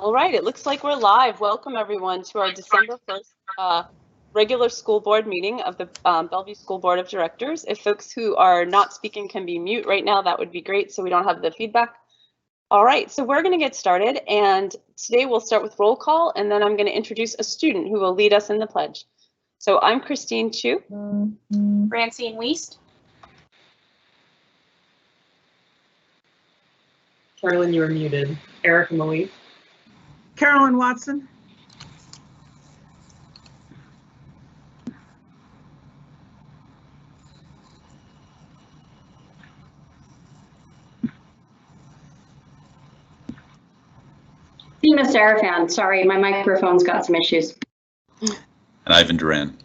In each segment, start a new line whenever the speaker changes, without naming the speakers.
All right, it looks like we're live. Welcome everyone to our December 1st regular school board meeting of the Bellevue School Board of Directors. If folks who are not speaking can be mute right now, that would be great so we don't have the feedback. All right, so we're going to get started, and today we'll start with roll call, and then I'm going to introduce a student who will lead us in the pledge. So I'm Christine Chu.
Francine Weist.
Carolyn, you are muted. Erica Malik.
Carolyn Watson.
Seema Sarafan. Sorry, my microphone's got some issues.
And Ivan Duran.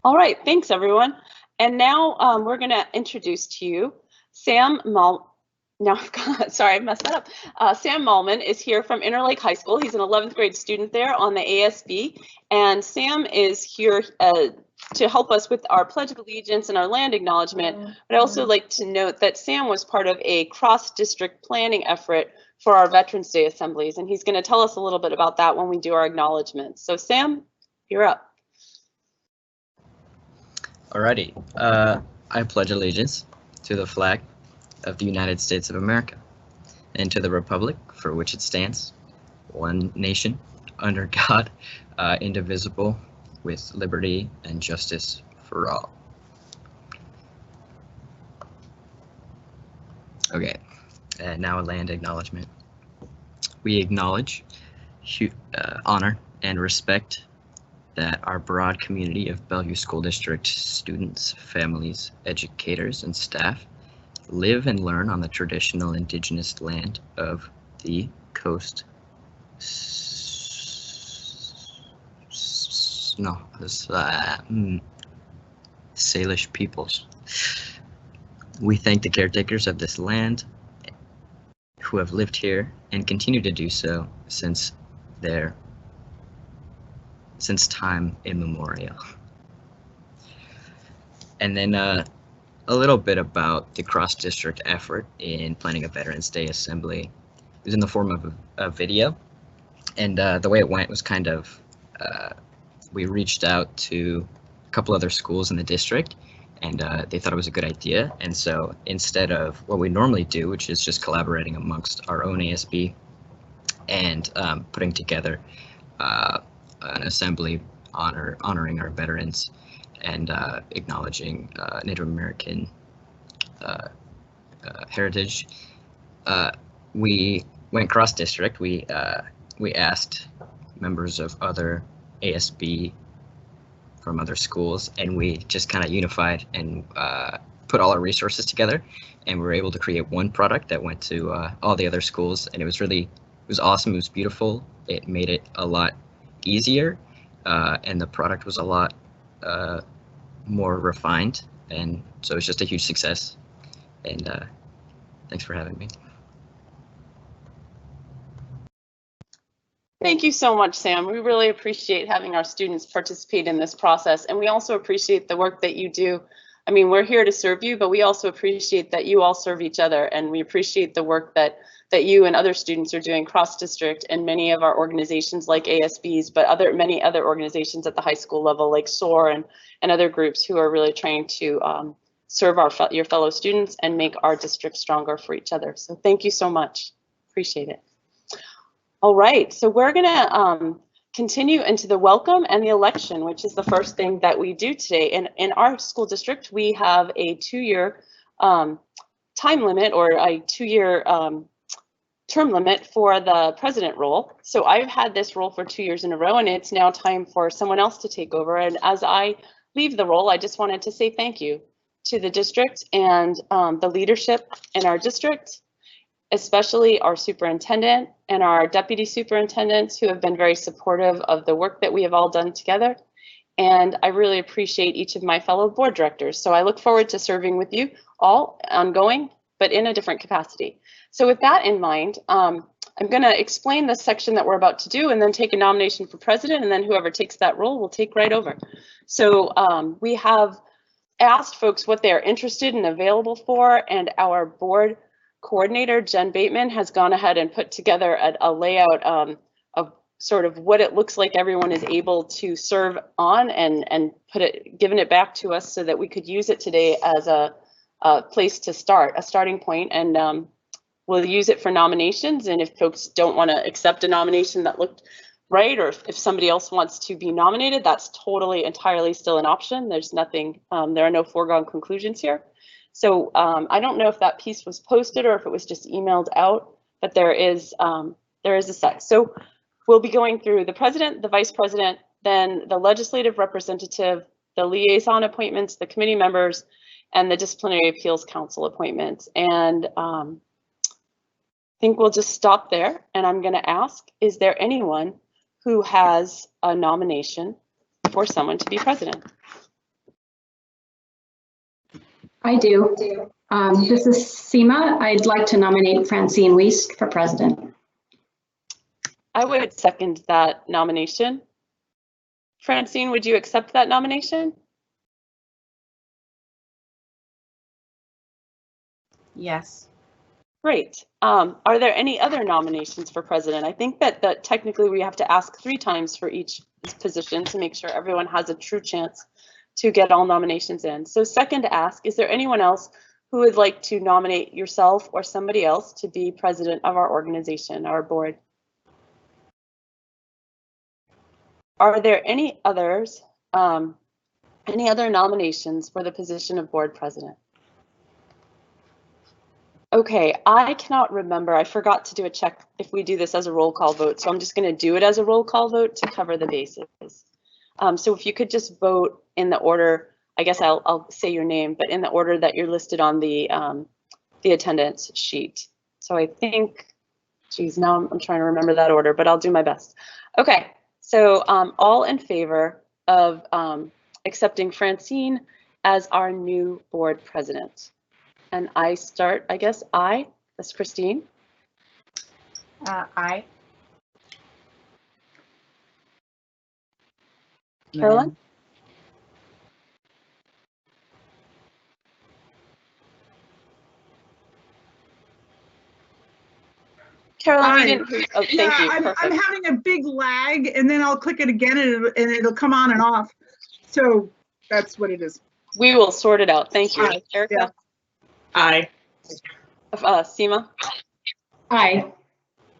All right, thanks everyone. And now we're going to introduce to you Sam sorry, I messed that up. Sam Malman is here from Interlake High School. He's an 11th grade student there on the ASB, and Sam is here to help us with our Pledge of Allegiance and our land acknowledgement. But I also like to note that Sam was part of a cross-district planning effort for our Veterans Day assemblies, and he's going to tell us a little bit about that when we do our acknowledgements. So Sam, you're up.
Alrighty, I pledge allegiance to the flag of the United States of America and to the republic for which it stands, one nation, under God, indivisible, with liberty and justice for all. Okay, and now a land acknowledgement. We acknowledge, honor, and respect that our broad community of Bellevue School District students, families, educators, and staff live and learn on the traditional indigenous land of the Coast Salish peoples. We thank the caretakers of this land who have lived here and continue to do so since time immemorial. And then a little bit about the cross-district effort in planning a Veterans Day assembly. It was in the form of a video, and the way it went was kind of, we reached out to a couple other schools in the district, and they thought it was a good idea. And so instead of what we normally do, which is just collaborating amongst our own ASB and putting together an assembly honoring our veterans and acknowledging Native American heritage, we went cross-district. We asked members of other ASB from other schools, and we just kind of unified and put all our resources together, and we were able to create one product that went to all the other schools, and it was awesome. It was beautiful. It made it a lot easier, and the product was a lot more refined, and so it's just a huge success. And thanks for having me.
Thank you so much, Sam. We really appreciate having our students participate in this process, and we also appreciate the work that you do. I mean, we're here to serve you, but we also appreciate that you all serve each other, and we appreciate the work that you and other students are doing cross-district and many of our organizations like ASBs, but many other organizations at the high school level like SOAR and other groups who are really trying to serve your fellow students and make our district stronger for each other. So thank you so much. Appreciate it. All right, so we're going to continue into the welcome and the election, which is the first thing that we do today. In our school district, we have a 2-year time limit, or a 2-year term limit for the president role. So I've had this role for 2 years in a row, and it's now time for someone else to take over. And as I leave the role, I just wanted to say thank you to the district and the leadership in our district, especially our superintendent and our deputy superintendents who have been very supportive of the work that we have all done together. And I really appreciate each of my fellow board directors. So I look forward to serving with you all ongoing, but in a different capacity. So with that in mind, I'm going to explain the section that we're about to do and then take a nomination for president, and then whoever takes that role will take right over. So we have asked folks what they're interested and available for, and our board coordinator, Jen Bateman, has gone ahead and put together a layout sort of what it looks like everyone is able to serve on, and given it back to us so that we could use it today as a place to start, a starting point, and we'll use it for nominations. And if folks don't want to accept a nomination that looked right, or if somebody else wants to be nominated, that's totally, entirely still an option. There's nothing, there are no foregone conclusions here. So I don't know if that piece was posted or if it was just emailed out, but there is a set. So we'll be going through the president, the vice president, then the legislative representative, the liaison appointments, the committee members, and the disciplinary appeals council appointments. And I think we'll just stop there. And I'm going to ask, is there anyone who has a nomination for someone to be president?
I do. This is Seema. I'd like to nominate Francine Wiest for president.
I would second that nomination. Francine, would you accept that nomination?
Yes.
Great. Are there any other nominations for president? I think that technically we have to ask 3 times for each position to make sure everyone has a true chance to get all nominations in. So second ask, is there anyone else who would like to nominate yourself or somebody else to be president of our organization, our board? Are there any others, any other nominations for the position of board president? Okay, I cannot remember. I forgot to do a check if we do this as a roll call vote, so I'm just going to do it as a roll call vote to cover the bases. So if you could just vote in the order, I guess I'll say your name, but in the order that you're listed on the attendance sheet. So I think, geez, now I'm trying to remember that order, but I'll do my best. Okay, so all in favor of accepting Francine as our new board president. And I start, I guess, that's Christine.
Aye.
Carolyn? Carolyn, we didn't hear. Oh, thank you.
I'm having a big lag, and then I'll click it again, and it'll come on and off. So that's what it is.
We will sort it out. Thank you.
Aye.
Erica?
Yeah.
Aye.
Seema?
Aye.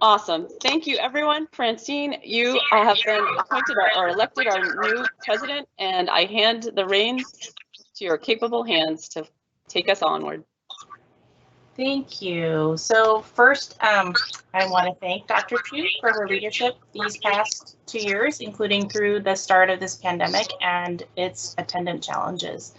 Awesome. Thank you, everyone. Francine, you have been appointed or elected our new president, and I hand the reins to your capable hands to take us onward.
Thank you. So first, I want to thank Dr. Chu for her leadership these past 2 years, including through the start of this pandemic and its attendant challenges.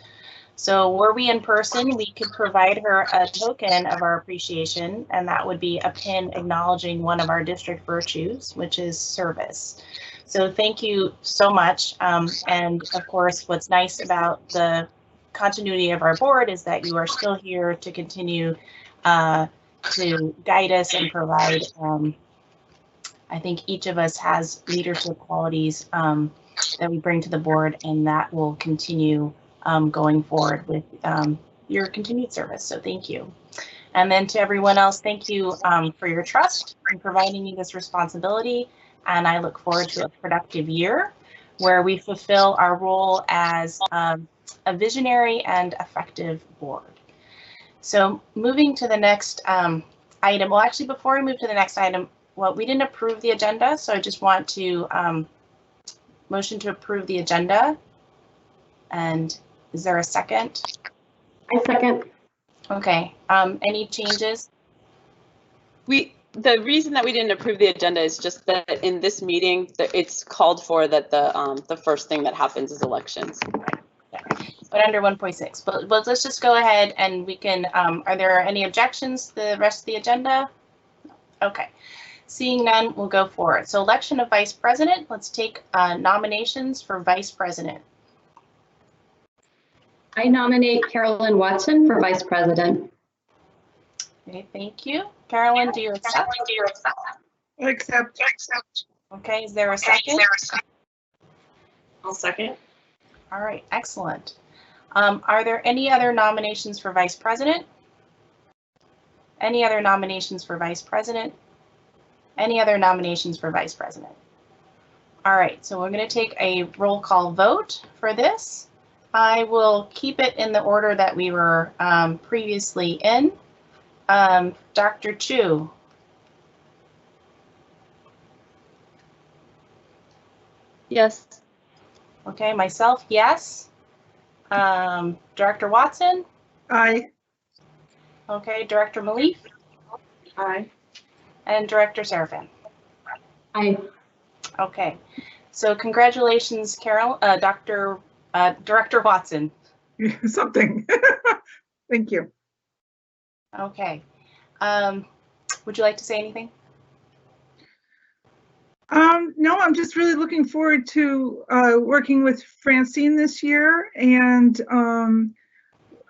So were we in person, we could provide her a token of our appreciation, and that would be a pin acknowledging one of our district virtues, which is service. So thank you so much. And of course, what's nice about the continuity of our board is that you are still here to continue to guide us and provide. I think each of us has leadership qualities that we bring to the board, and that will continue going forward with your continued service. So thank you. And then to everyone else, thank you for your trust in providing me this responsibility. And I look forward to a productive year where we fulfill our role as a visionary and effective board. So moving to the next item. Well, actually, before we move to the next item, well, we didn't approve the agenda. So I just want to motion to approve the agenda. And is there a second?
I second.
Okay. Any changes?
The reason that we didn't approve the agenda is just that in this meeting, it's called for that the first thing that happens is elections.
Yeah. But under 1.6. But let's just go ahead and we can. Are there any objections to the rest of the agenda? Okay. Seeing none, we'll go for it. So election of vice president. Let's take nominations for vice president.
I nominate Carolyn Watson for vice president.
Okay, thank you. Carolyn, do you accept?
Accept.
Okay, is there a second?
I'll second.
All right, excellent. Are there any other nominations for vice president? Any other nominations for vice president? Any other nominations for vice president? All right, so we're going to take a roll call vote for this. I will keep it in the order that we were previously in. Dr. Chu.
Yes.
Okay, myself, yes. Director Watson.
Aye.
Okay, Director Malik.
Aye.
And Director Serafin.
Aye.
Okay, so congratulations, Carol, Director Watson.
Something. Thank you.
Okay, would you like to say anything?
No, I'm just really looking forward to working with Francine this year, and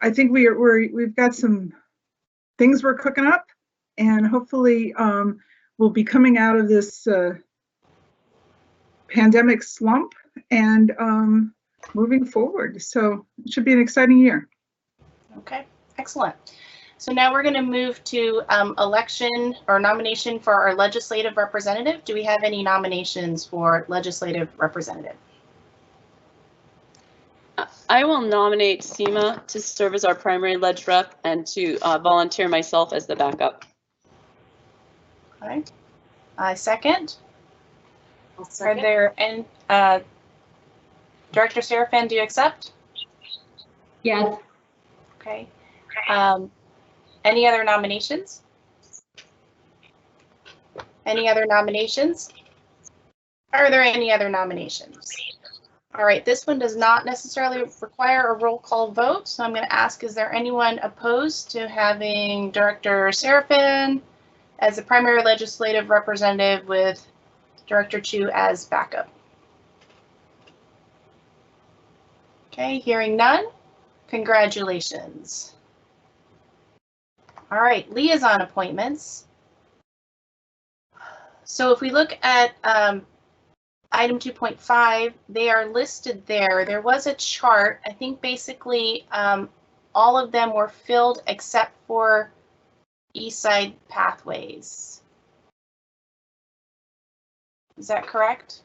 I think we've got some things we're cooking up, and hopefully we'll be coming out of this pandemic slump and moving forward. So it should be an exciting year.
Okay, excellent. So now we're going to move to election or nomination for our legislative representative. Do we have any nominations for legislative representative?
I will nominate Seema to serve as our primary ledge rep and to volunteer myself as the backup.
Okay, I second.
I'll
Are
second.
there any, Director Serafin, do you accept?
Yes.
Okay. Any other nominations? Any other nominations? Are there any other nominations? All right, this one does not necessarily require a roll call vote, so I'm going to ask, is there anyone opposed to having Director Serafin as the primary legislative representative with Director Chu as backup? Okay, hearing none, congratulations. All right, liaison appointments. So if we look at item 2.5, they are listed there. There was a chart. I think basically all of them were filled except for Eastside Pathways. Is that correct?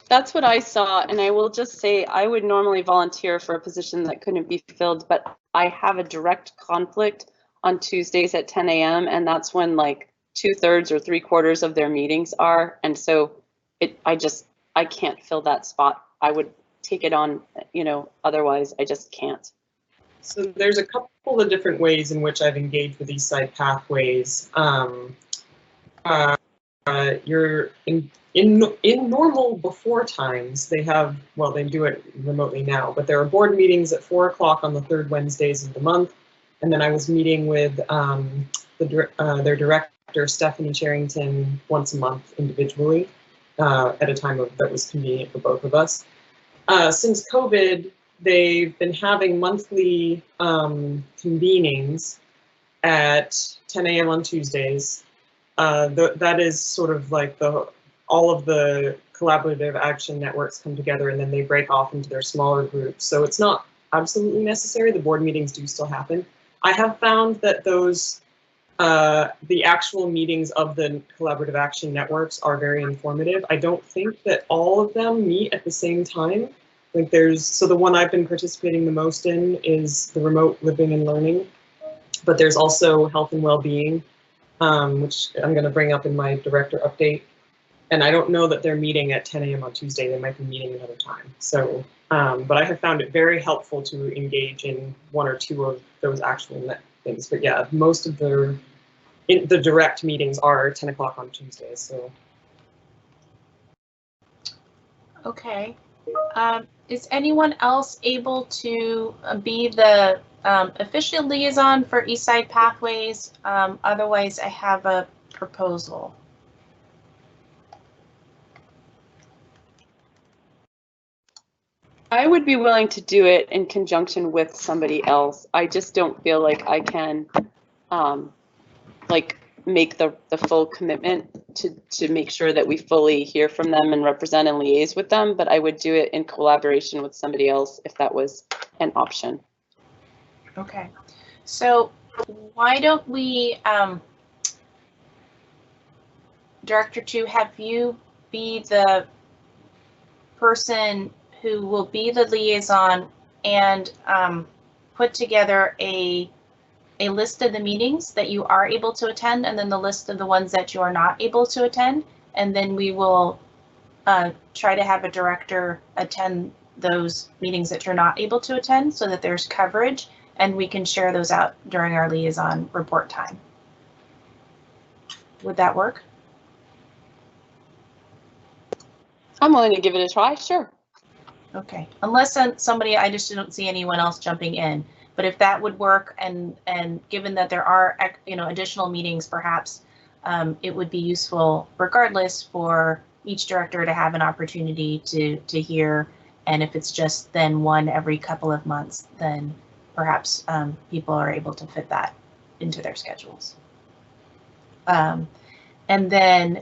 That's what I saw, and I will just say I would normally volunteer for a position that couldn't be filled, but I have a direct conflict on Tuesdays at 10 a.m. and that's when like 2/3 or 3/4 of their meetings are, and so I can't fill that spot. I would take it on, otherwise I just can't.
So there's a couple of different ways in which I've engaged with Eastside Pathways. You're in normal before times, they do it remotely now, but there are board meetings at 4 o'clock on the third Wednesdays of the month. And then I was meeting with their director, Stephanie Charrington, once a month individually at a time that was convenient for both of us. Since COVID, they've been having monthly convenings at 10 a.m. on Tuesdays. That is sort of like all of the collaborative action networks come together and then they break off into their smaller groups. So it's not absolutely necessary. The board meetings do still happen. I have found that the actual meetings of the collaborative action networks are very informative. I don't think that all of them meet at the same time. Like so the one I've been participating the most in is the remote living and learning, but there's also health and well-being, which I'm going to bring up in my director update. And I don't know that they're meeting at 10 a.m. on Tuesday. They might be meeting another time. So, but I have found it very helpful to engage in one or two of those actual things. But yeah, most of the direct meetings are 10 o'clock on Tuesdays. So.
Okay. Is anyone else able to be the official liaison for Eastside Pathways? Otherwise, I have a proposal.
I would be willing to do it in conjunction with somebody else. I just don't feel like I can make the full commitment to make sure that we fully hear from them and represent and liaise with them, but I would do it in collaboration with somebody else if that was an option.
Okay, so why don't we, Director Chu, have you be the person who will be the liaison and put together a list of the meetings that you are able to attend, and then the list of the ones that you are not able to attend. And then we will try to have a director attend those meetings that you're not able to attend so that there's coverage, and we can share those out during our liaison report time. Would that work?
I'm willing to give it a try, sure.
Okay, unless somebody, I just don't see anyone else jumping in. But if that would work, and given that there are additional meetings, perhaps it would be useful, regardless, for each director to have an opportunity to hear. And if it's just then one every couple of months, then perhaps people are able to fit that into their schedules. And then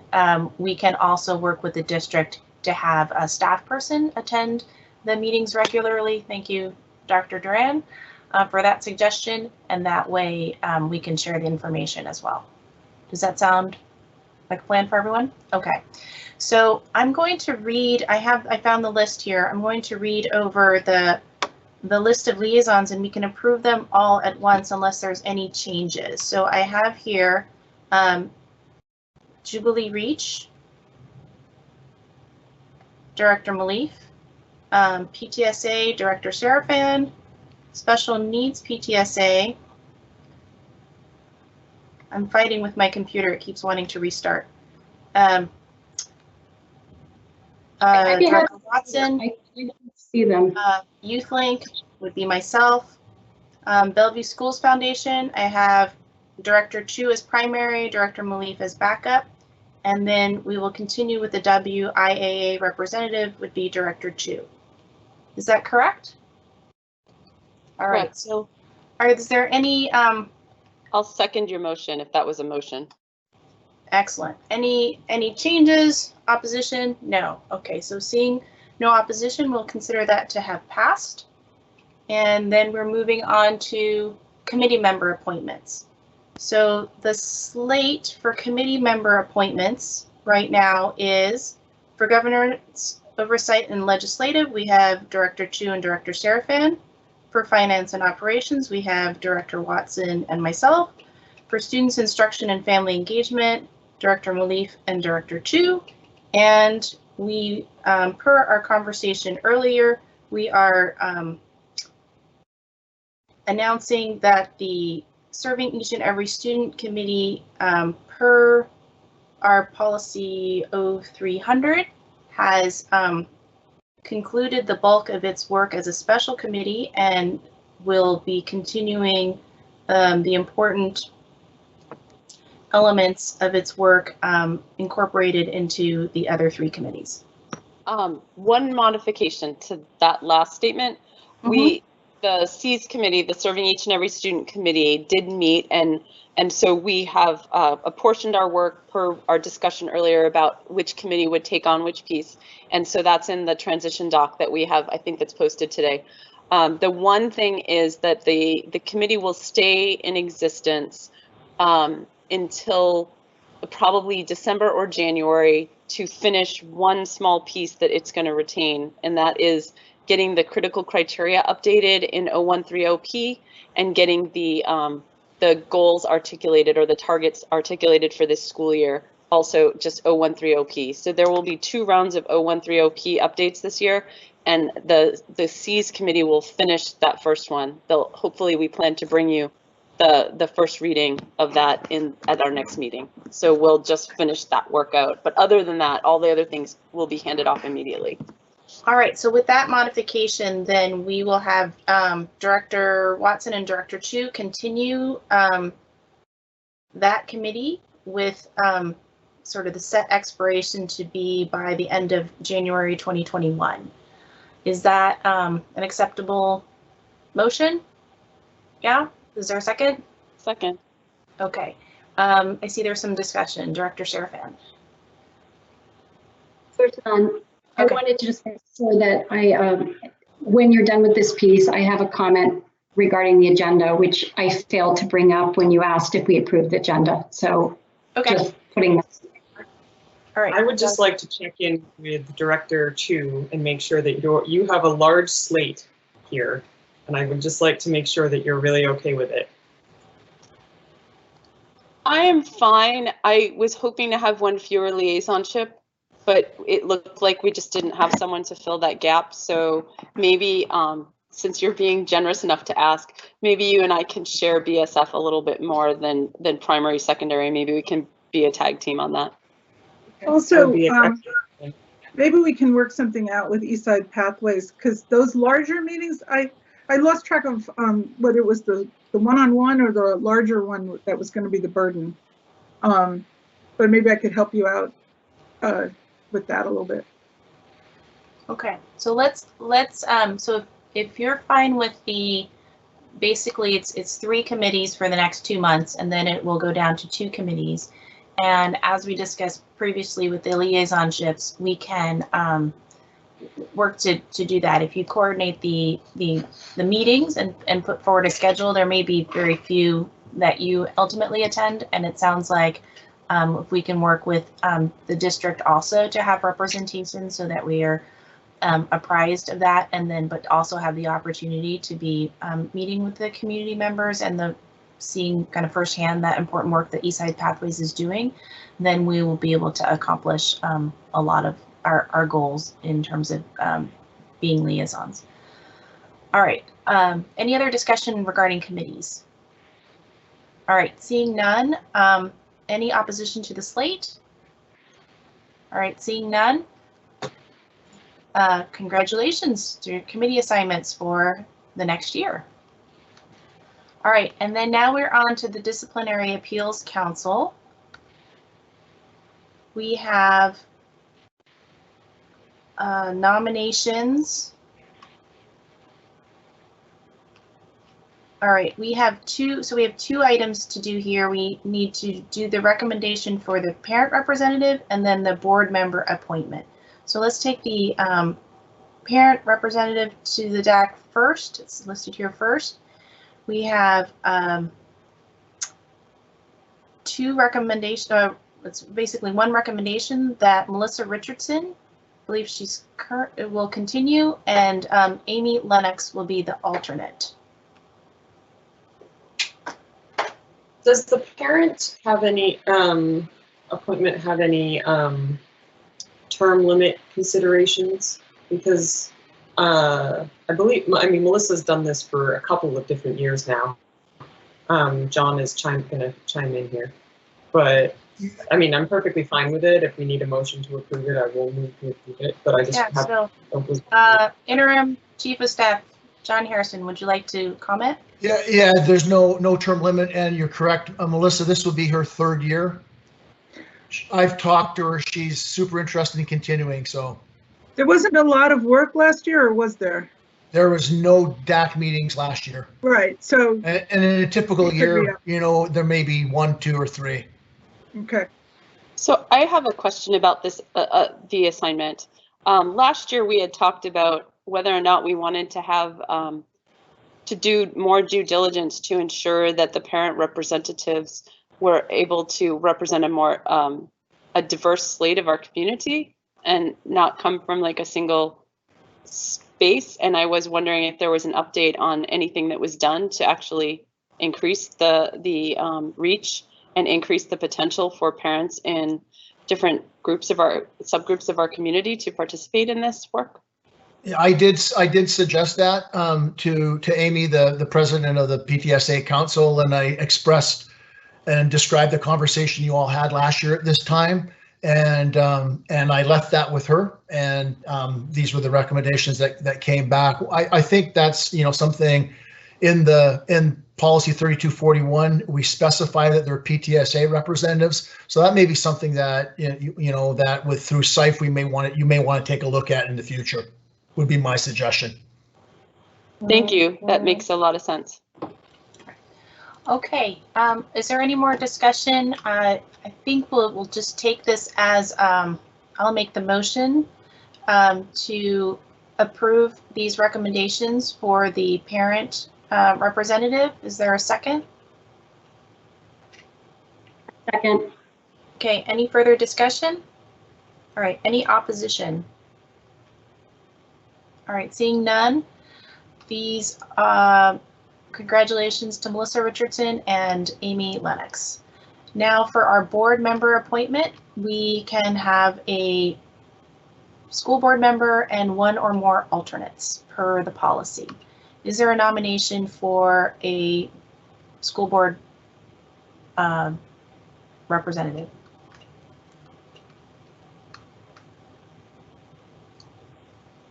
we can also work with the district to have a staff person attend the meetings regularly. Thank you, Dr. Duran, for that suggestion. And that way we can share the information as well. Does that sound like a plan for everyone? Okay. So I'm going to read, I found the list here. I'm going to read over the list of liaisons, and we can approve them all at once unless there's any changes. So I have here Jubilee Reach, Director Malif, PTSA Director Serafan, Special Needs PTSA. I'm fighting with my computer, it keeps wanting to restart. Dr. Watson,
I can see them.
Youth Link would be myself. Bellevue Schools Foundation, I have Director Chu as primary, Director Malif as backup, and then we will continue with the WIAA representative would be Director Chu. Is that correct? All right,
Correct.
so is there any,
I'll second your motion if that was a motion.
excellent. Any changes, opposition? No. Okay, so seeing no opposition, we'll consider that to have passed. And then we're moving on to committee member appointments. So the slate for committee member appointments right now is for governance, oversight, and legislative, we have Director Chu and Director Serafan. For finance and operations, we have Director Watson and myself. For students, instruction, and family engagement, Director Malif and Director Chu. And we, per our conversation earlier, we are announcing that the Serving Each and Every Student Committee, per our policy 0300, has concluded the bulk of its work as a special committee and will be continuing the important elements of its work incorporated into the other three committees.
One modification to that last statement, the SEAS committee, the Serving Each and Every Student Committee, did meet, and so we have apportioned our work per our discussion earlier about which committee would take on which piece, and so that's in the transition doc that we have, I think that's posted today. The one thing is that the committee will stay in existence until probably December or January to finish one small piece that it's going to retain, and that is getting the critical criteria updated in 0130P and getting the goals articulated or the targets articulated for this school year, also just 0130P. So there will be 2 rounds of 0130P updates this year, and the SEAS committee will finish that first one. Hopefully we plan to bring you the first reading of that at our next meeting. So we'll just finish that work out. But other than that, all the other things will be handed off immediately.
All right, so with that modification, then we will have Director Watson and Director Chu continue that committee with sort of the set expiration to be by the end of January 2021. Is that an acceptable motion? Yeah, is there a second?
Second.
Okay, I see there's some discussion. Director Serafan.
First, I wanted to just make sure that when you're done with this piece, I have a comment regarding the agenda, which I failed to bring up when you asked if we approved the agenda. So
okay,
just putting that.
All right.
I would just like to check in with Director Chu and make sure that you have a large slate here. And I would just like to make sure that you're really okay with it.
I am fine. I was hoping to have one fewer liaisonship, but it looked like we just didn't have someone to fill that gap. So maybe, since you're being generous enough to ask, maybe you and I can share BSF a little bit more than primary, secondary. Maybe we can be a tag team on that.
Also,
be
maybe we can work something out with Eastside Pathways, because those larger meetings, I lost track of whether it was the one-on-one or the larger one that was going to be the burden. But maybe I could help you out with that a little bit.
Okay, so so if you're fine with basically it's 3 committees for the next 2 months, and then it will go down to 2 committees. And as we discussed previously with the liaisonships, we can work to do that. If you coordinate the meetings and put forward a schedule, there may be very few that you ultimately attend. And it sounds like if we can work with the district also to have representation so that we are apprised of that, and then but also have the opportunity to be meeting with the community members and seeing kind of firsthand that important work that Eastside Pathways is doing, then we will be able to accomplish a lot of our goals in terms of being liaisons. All right, any other discussion regarding committees? All right, seeing none, any opposition to the slate? All right, seeing none. Congratulations to your committee assignments for the next year. All right, and then now we're on to the Disciplinary Appeals Council. We have nominations. All right, we have 2 items to do here. We need to do the recommendation for the parent representative and then the board member appointment. So let's take the parent representative to the DAC first. It's listed here first. We have 2 recommendations. It's basically 1 recommendation that Melissa Richardson, I believe she's will continue, and Amy Lennox will be the alternate.
Does the parent have any appointment have any term limit considerations? Because I mean, Melissa's done this for a couple of different years now. John is going to chime in here, but I mean, I'm perfectly fine with it. If we need a motion to approve it, I will move to approve it. But I just
Interim Chief of Staff John Harrison, would you like to comment?
Yeah. There's no term limit, and you're correct, Melissa. This will be her 3rd year. I've talked to her. She's super interested in continuing. So
There wasn't a lot of work last year, or was there?
There was no DAC meetings last year.
Right. So
and in a typical year, there may be 1, 2, or 3.
Okay.
So I have a question about this, the assignment. Last year we had talked about whether or not we wanted to have to do more due diligence to ensure that the parent representatives were able to represent a more a diverse slate of our community and not come from like a single space. And I was wondering if there was an update on anything that was done to actually increase the reach and increase the potential for parents in different groups of subgroups of our community to participate in this work.
Yeah, I did suggest that to Amy, the president of the PTSA Council, and I expressed and described the conversation you all had last year at this time, and I left that with her, and these were the recommendations that came back. I think that's something in policy 3241 we specify that they're PTSA representatives, so that may be something that that through SIFE you may want to take a look at in the future. Would be my suggestion.
Thank you. That makes a lot of sense.
Okay. Is there any more discussion? I think we'll just take this as I'll make the motion to approve these recommendations for the parent representative. Is there a second?
Second.
Okay. Any further discussion? All right, any opposition? All right, seeing none, these congratulations to Melissa Richardson and Amy Lennox. Now for our board member appointment, we can have a school board member and one or more alternates per the policy. Is there a nomination for a school board representative?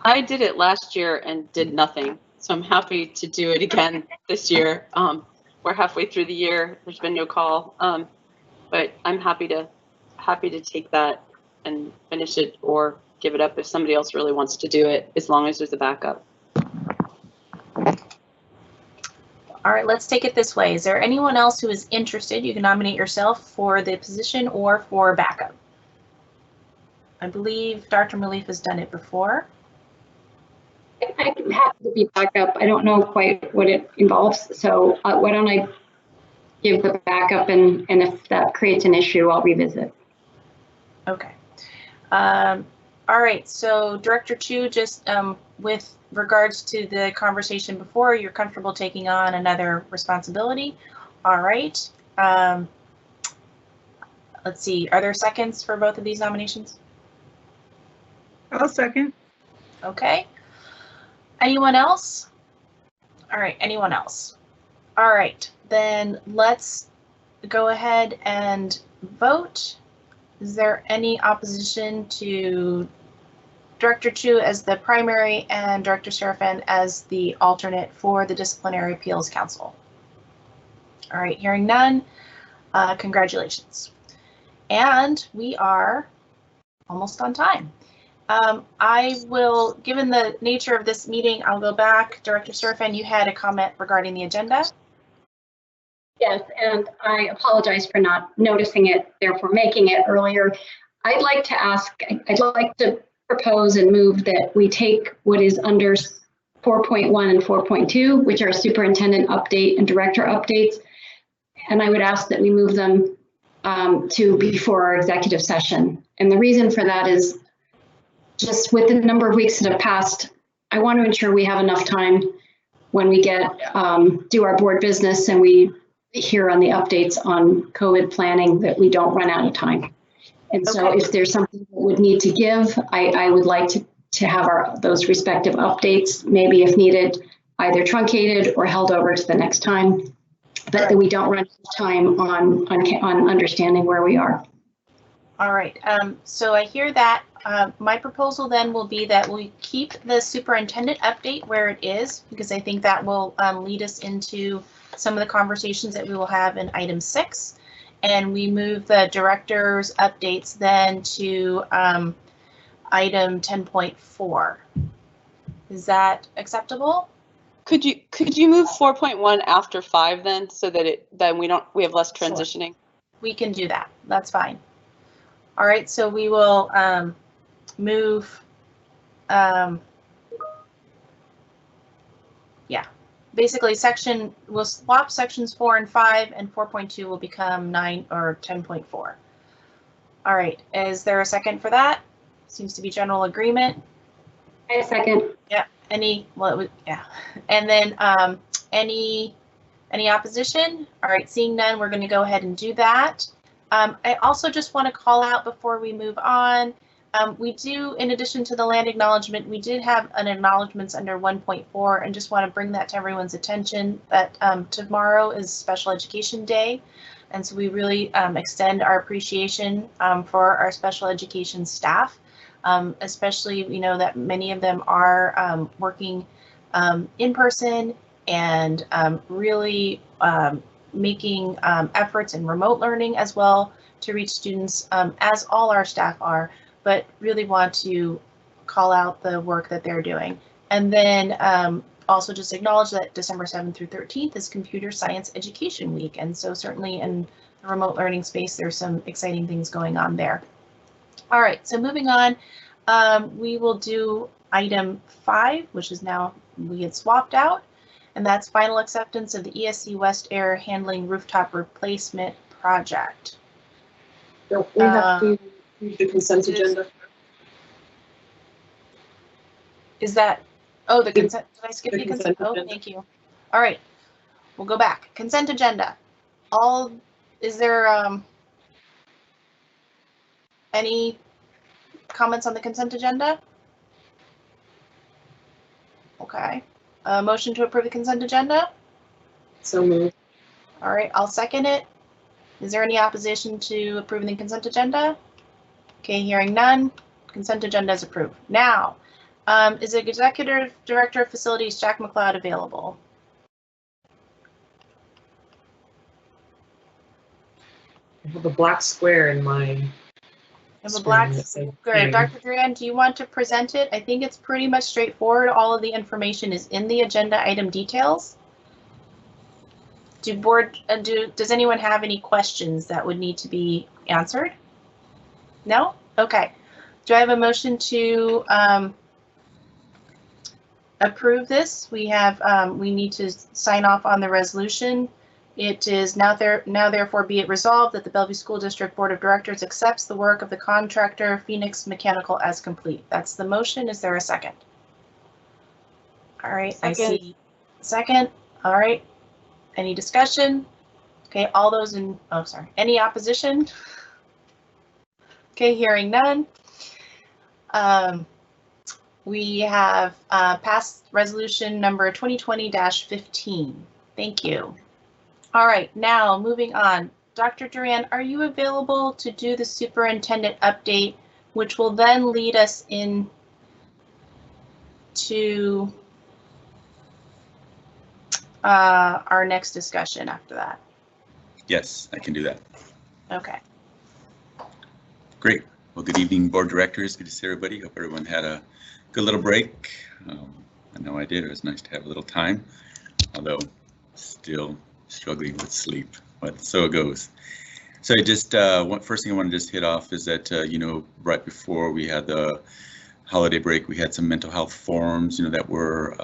I did it last year and did nothing, so I'm happy to do it again this year. We're halfway through the year. There's been no call, but I'm happy to take that and finish it or give it up if somebody else really wants to do it, as long as there's a backup.
All right, let's take it this way. Is there anyone else who is interested? You can nominate yourself for the position or for backup. I believe Dr. Malif has done it before.
I'm happy to be backup. I don't know quite what it involves, so why don't I give the backup, and if that creates an issue, I'll revisit.
Okay. All right, so Director Chu, just with regards to the conversation before, you're comfortable taking on another responsibility? All right. Let's see, are there seconds for both of these nominations?
I'll second.
Okay. Anyone else? All right, anyone else? All right, then let's go ahead and vote. Is there any opposition to Director Chu as the primary and Director Serafin as the alternate for the Disciplinary Appeals Council? All right, hearing none, congratulations. And we are almost on time. I will, given the nature of this meeting, I'll go back. Director Serafin, you had a comment regarding the agenda.
Yes, and I apologize for not noticing it, therefore making it earlier. I'd like to propose and move that we take what is under 4.1 and 4.2, which are superintendent update and director updates, and I would ask that we move them to before our executive session. And the reason for that is just with the number of weeks that have passed, I want to ensure we have enough time when we get do our board business and we hear on the updates on COVID planning that we don't run out of time. And so if there's something that would need to give, I would like to have those respective updates, maybe if needed, either truncated or held over to the next time, but that we don't run out of time on understanding where we are.
All right, so I hear that. My proposal then will be that we keep the superintendent update where it is, because I think that will lead us into some of the conversations that we will have in item 6. And we move the director's updates then to item 10.4. Is that acceptable?
Could you move 4.1 after 5 then, so that we have less transitioning?
Sure. We can do that. That's fine. All right, so we will move. Basically, we'll swap sections 4 and 5, and 4.2 will become 9 or 10.4. All right, is there a second for that? Seems to be general agreement.
I second.
Yeah. And then any opposition? All right, seeing none, we're going to go ahead and do that. I also just want to call out before we move on. We do, in addition to the land acknowledgement, we did have an acknowledgements under 1.4, and just want to bring that to everyone's attention that tomorrow is Special Education Day. And so we really extend our appreciation for our special education staff, especially we know that many of them are working in person and really making efforts in remote learning as well to reach students, as all our staff are, but really want to call out the work that they're doing. And then also just acknowledge that December 7th through 13th is Computer Science Education Week. And so certainly in the remote learning space, there's some exciting things going on there. All right, so moving on, we will do item 5, which is now we had swapped out, and that's final acceptance of the ESC West Air Handling Rooftop Replacement Project.
Don't we have to read the consent agenda?
Is that, oh, the consent, did I skip
The
the consent?
consent
Oh,
agenda.
thank you. All right, we'll go back. Consent agenda. Is there any comments on the consent agenda? Okay. Motion to approve the consent agenda?
So moved.
All right, I'll second it. Is there any opposition to approving the consent agenda? Okay, hearing none. Consent agenda is approved. Now, is the Executive Director of Facilities, Jack McLeod, available?
I have a black square in my
I have a
screen
black
that says
square.
hearing.
Dr. Duran, do you want to present it? I think it's pretty much straightforward. All of the information is in the agenda item details. Does anyone have any questions that would need to be answered? No? Okay. Do I have a motion to approve this? We need to sign off on the resolution. It is now therefore be it resolved that the Bellevue School District Board of Directors accepts the work of the contractor Phoenix Mechanical as complete. That's the motion. Is there a second? All right,
Second.
I see. Second. All right. Any discussion? Okay, all those in, oh, sorry. Any opposition? Okay, hearing none. We have passed resolution number 2020-15. Thank you. All right, now moving on. Dr. Duran, are you available to do the superintendent update, which will then lead us into our next discussion after that?
Yes, I can do that.
Okay.
Great. Well, good evening, board directors. Good to see everybody. Hope everyone had a good little break. I know I did. It was nice to have a little time, although still struggling with sleep, but so it goes. So I just, first thing I want to just hit off is that, right before we had the holiday break, we had some mental health forums, that were,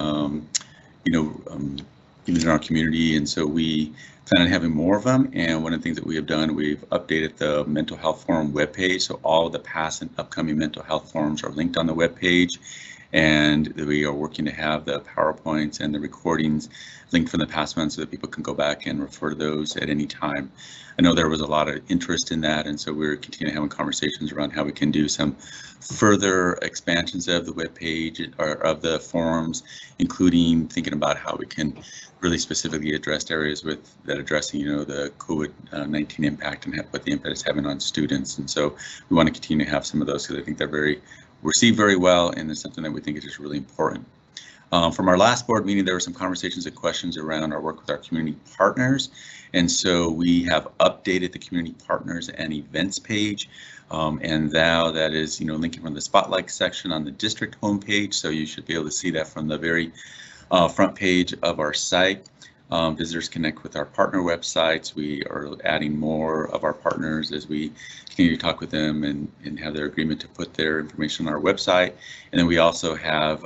in our community, and so we plan on having more of them. And one of the things that we have done, we've updated the mental health forum webpage, so all of the past and upcoming mental health forums are linked on the webpage, and we are working to have the PowerPoints and the recordings linked from the past months so that people can go back and refer to those at any time. I know there was a lot of interest in that, and so we're continuing having conversations around how we can do some further expansions of the webpage or of the forums, including thinking about how we can really specifically address areas with that addressing, the COVID-19 impact and what the impact is having on students. And so we want to continue to have some of those because I think they're received very well, and it's something that we think is just really important. From our last board meeting, there were some conversations and questions around our work with our community partners. And so we have updated the community partners and events page. And now that is, linking from the spotlight section on the district homepage. So you should be able to see that from the very front page of our site. Visitors connect with our partner websites. We are adding more of our partners as we continue to talk with them and have their agreement to put their information on our website. And then we also have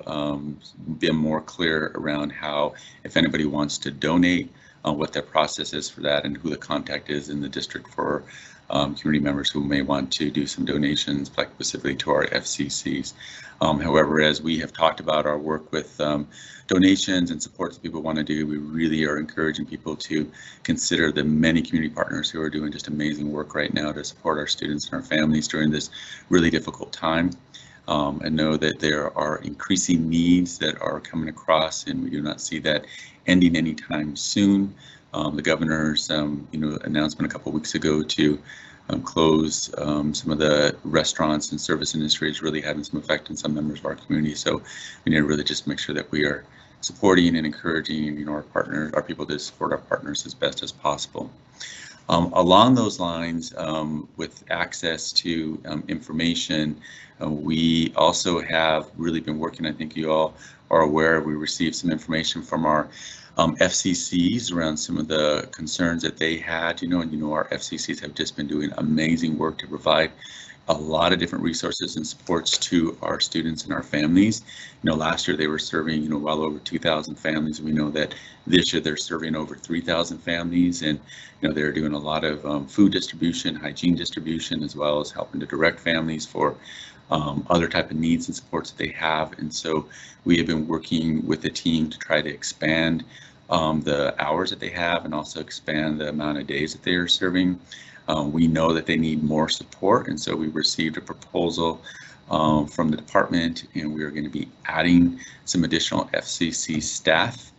been more clear around how, if anybody wants to donate, what their process is for that and who the contact is in the district for community members who may want to do some donations, like specifically to our FCCs. However, as we have talked about our work with donations and supports that people want to do, we really are encouraging people to consider the many community partners who are doing just amazing work right now to support our students and our families during this really difficult time. And know that there are increasing needs that are coming across, and we do not see that ending anytime soon. The governor's announcement a couple of weeks ago to close some of the restaurants and service industries really having some effect on some members of our community. So we need to really just make sure that we are supporting and encouraging our partners, our people to support our partners as best as possible. Along those lines, with access to information, we also have really been working, I think you all are aware, we received some information from our FCCs around some of the concerns that they had, and our FCCs have just been doing amazing work to provide a lot of different resources and supports to our students and our families. Last year they were serving, well over 2,000 families. We know that this year they're serving over 3,000 families, and they're doing a lot of food distribution, hygiene distribution, as well as helping to direct families for other type of needs and supports that they have. And so we have been working with the team to try to expand the hours that they have and also expand the amount of days that they are serving. We know that they need more support, and so we received a proposal from the department, and we are going to be adding some additional FCC staff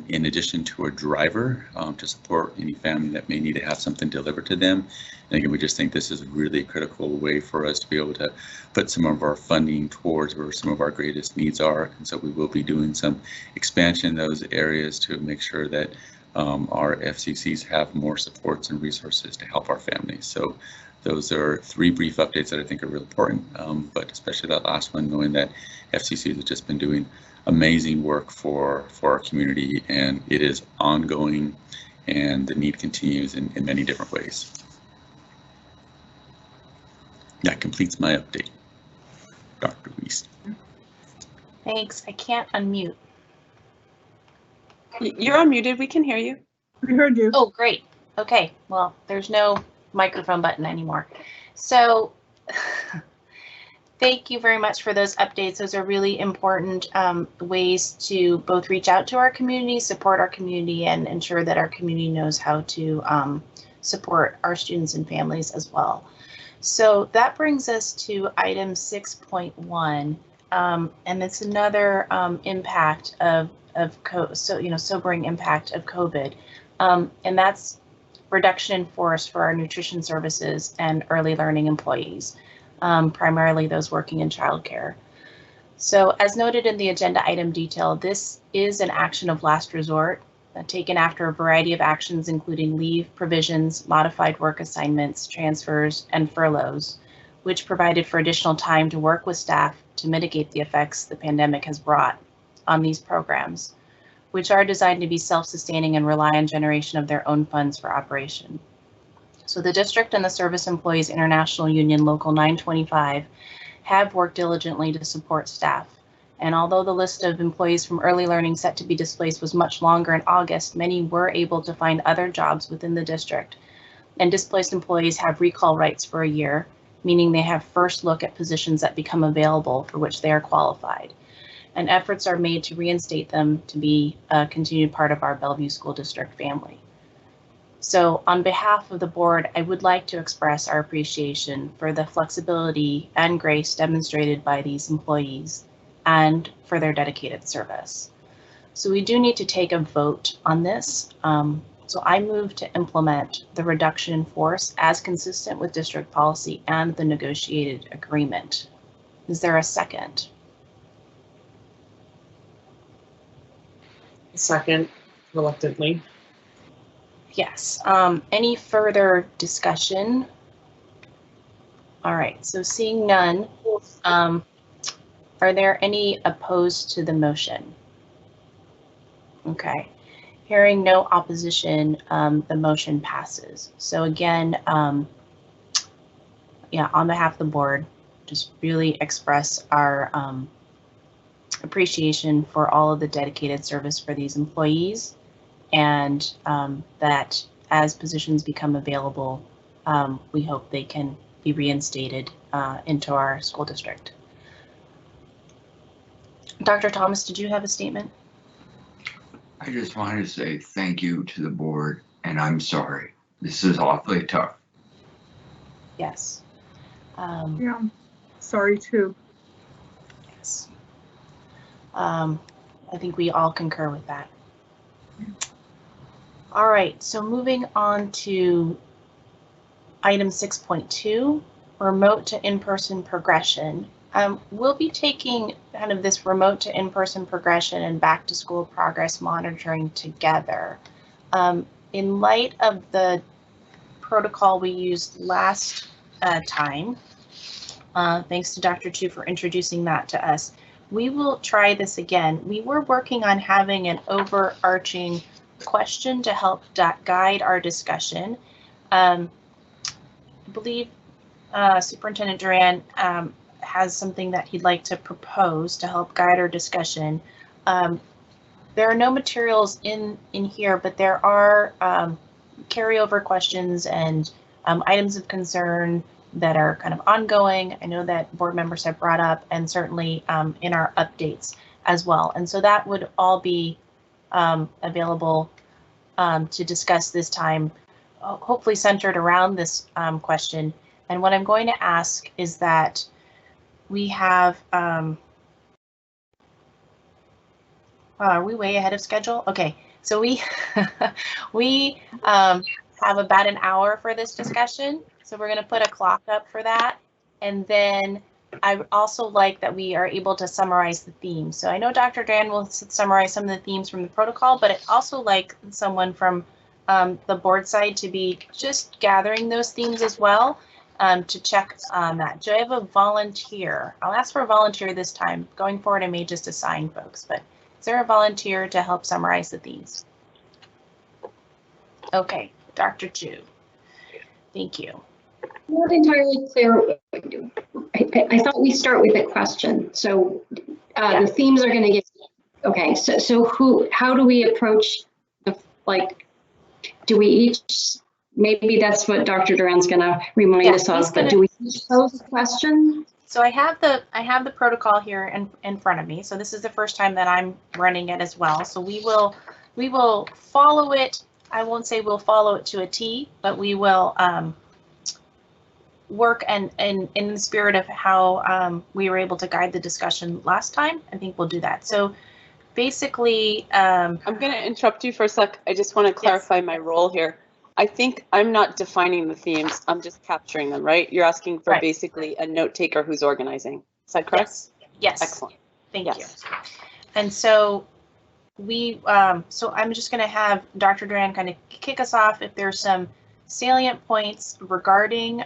in addition to a driver to support any family that may need to have something delivered to them. And again, we just think this is a really critical way for us to be able to put some of our funding towards where some of our greatest needs are. And so we will be doing some expansion in those areas to make sure that our FCCs have more supports and resources to help our families. So those are 3 brief updates that I think are really important, but especially that last one, knowing that FCCs have just been doing amazing work for our community, and it is ongoing, and the need continues in many different ways. That completes my update. Dr. Weiss.
Thanks. I can't unmute.
You're unmuted. We can hear you.
We heard you.
Oh, great. Okay. Well, there's no microphone button anymore. So thank you very much for those updates. Those are really important ways to both reach out to our community, support our community, and ensure that our community knows how to support our students and families as well. So that brings us to item 6.1, and it's another impact of sobering impact of COVID, and that's reduction in force for our nutrition services and early learning employees, primarily those working in childcare. So as noted in the agenda item detail, this is an action of last resort taken after a variety of actions, including leave provisions, modified work assignments, transfers, and furloughs, which provided for additional time to work with staff to mitigate the effects the pandemic has brought on these programs, which are designed to be self-sustaining and rely on generation of their own funds for operation. So the district and the Service Employees International Union Local 925 have worked diligently to support staff. And although the list of employees from early learning set to be displaced was much longer in August, many were able to find other jobs within the district. And displaced employees have recall rights for a year, meaning they have first look at positions that become available for which they are qualified. And efforts are made to reinstate them to be a continued part of our Bellevue School District family. So on behalf of the board, I would like to express our appreciation for the flexibility and grace demonstrated by these employees and for their dedicated service. So we do need to take a vote on this. So I move to implement the reduction in force as consistent with district policy and the negotiated agreement. Is there a second?
Second, reluctantly.
Yes. Any further discussion? All right, so seeing none, are there any opposed to the motion? Okay, hearing no opposition, the motion passes. So again, yeah, on behalf of the board, just really express our appreciation for all of the dedicated service for these employees, and that as positions become available, we hope they can be reinstated into our school district. Dr. Thomas, did you have a statement?
I just wanted to say thank you to the board, and I'm sorry. This is awfully tough.
Yes.
Yeah, sorry too.
Yes. I think we all concur with that. All right, so moving on to item 6.2, remote to in-person progression. We'll be taking kind of this remote to in-person progression and back to school progress monitoring together. In light of the protocol we used last time, thanks to Dr. Chu for introducing that to us, we will try this again. We were working on having an overarching question to help guide our discussion. I believe Superintendent Duran has something that he'd like to propose to help guide our discussion. There are no materials in here, but there are carryover questions and items of concern that are kind of ongoing. I know that board members have brought up, and certainly in our updates as well. And so that would all be available to discuss this time, hopefully centered around this question. And what I'm going to ask is that we have, are we way ahead of schedule? Okay, so we have about an hour for this discussion. So we're going to put a clock up for that. And then I would also like that we are able to summarize the themes. So I know Dr. Dan will summarize some of the themes from the protocol, but I'd also like someone from the board side to be just gathering those themes as well, to check on that. Do I have a volunteer? I'll ask for a volunteer this time. Going forward, I may just assign folks, but is there a volunteer to help summarize the themes? Okay, Dr. Chu. Thank you.
I'm not entirely clear. I thought we start with a question. So the themes are going to get, okay, so how do we approach the, like, do we each, maybe that's what Dr. Duran's going to remind us of, but do we each pose a question?
So I have the protocol here in front of me. So this is the first time that I'm running it as well. So we will follow it. I won't say we'll follow it to a T, but we will work and in the spirit of how we were able to guide the discussion last time. I think we'll do that. So basically,
I'm going to interrupt you for a sec. I just want to clarify my role here. I think I'm not defining the themes. I'm just capturing them, right? You're asking for basically a note taker who's organizing. Is that correct?
Yes.
Excellent.
Thank you. And so so I'm just going to have Dr. Duran kind of kick us off if there's some salient points regarding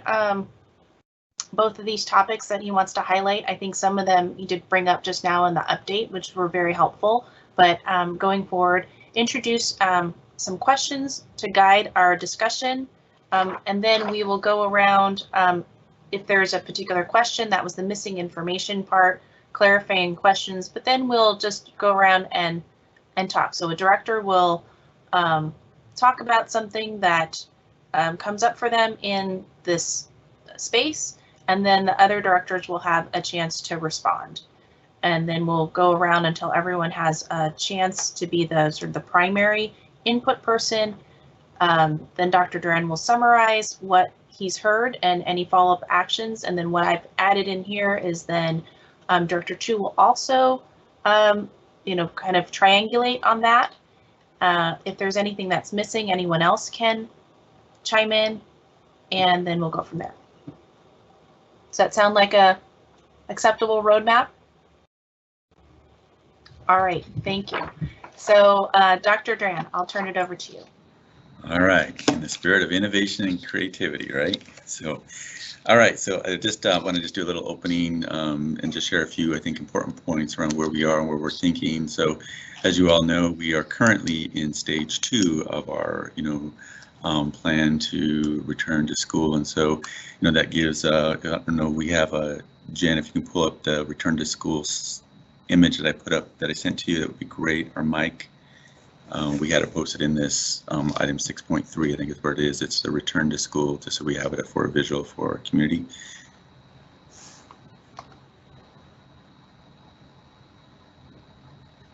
both of these topics that he wants to highlight. I think some of them he did bring up just now in the update, which were very helpful. But going forward, introduce some questions to guide our discussion, and then we will go around if there's a particular question. That was the missing information part, clarifying questions, but then we'll just go around and talk. So a director will talk about something that comes up for them in this space, and then the other directors will have a chance to respond. And then we'll go around until everyone has a chance to be the sort of the primary input person. Then Dr. Duran will summarize what he's heard and any follow-up actions. And then what I've added in here is then Director Chu will also kind of triangulate on that. If there's anything that's missing, anyone else can chime in, and then we'll go from there. Does that sound like a acceptable roadmap? All right, thank you. So Dr. Duran, I'll turn it over to you.
All right, in the spirit of innovation and creativity, right? So, all right, so I just want to just do a little opening and just share a few, I think, important points around where we are and where we're thinking. So, as you all know, we are currently in stage 2 of our, plan to return to school, and so, that gives, I don't know, we have a Jen, if you can pull up the return to school image that I put up that I sent to you, that would be great. Or Mike, we had it posted in this item 6.3, I think is where it is. It's the return to school, just so we have it for a visual for our community.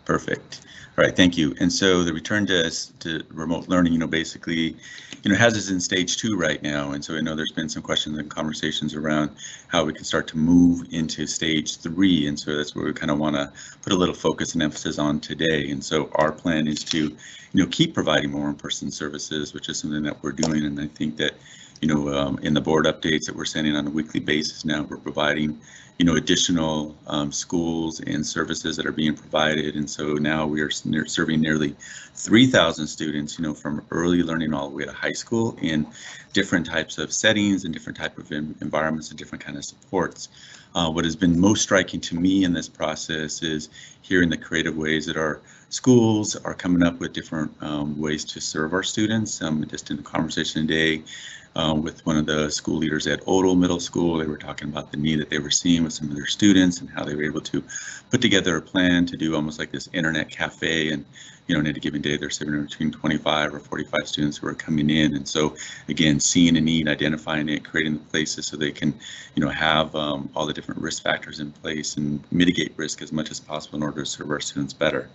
Perfect. All right, thank you. And so the return to remote learning, basically, has us in stage 2 right now. And so I know there's been some questions and conversations around how we can start to move into stage 3. And so that's where we kind of want to put a little focus and emphasis on today. And so our plan is to, keep providing more in-person services, which is something that we're doing. And I think that, in the board updates that we're sending on a weekly basis now, we're providing additional schools and services that are being provided. And so now we are serving nearly 3,000 students, from early learning all the way to high school in different types of settings and different type of environments and different kind of supports. What has been most striking to me in this process is hearing the creative ways that our schools are coming up with different ways to serve our students. Just in the conversation today, with one of the school leaders at Odell Middle School. They were talking about the need that they were seeing with some of their students and how they were able to put together a plan to do almost like this internet cafe. And in any given day, they're sitting between 25 or 45 students who are coming in. And so again, seeing a need, identifying it, creating the places so they can, have all the different risk factors in place and mitigate risk as much as possible in order to serve our students better.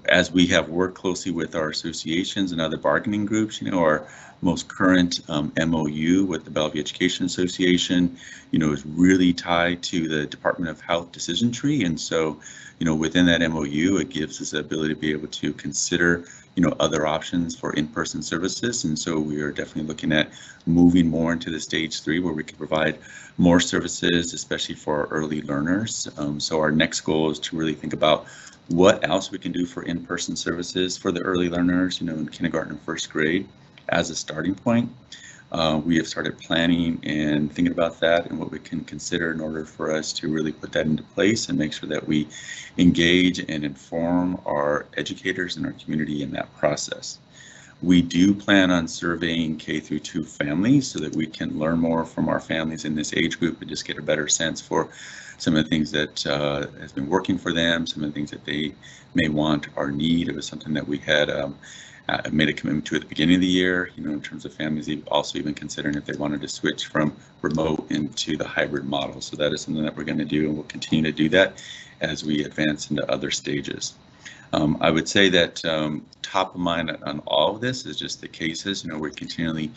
As we have worked closely with our associations and other bargaining groups, our most current MOU with the Bellevue Education Association, is really tied to the Department of Health decision tree. And so, within that MOU, it gives us the ability to be able to consider, other options for in-person services. And so we are definitely looking at moving more into the stage 3 where we can provide more services, especially for our early learners. So our next goal is to really think about what else we can do for in-person services for the early learners, in kindergarten and first grade as a starting point. We have started planning and thinking about that and what we can consider in order for us to really put that into place and make sure that we engage and inform our educators and our community in that process. We do plan on surveying K through 2 families so that we can learn more from our families in this age group and just get a better sense for some of the things that has been working for them, some of the things that they may want or need. It was something that we had made a commitment to at the beginning of the year, in terms of families also even considering if they wanted to switch from remote into the hybrid model. So that is something that we're going to do, and we'll continue to do that as we advance into other stages. I would say that top of mind on all of this is just the cases. We continually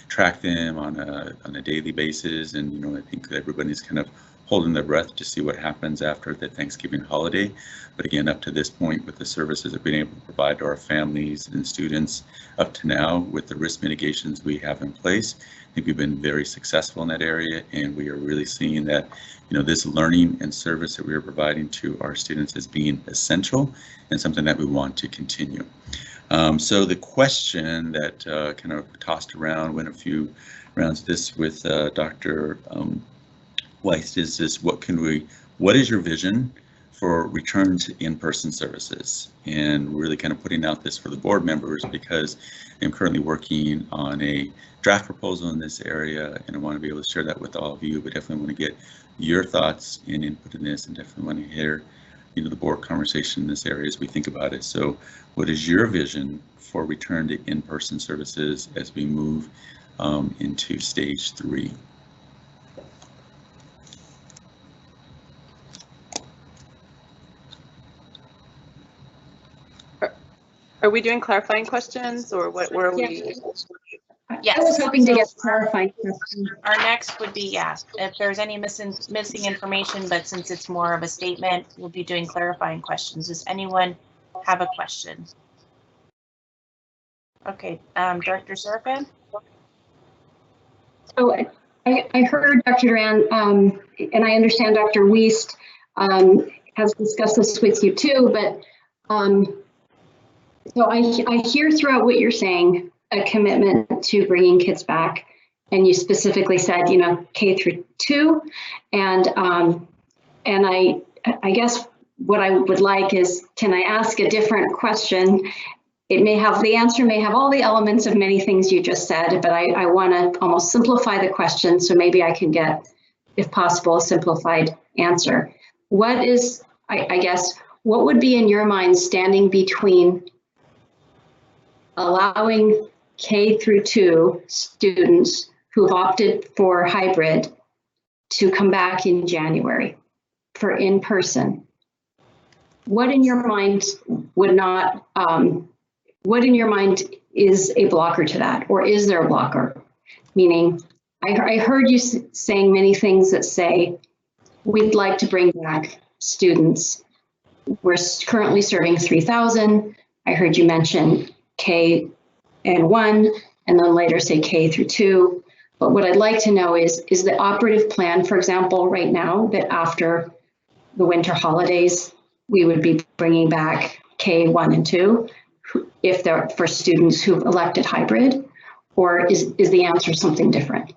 track them on a daily basis, and I think everybody's kind of holding their breath to see what happens after the Thanksgiving holiday. But again, up to this point, with the services that we've been able to provide to our families and students up to now, with the risk mitigations we have in place, I think we've been very successful in that area, and we are really seeing that this learning and service that we are providing to our students as being essential and something that we want to continue. So the question that kind of tossed around, went a few rounds this with Dr. Weiss, is this: what is your vision for return to in-person services? And really kind of putting out this for the board members, because I'm currently working on a draft proposal in this area, and I want to be able to share that with all of you, but definitely want to get your thoughts and input in this, and definitely want to hear the board conversation in this area as we think about it. So what is your vision for return to in-person services as we move into stage 3?
Are we doing clarifying questions, or what were we?
Yes.
I was hoping to get clarifying questions.
Our next would be, if there's any missing information, but since it's more of a statement, we'll be doing clarifying questions. Does anyone have a question? Okay, Director Serafin?
So I heard Dr. Duran, and I understand Dr. Wiest has discussed this with you too, but so I hear throughout what you're saying a commitment to bringing kids back, and you specifically said, K through 2, and I guess what I would like is, can I ask a different question? The answer may have all the elements of many things you just said, but I want to almost simplify the question, so maybe I can get, if possible, a simplified answer. What is, I guess, what would be in your mind standing between allowing K through 2 students who've opted for hybrid to come back in January for in-person? What in your mind would not, what in your mind is a blocker to that, or is there a blocker? Meaning, I heard you saying many things that say, we'd like to bring back students. We're currently serving 3,000. I heard you mention K and 1, and then later say K through 2. But what I'd like to know is the operative plan, for example, right now, that after the winter holidays, we would be bringing back K1 and 2, if they're for students who've elected hybrid, or is the answer something different?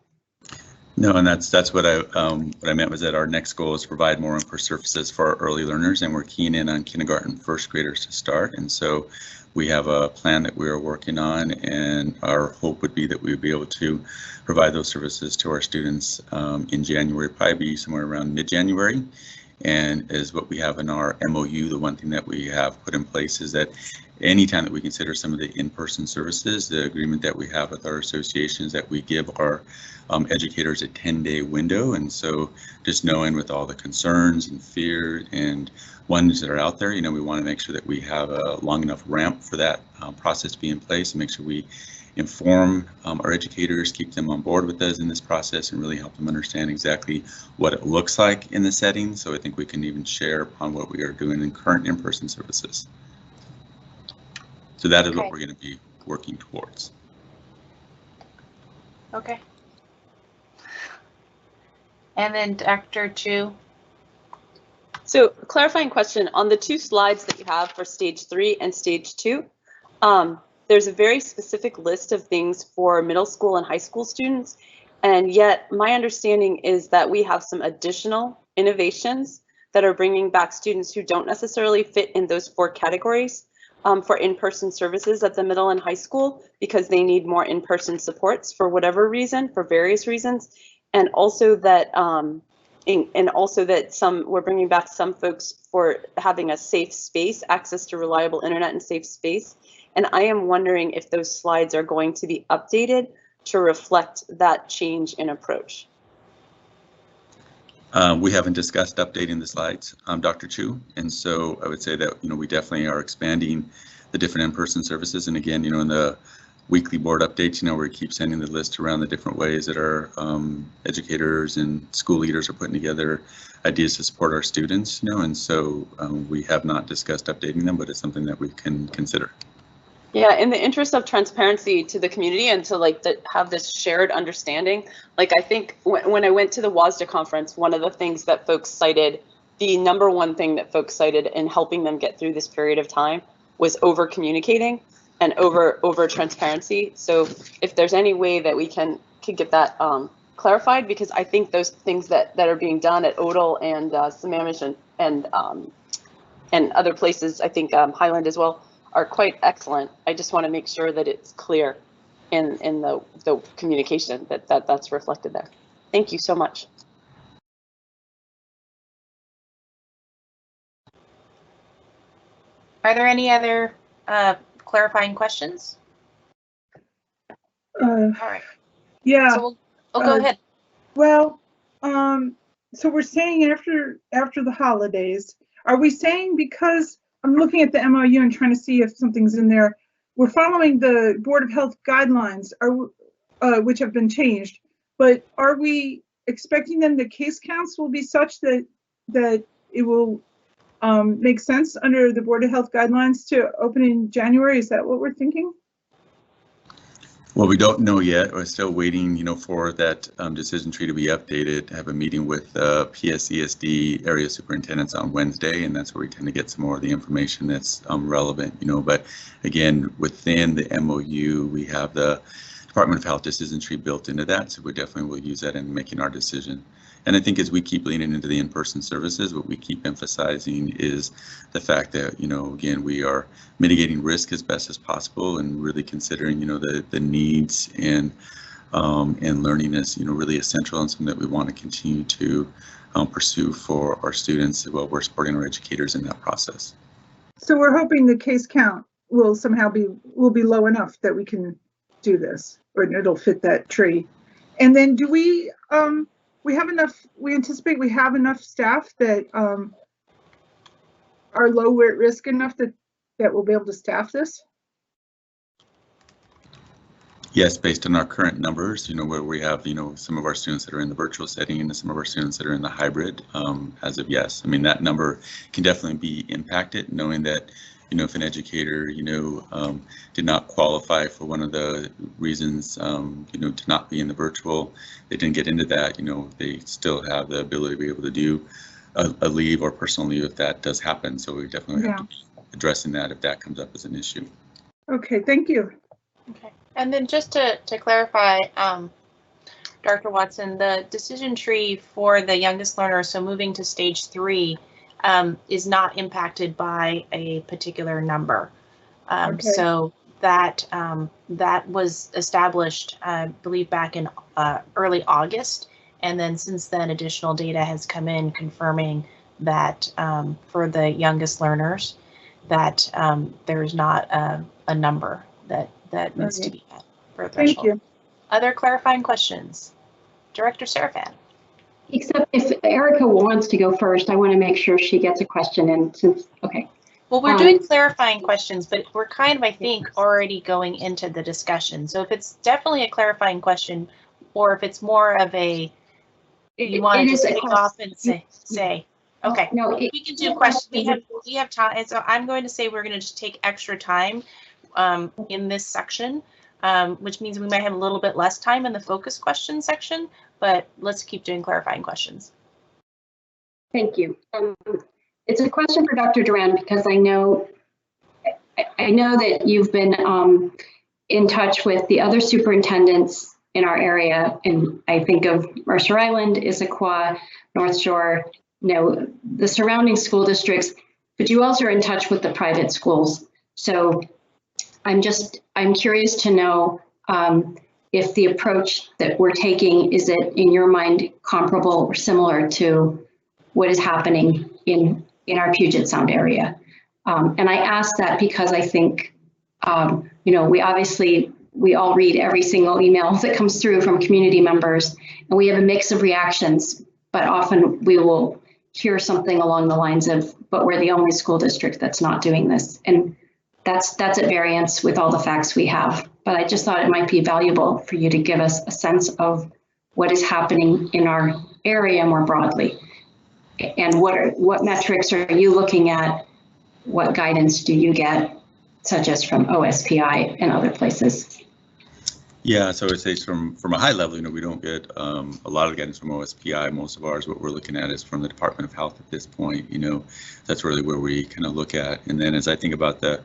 No, and that's what I meant was that our next goal is to provide more in-person services for our early learners, and we're keying in on kindergarten first graders to start. And so we have a plan that we are working on, and our hope would be that we would be able to provide those services to our students in January, probably somewhere around mid-January. And as what we have in our MOU, the one thing that we have put in place is that anytime that we consider some of the in-person services, the agreement that we have with our associations that we give our educators a 10-day window. And so just knowing with all the concerns and fear and ones that are out there, we want to make sure that we have a long enough ramp for that process to be in place and make sure we inform our educators, keep them on board with us in this process, and really help them understand exactly what it looks like in the setting. So I think we can even share upon what we are doing in current in-person services. So that is what we're going to be working towards.
Okay. And then Dr. Chu.
So clarifying question on the 2 slides that you have for stage 3 and stage 2. There's a very specific list of things for middle school and high school students. And yet my understanding is that we have some additional innovations that are bringing back students who don't necessarily fit in those 4 categories for in-person services at the middle and high school, because they need more in-person supports for whatever reason, for various reasons. And also that we're bringing back some folks for having a safe space, access to reliable internet and safe space. And I am wondering if those slides are going to be updated to reflect that change in approach.
We haven't discussed updating the slides, Dr. Chu, and so I would say that we definitely are expanding the different in-person services. And again, in the weekly board updates, we keep sending the list around the different ways that our educators and school leaders are putting together ideas to support our students. And so we have not discussed updating them, but it's something that we can consider.
Yeah, in the interest of transparency to the community and to have this shared understanding, I think when I went to the WASDA conference, one of the things that folks cited, the #1 thing that folks cited in helping them get through this period of time was over communicating and over transparency. So if there's any way that we can get that clarified, because I think those things that are being done at Odell and Sammamish and other places, I think Highland as well, are quite excellent. I just want to make sure that it's clear in the communication that's reflected there. Thank you so much.
Are there any other clarifying questions? All right.
Yeah.
So go ahead.
Well, so we're saying after the holidays, are we saying, because I'm looking at the MOU and trying to see if something's in there, we're following the Board of Health guidelines, which have been changed, but are we expecting then the case counts will be such that it will make sense under the Board of Health guidelines to open in January? Is that what we're thinking?
Well, we don't know yet. We're still waiting, for that decision tree to be updated. Have a meeting with PSESD area superintendents on Wednesday, and that's where we tend to get some more of the information that's relevant, But again, within the MOU, we have the Department of Health decision tree built into that, so we definitely will use that in making our decision. And I think as we keep leaning into the in-person services, what we keep emphasizing is the fact that, again, we are mitigating risk as best as possible and really considering, the needs and learning is, really essential and something that we want to continue to pursue for our students while we're supporting our educators in that process.
So we're hoping the case count will somehow be low enough that we can do this, or it'll fit that tree. And then do we anticipate we have enough staff that are low risk enough that we'll be able to staff this?
Yes, based on our current numbers, where we have, some of our students that are in the virtual setting and some of our students that are in the hybrid, as of yes. I mean, that number can definitely be impacted, knowing that, if an educator, did not qualify for one of the reasons, to not be in the virtual, they didn't get into that, they still have the ability to be able to do a leave or personal leave if that does happen. So we definitely have to be addressing that if that comes up as an issue.
Okay, thank you.
Okay, and then just to clarify, Dr. Watson, the decision tree for the youngest learners, so moving to stage 3, is not impacted by a particular number.
Okay.
So that was established, I believe, back in early August. And then since then, additional data has come in confirming that for the youngest learners, that there's not a number that needs to be met for a threshold.
Thank you.
Other clarifying questions? Director Serafan.
Except if Erica wants to go first, I want to make sure she gets a question in since, okay.
Well, we're doing clarifying questions, but we're kind of, I think, already going into the discussion. So if it's definitely a clarifying question, or if it's more of a, you want to just take off and say, okay,
no,
we can do questions. We have time. And so I'm going to say we're going to just take extra time in this section, which means we might have a little bit less time in the focus question section, but let's keep doing clarifying questions.
Thank you. It's a question for Dr. Duran because I know that you've been in touch with the other superintendents in our area, and I think of Mercer Island, Issaquah, North Shore, the surrounding school districts, but you also are in touch with the private schools. So I'm curious to know if the approach that we're taking, is it in your mind comparable or similar to what is happening in our Puget Sound area? And I ask that because I think, we all read every single email that comes through from community members, and we have a mix of reactions, but often we will hear something along the lines of, but we're the only school district that's not doing this. And that's at variance with all the facts we have. But I just thought it might be valuable for you to give us a sense of what is happening in our area more broadly. And what metrics are you looking at? What guidance do you get, such as from OSPI and other places?
Yeah, so I would say from a high level, we don't get a lot of guidance from OSPI. Most of ours, what we're looking at is from the Department of Health at this point. That's really where we kind of look at. And then as I think about the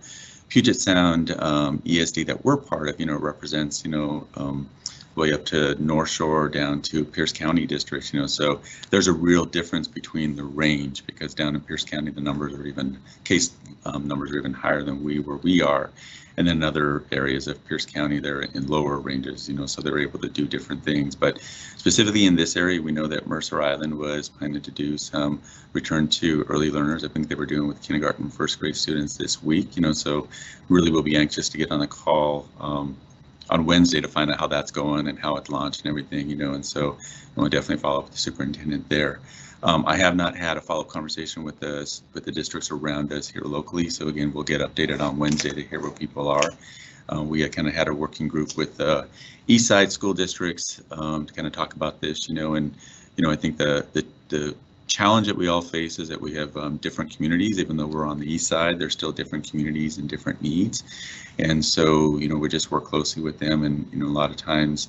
Puget Sound ESD that we're part of, represents, way up to North Shore down to Pierce County districts, so there's a real difference between the range, because down in Pierce County, the numbers are even, case numbers are even higher than where we are. And then other areas of Pierce County, they're in lower ranges, so they're able to do different things. But specifically in this area, we know that Mercer Island was planning to do some return to early learners. I think they were doing with kindergarten, first grade students this week, so really we'll be anxious to get on a call on Wednesday to find out how that's going and how it's launched and everything, and so we'll definitely follow up with the superintendent there. I have not had a follow-up conversation with the districts around us here locally, so again, we'll get updated on Wednesday to hear where people are. We kind of had a working group with East Side school districts to kind of talk about this, and I think the challenge that we all face is that we have different communities. Even though we're on the east side, there's still different communities and different needs. And so, we just work closely with them, and, a lot of times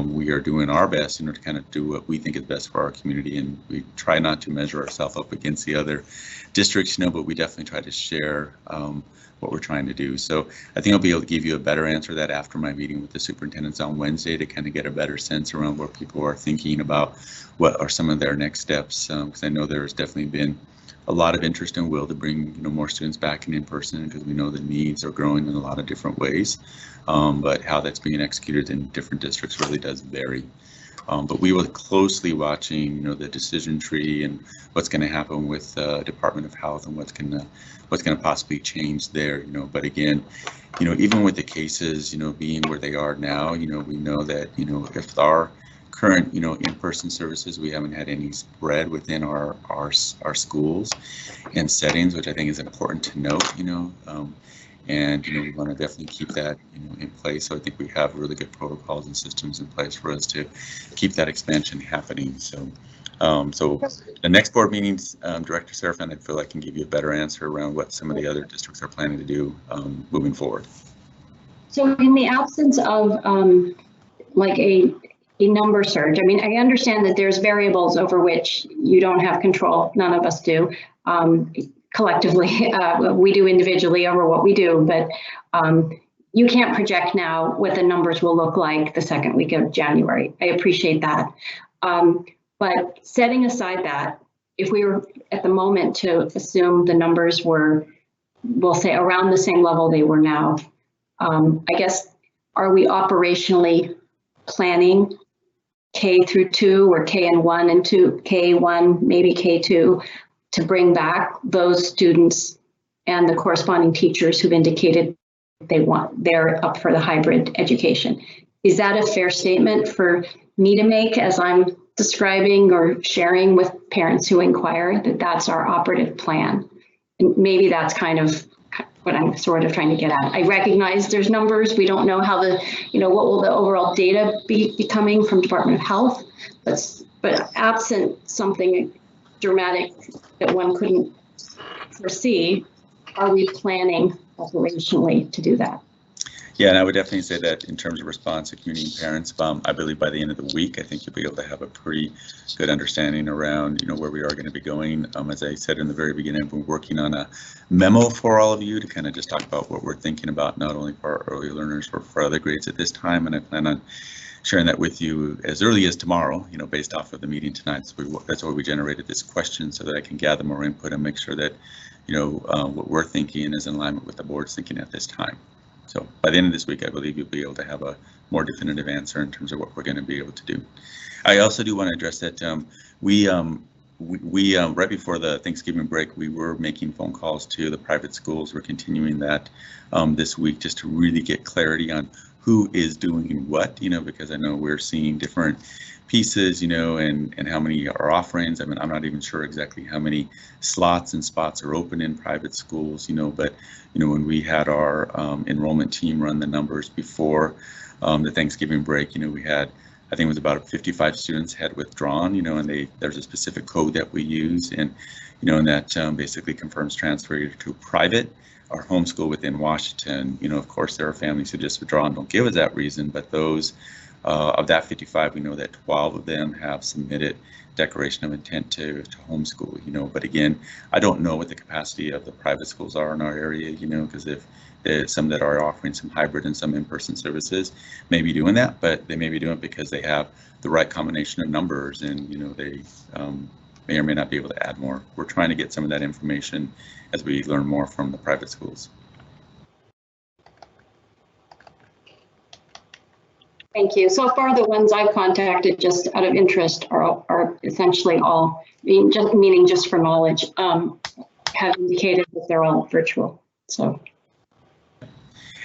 we are doing our best, to kind of do what we think is best for our community. And we try not to measure ourselves up against the other districts, but we definitely try to share what we're trying to do. So I think I'll be able to give you a better answer to that after my meeting with the superintendents on Wednesday, to kind of get a better sense around what people are thinking about, what are some of their next steps, because I know there's definitely been a lot of interest and will to bring more students back in person, because we know the needs are growing in a lot of different ways, but how that's being executed in different districts really does vary. But we will closely watching the decision tree and what's going to happen with Department of Health and what's going to possibly change there. But again, even with the cases being where they are now, we know that if our current in-person services, we haven't had any spread within our schools and settings, which I think is important to note. And we want to definitely keep that in place. So I think we have really good protocols and systems in place for us to keep that expansion happening. So the next board meetings, Director Serafan, I feel I can give you a better answer around what some of the other districts are planning to do moving forward.
So in the absence of like a number surge, I understand that there's variables over which you don't have control. None of us do. Collectively, we do individually over what we do, but you can't project now what the numbers will look like the second week of January. I appreciate that. But setting aside that, if we were at the moment to assume the numbers were we'll say around the same level they were now. I guess, are we operationally planning K through 2 or K and 1 and 2, K1, maybe K2, to bring back those students and the corresponding teachers who've indicated they're up for the hybrid education? Is that a fair statement for me to make as I'm describing or sharing with parents who inquire that that's our operative plan? And maybe that's kind of what I'm sort of trying to get at. I recognize there's numbers. We don't know how what will the overall data be coming from Department of Health, but absent something dramatic that one couldn't foresee, are we planning operationally to do that?
Yeah, and I would definitely say that in terms of response to community and parents, I believe by the end of the week, I think you'll be able to have a pretty good understanding around, where we are going to be going. As I said in the very beginning, I've been working on a memo for all of you to kind of just talk about what we're thinking about, not only for our early learners, but for other grades at this time. And I plan on sharing that with you as early as tomorrow, based off of the meeting tonight. So that's why we generated this question, so that I can gather more input and make sure that, what we're thinking is in alignment with the board's thinking at this time. So by the end of this week, I believe you'll be able to have a more definitive answer in terms of what we're going to be able to do. I also do want to address that we right before the Thanksgiving break, we were making phone calls to the private schools. We're continuing that this week just to really get clarity on who is doing what, because I know we're seeing different pieces, and how many are offerings. I mean, I'm not even sure exactly how many slots and spots are open in private schools, but, when we had our enrollment team run the numbers before the Thanksgiving break, we had, I think it was about 55 students had withdrawn, and there's a specific code that we use, and, and that basically confirms transfer to private or homeschool within Washington. Of course, there are families who just withdraw and don't give us that reason, but those of that 55, we know that 12 of them have submitted declaration of intent to homeschool, but again, I don't know what the capacity of the private schools are in our area, because if there's some that are offering some hybrid and some in-person services may be doing that, but they may be doing it because they have the right combination of numbers, and they may or may not be able to add more. We're trying to get some of that information as we learn more from the private schools.
Thank you. So far, the ones I've contacted, just out of interest, are essentially all, meaning just for knowledge, have indicated that they're all virtual. So.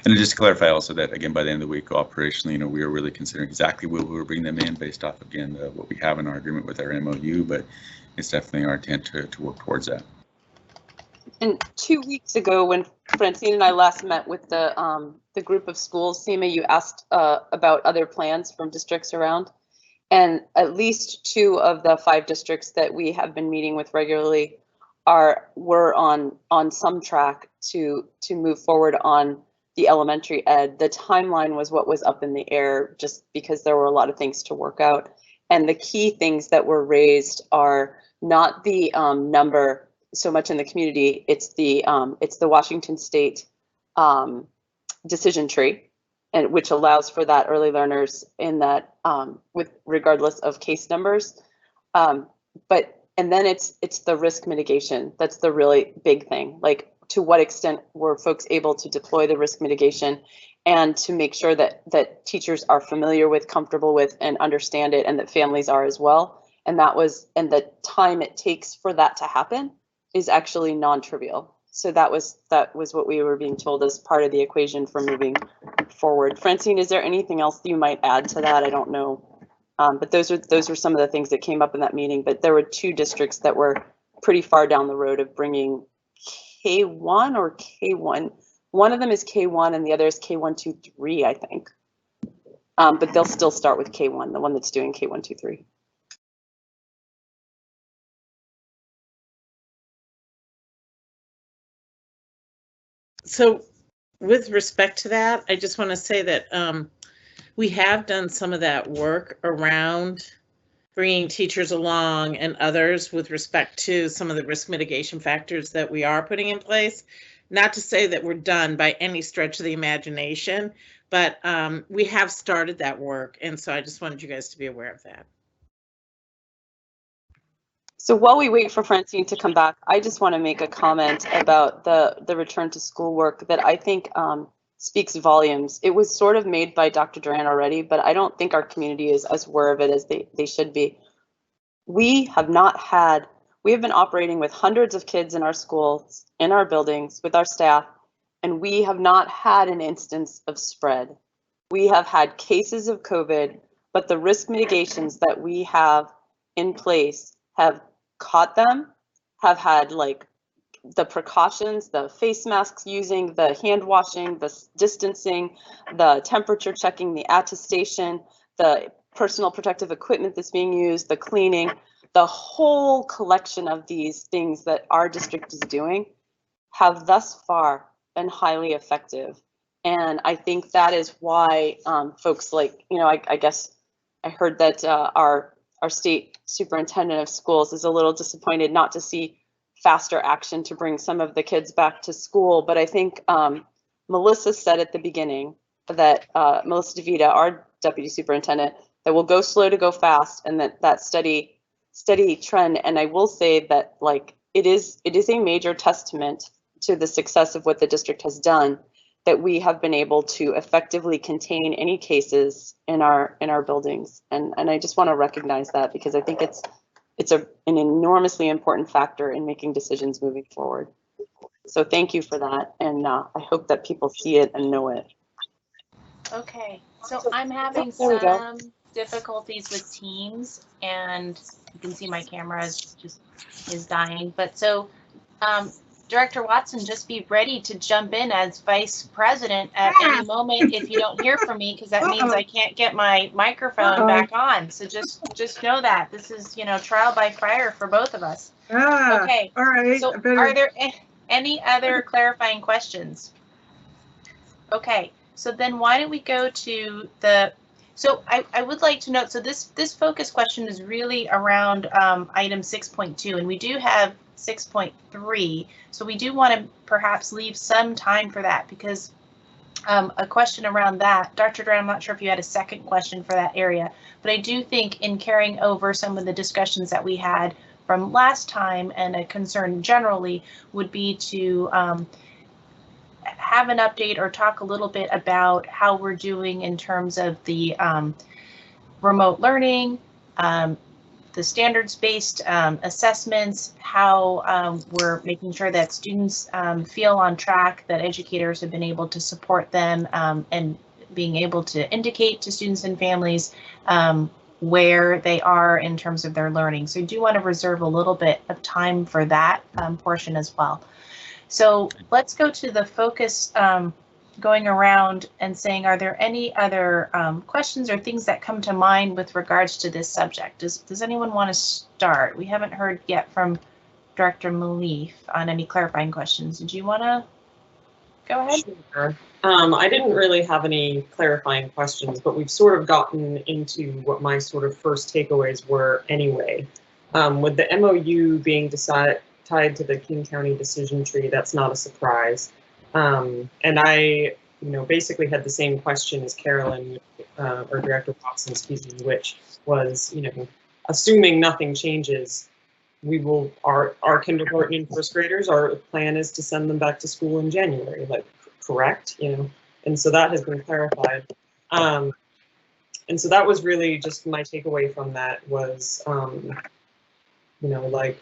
And just to clarify also that, again, by the end of the week, operationally, we are really considering exactly where we'll bring them in based off, again, what we have in our agreement with our MOU, but it's definitely our intent to work towards that.
And 2 weeks ago, when Francine and I last met with the group of schools, Seema, you asked about other plans from districts around, and at least 2 of the 5 districts that we have been meeting with regularly were on some track to move forward on the elementary ed. The timeline was what was up in the air, just because there were a lot of things to work out, and the key things that were raised are not the number so much in the community. It's the Washington State decision tree, and which allows for that early learners in that with regardless of case numbers. And then it's the risk mitigation. That's the really big thing. Like, to what extent were folks able to deploy the risk mitigation, and to make sure that teachers are familiar with, comfortable with, and understand it, and that families are as well. And the time it takes for that to happen is actually non-trivial. So that was what we were being told as part of the equation for moving forward. Francine, is there anything else you might add to that? I don't know, but those are some of the things that came up in that meeting. But there were 2 districts that were pretty far down the road of bringing K1 or K1. One of them is K1 and the other is K1, 2, 3, I think. But they'll still start with K1, the one that's doing K1, 2, 3.
So with respect to that, I just want to say that we have done some of that work around bringing teachers along and others with respect to some of the risk mitigation factors that we are putting in place. Not to say that we're done by any stretch of the imagination, but we have started that work. And so I just wanted you guys to be aware of that.
So while we wait for Francine to come back, I just want to make a comment about the return to school work that I think speaks volumes. It was sort of made by Dr. Duran already, but I don't think our community is as aware of it as they should be. We have been operating with hundreds of kids in our schools, in our buildings, with our staff, and we have not had an instance of spread. We have had cases of COVID, but the risk mitigations that we have in place have caught them, have had like the precautions, the face masks using, the hand washing, the distancing, the temperature checking, the attestation, the personal protective equipment that's being used, the cleaning, the whole collection of these things that our district is doing have thus far been highly effective. And I think that is why folks like, I guess I heard that our state superintendent of schools is a little disappointed not to see faster action to bring some of the kids back to school. But I think Melissa said at the beginning that Melissa DeVita, our deputy superintendent, that will go slow to go fast, and that steady trend. And I will say that like it is a major testament to the success of what the district has done, that we have been able to effectively contain any cases in our buildings. And I just want to recognize that, because I think it's an enormously important factor in making decisions moving forward. So thank you for that. And I hope that people see it and know it.
Okay, so I'm having some difficulties with Teams, and you can see my camera is dying. But so Director Watson, just be ready to jump in as Vice President at any moment if you don't hear from me, because that means I can't get my microphone back on. So just know that this is, trial by fire for both of us. Okay.
All right.
So are there any other clarifying questions? Okay. So then why don't we go to so I would like to note, so this focus question is really around item 6.2, and we do have 6.3. So we do want to perhaps leave some time for that, because a question around that, Dr. Duran, I'm not sure if you had a second question for that area, but I do think in carrying over some of the discussions that we had from last time, and a concern generally would be to have an update or talk a little bit about how we're doing in terms of the remote learning, the standards-based assessments, how we're making sure that students feel on track, that educators have been able to support them, and being able to indicate to students and families where they are in terms of their learning. So I do want to reserve a little bit of time for that portion as well. So let's go to the focus, going around and saying, are there any other questions or things that come to mind with regards to this subject? Does anyone want to start? We haven't heard yet from Director Malif on any clarifying questions. Did you want to go ahead?
Sure. I didn't really have any clarifying questions, but we've sort of gotten into what my sort of first takeaways were anyway. With the MOU being tied to the King County decision tree, that's not a surprise. And I, basically had the same question as Carolyn, or Director Watson, excuse me, which was, assuming nothing changes, our kindergarten and first graders, our plan is to send them back to school in January, like, correct, and so that has been clarified. And so that was really just my takeaway from that was, like,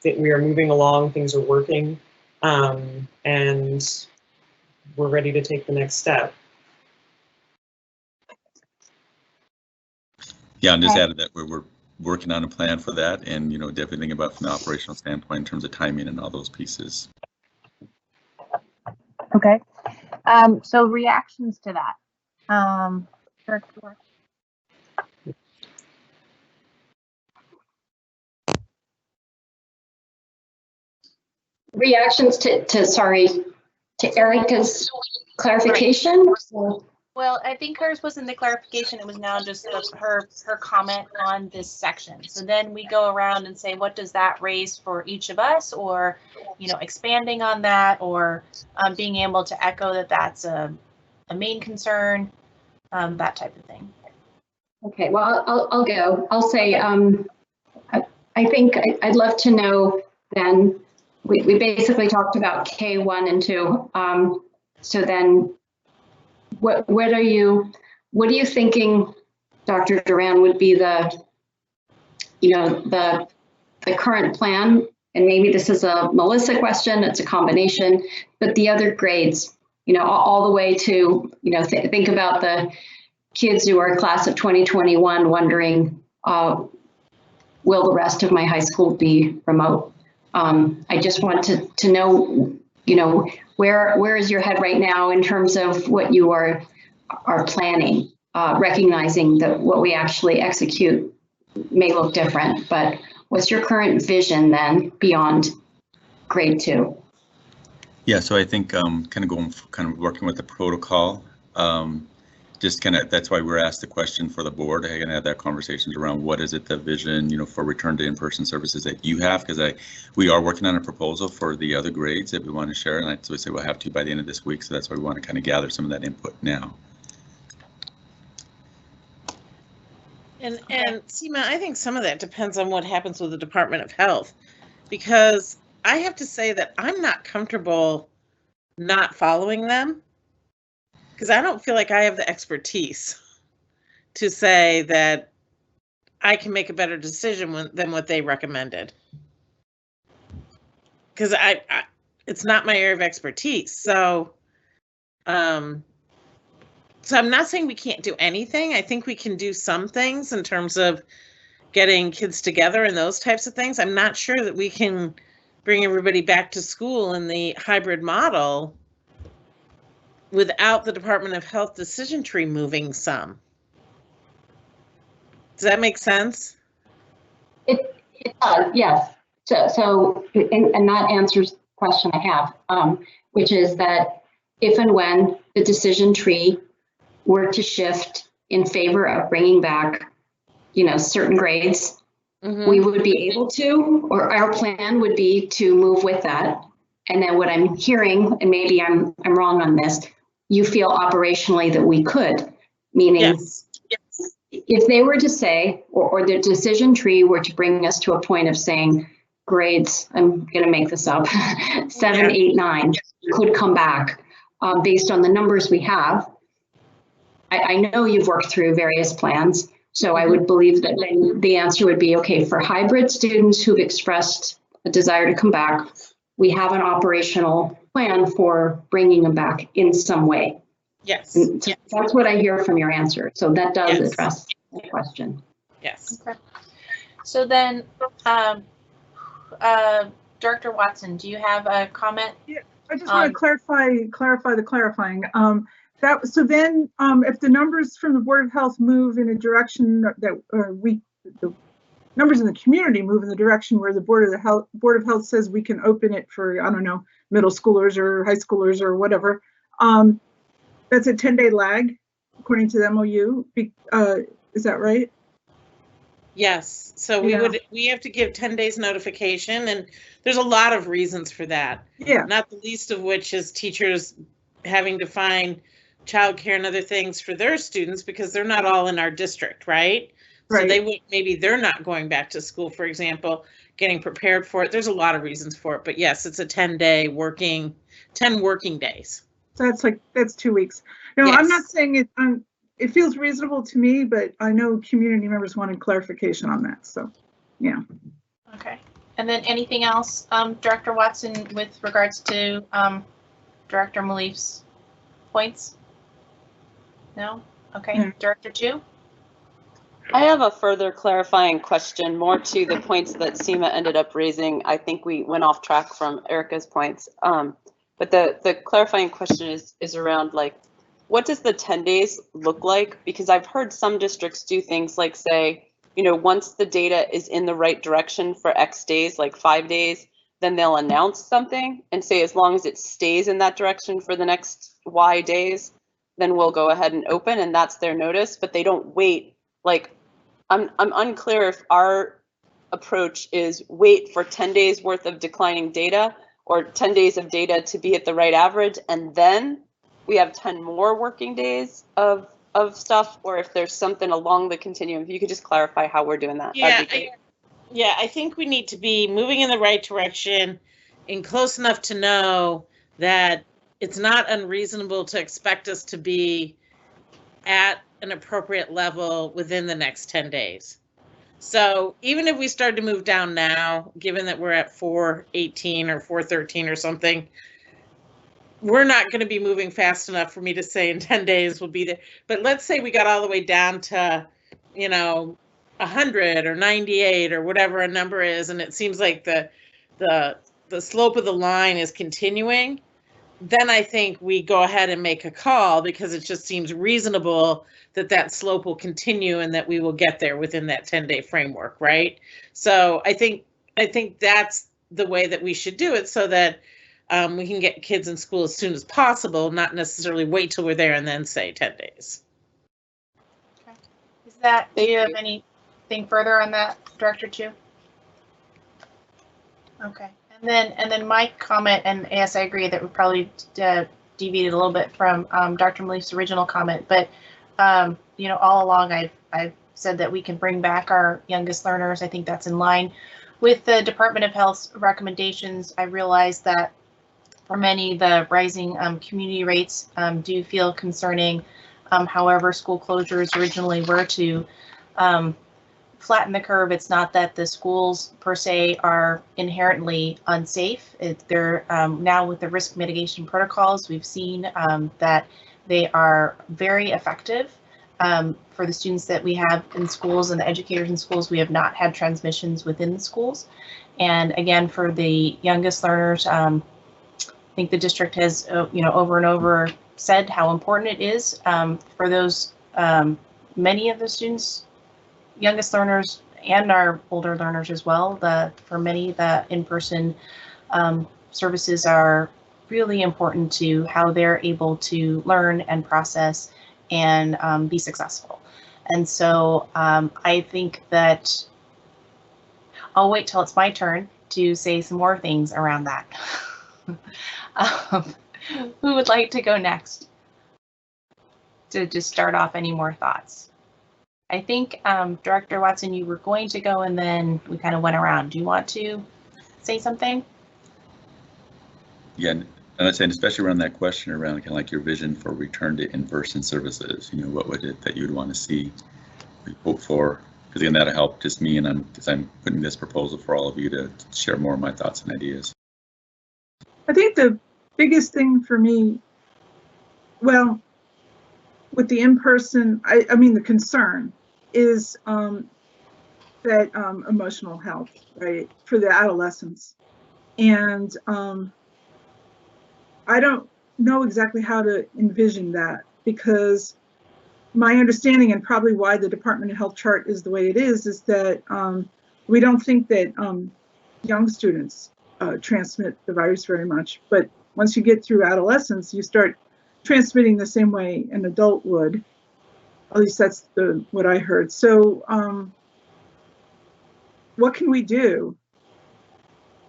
we are moving along, things are working, and we're ready to take the next step.
Yeah, and just added that we're working on a plan for that, and definitely thinking about from the operational standpoint in terms of timing and all those pieces.
Okay. So reactions to that.
Reactions to Erica's clarification?
Well, I think hers wasn't the clarification. It was now just her comment on this section. So then we go around and say, what does that raise for each of us, or, expanding on that, or being able to echo that that's a main concern, that type of thing.
Okay, well, I'll go. I'll say I think I'd love to know then, we basically talked about K1 and 2. So then what are you thinking, Dr. Duran, would be the current plan? And maybe this is a Melissa question, it's a combination, but the other grades, all the way to, think about the kids who are class of 2021 wondering, will the rest of my high school be remote? I just want to know, where is your head right now in terms of what you are planning, recognizing that what we actually execute may look different, but what's your current vision then beyond grade 2?
Yeah, so I think kind of working with the protocol, that's why we're asked the question for the board. I'm gonna have that conversations around what is it, the vision, for return to in-person services that you have, because we are working on a proposal for the other grades that we want to share, and so we say we'll have to by the end of this week. So that's why we want to kind of gather some of that input now.
And Seema, I think some of that depends on what happens with the Department of Health, because I have to say that I'm not comfortable not following them, because I don't feel like I have the expertise to say that I can make a better decision than what they recommended. Because it's not my area of expertise. So, so I'm not saying we can't do anything. I think we can do some things in terms of getting kids together and those types of things. I'm not sure that we can bring everybody back to school in the hybrid model without the Department of Health decision tree moving some. Does that make sense?
It does, yes. So and that answers the question I have, which is that if and when the decision tree were to shift in favor of bringing back, certain grades, we would be able to, or our plan would be to move with that. And then what I'm hearing, and maybe I'm wrong on this, you feel operationally that we could, meaning
Yes.
if they were to say, or the decision tree were to bring us to a point of saying grades, I'm going to make this up, 7, 8, 9 could come back based on the numbers we have. I know you've worked through various plans, so I would believe that then the answer would be, okay, for hybrid students who've expressed a desire to come back, we have an operational plan for bringing them back in some way.
Yes.
And so that's what I hear from your answer. So that does address the question.
Yes.
Okay. So then, Director Watson, do you have a comment?
Yeah, I just want to clarify the clarifying. So then, if the numbers from the Board of Health move in a direction that the numbers in the community move in the direction where the Board of Health says we can open it for, I don't know, middle schoolers or high schoolers or whatever, that's a 10-day lag according to the MOU. Is that right?
Yes. So we have to give 10 days notification, and there's a lot of reasons for that.
Yeah.
Not the least of which is teachers having to find childcare and other things for their students because they're not all in our district, right? So maybe they're not going back to school, for example, getting prepared for it. There's a lot of reasons for it, but yes, it's a 10 working days.
So that's 2 weeks. No,
Yes.
I'm not saying it. It feels reasonable to me, but I know community members wanted clarification on that. So, yeah.
Okay. And then anything else, Director Watson, with regards to Director Malief's points? No? Okay. Director Chu?
I have a further clarifying question, more to the points that Seema ended up raising. I think we went off track from Erica's points. But the clarifying question is around, like, what does the 10 days look like? Because I've heard some districts do things like say, once the data is in the right direction for X days, like 5 days, then they'll announce something and say, as long as it stays in that direction for the next Y days, then we'll go ahead and open, and that's their notice, but they don't wait. Like, I'm unclear if our approach is wait for 10 days worth of declining data or 10 days of data to be at the right average, and then we have 10 more working days of stuff, or if there's something along the continuum. If you could just clarify how we're doing that.
Yeah, Yeah, I think we need to be moving in the right direction and close enough to know that it's not unreasonable to expect us to be at an appropriate level within the next 10 days. So even if we started to move down now, given that we're at 418 or 413 or something, we're not going to be moving fast enough for me to say in 10 days we'll be there. But let's say we got all the way down to, 100 or 98 or whatever a number is, and it seems like the slope of the line is continuing, then I think we go ahead and make a call, because it just seems reasonable that that slope will continue and that we will get there within that 10-day framework, right? So I think that's the way that we should do it, so that we can get kids in school as soon as possible, not necessarily wait till we're there and then say 10 days.
Okay. Do you have anything further on that, Director Chu? Okay. And then my comment, and yes, I agree that we probably deviated a little bit from Dr. Malief's original comment, but all along I've said that we can bring back our youngest learners. I think that's in line with the Department of Health's recommendations. I realize that for many, the rising community rates do feel concerning. However, school closures originally were to flatten the curve. It's not that the schools per se are inherently unsafe. They're now, with the risk mitigation protocols, we've seen that they are very effective for the students that we have in schools and the educators in schools. We have not had transmissions within the schools. And again, for the youngest learners, I think the district has, over and over said how important it is for those, many of the students, youngest learners and our older learners as well. For many, the in-person services are really important to how they're able to learn and process and be successful. And so I think that I'll wait till it's my turn to say some more things around that. Who would like to go next to just start off? Any more thoughts? I think, Director Watson, you were going to go, and then we kind of went around. Do you want to say something?
Yeah, and I'd say, especially around that question around kind of like your vision for return to in-person services, what would it that you'd want to see, hope for? Because again, that'll help just me, and I'm putting this proposal for all of you to share more of my thoughts and ideas.
I think the biggest thing for me, well, with the in-person, I mean, the concern is that emotional health, right, for the adolescents. And I don't know exactly how to envision that, because my understanding, and probably why the Department of Health chart is the way it is that we don't think that young students transmit the virus very much. But once you get through adolescence, you start transmitting the same way an adult would. At least that's what I heard. So what can we do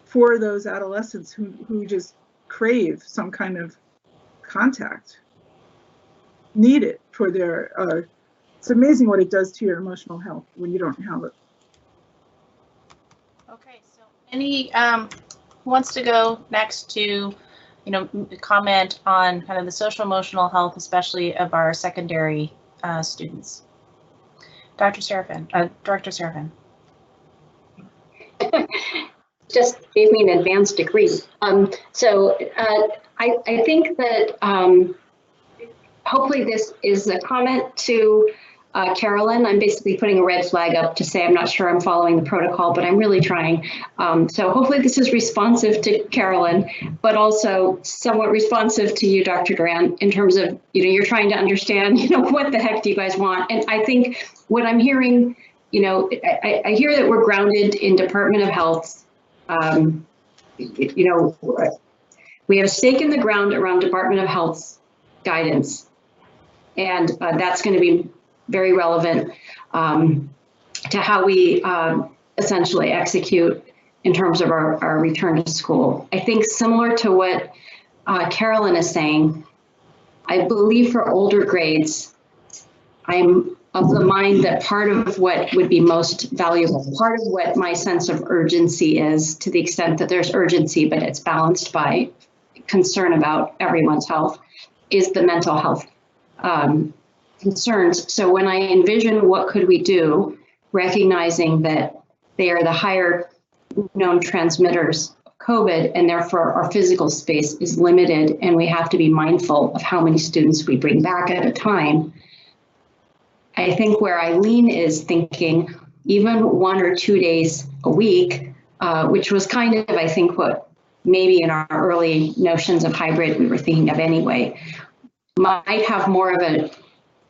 for those adolescents who just crave some kind of contact, need it for their, it's amazing what it does to your emotional health when you don't have it.
Okay, so any who wants to go next to, comment on kind of the social emotional health, especially of our secondary students? Dr. Serafin, Director Serafin.
Just gave me an advanced degree. So I think that hopefully this is a comment to Carolyn. I'm basically putting a red flag up to say I'm not sure I'm following the protocol, but I'm really trying. So hopefully this is responsive to Carolyn, but also somewhat responsive to you, Dr. Duran, in terms of, you're trying to understand, what the heck do you guys want? And I think what I'm hearing, I hear that we're grounded in Department of Health. We have a stake in the ground around Department of Health's guidance, and that's going to be very relevant to how we essentially execute in terms of our return to school. I think similar to what Carolyn is saying, I believe for older grades, I'm of the mind that part of what would be most valuable, part of what my sense of urgency is, to the extent that there's urgency, but it's balanced by concern about everyone's health, is the mental health concerns. So when I envision what could we do, recognizing that they are the higher known transmitters of COVID, and therefore our physical space is limited, and we have to be mindful of how many students we bring back at a time. I think where I lean is thinking even 1 or 2 days a week, which was kind of, I think, what maybe in our early notions of hybrid we were thinking of anyway, might have more of a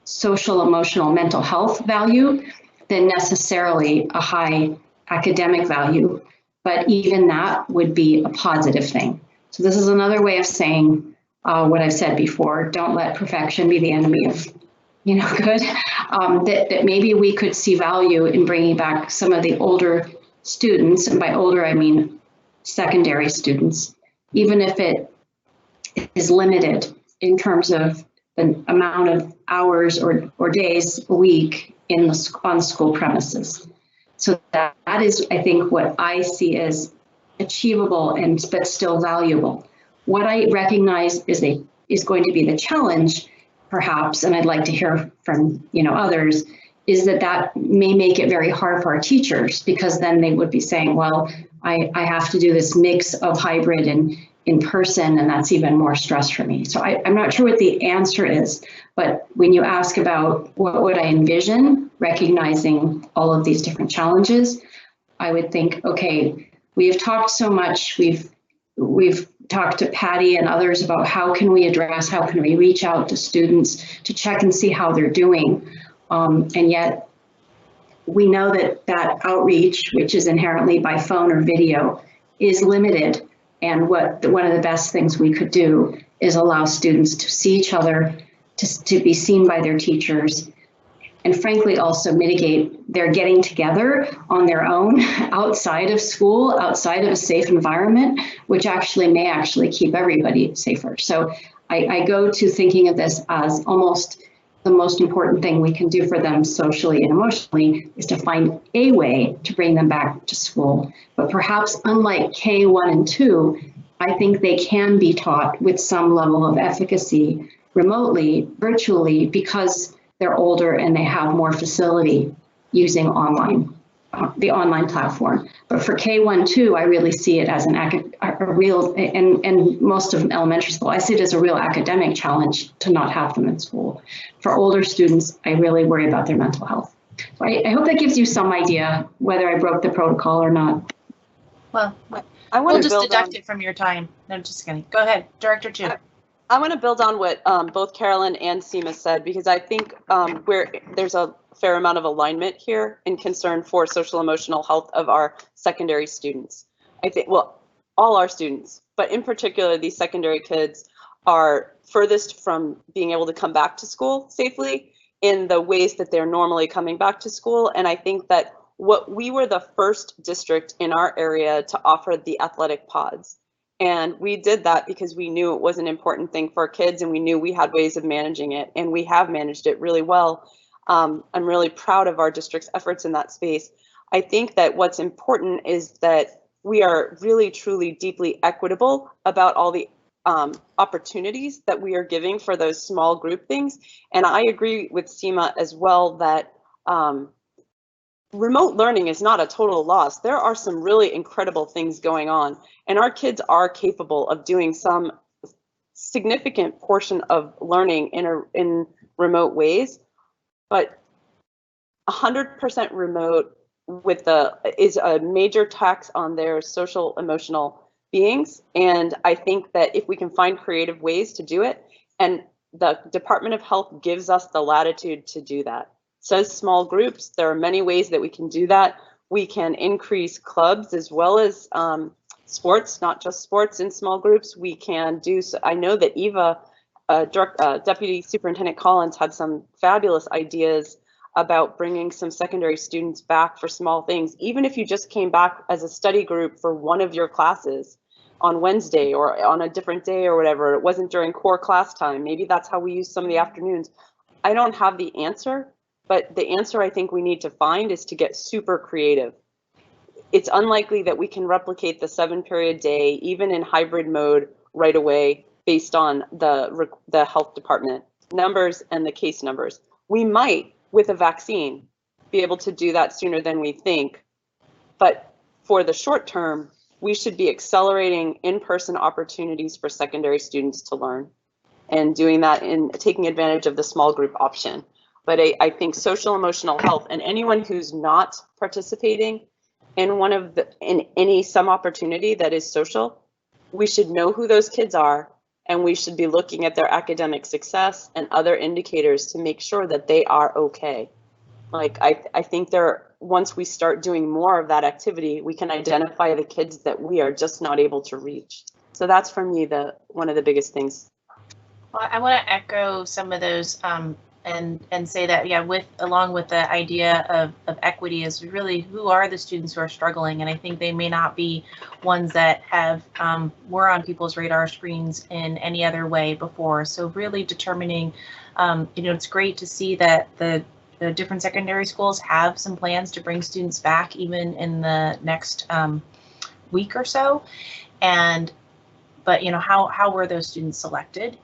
social, emotional, mental health value than necessarily a high academic value. But even that would be a positive thing. So this is another way of saying what I've said before: don't let perfection be the enemy of good. That maybe we could see value in bringing back some of the older students, and by older I mean secondary students, even if it is limited in terms of the amount of hours or days a week on school premises. So that is, I think, what I see as achievable but still valuable. What I recognize is going to be the challenge, perhaps, and I'd like to hear from others, is that may make it very hard for our teachers, because then they would be saying, well, I have to do this mix of hybrid and in person, and that's even more stress for me. So I'm not sure what the answer is, but when you ask about what would I envision, recognizing all of these different challenges, I would think, okay, we have talked so much, we've talked to Patty and others about how can we reach out to students to check and see how they're doing. And yet we know that outreach, which is inherently by phone or video, is limited. And one of the best things we could do is allow students to see each other, to be seen by their teachers, and frankly also mitigate their getting together on their own outside of school, outside of a safe environment, which may keep everybody safer. So I go to thinking of this as almost the most important thing we can do for them socially and emotionally is to find a way to bring them back to school. But perhaps unlike K1 and 2, I think they can be taught with some level of efficacy remotely, virtually, because they're older and they have more facility using the online platform. But for K1, 2, I really see it as a real, and most of elementary school, I see it as a real academic challenge to not have them in school. For older students, I really worry about their mental health. So I hope that gives you some idea whether I broke the protocol or not.
Well, we'll just deduct it from your time. No, just kidding. Go ahead, Director Chu.
I want to build on what both Carolyn and Seema said, because I think there's a fair amount of alignment here in concern for social emotional health of our secondary students. I think, well, all our students, but in particular, these secondary kids are furthest from being able to come back to school safely in the ways that they're normally coming back to school. And I think that we were the first district in our area to offer the athletic pods. And we did that because we knew it was an important thing for our kids, and we knew we had ways of managing it, and we have managed it really well. I'm really proud of our district's efforts in that space. I think that what's important is that we are really, truly, deeply equitable about all the opportunities that we are giving for those small group things. And I agree with Seema as well that remote learning is not a total loss. There are some really incredible things going on, and our kids are capable of doing some significant portion of learning in remote ways. But 100% remote is a major tax on their social emotional beings. And I think that if we can find creative ways to do it, and the Department of Health gives us the latitude to do that. Says small groups, there are many ways that we can do that. We can increase clubs as well as sports, not just sports in small groups. We can do, I know that Eva, Deputy Superintendent Collins, had some fabulous ideas about bringing some secondary students back for small things. Even if you just came back as a study group for one of your classes on Wednesday or on a different day or whatever, it wasn't during core class time. Maybe that's how we use some of the afternoons. I don't have the answer, But the answer I think we need to find is to get super creative. It's unlikely that we can replicate the 7-period day, even in hybrid mode, right away based on the health department numbers and the case numbers. We might, with a vaccine, be able to do that sooner than we think. But for the short term, we should be accelerating in-person opportunities for secondary students to learn and doing that in taking advantage of the small group option. But I think social emotional health and anyone who's not participating in some opportunity that is social, we should know who those kids are, and we should be looking at their academic success and other indicators to make sure that they are okay. Like I think once we start doing more of that activity, we can identify the kids that we are just not able to reach. So that's for me one of the biggest things.
Well, I want to echo some of those and say that, yeah, along with the idea of equity is really who are the students who are struggling, and I think they may not be ones that were on people's radar screens in any other way before. So really determining, it's great to see that the different secondary schools have some plans to bring students back even in the next week or so, but how were those students selected?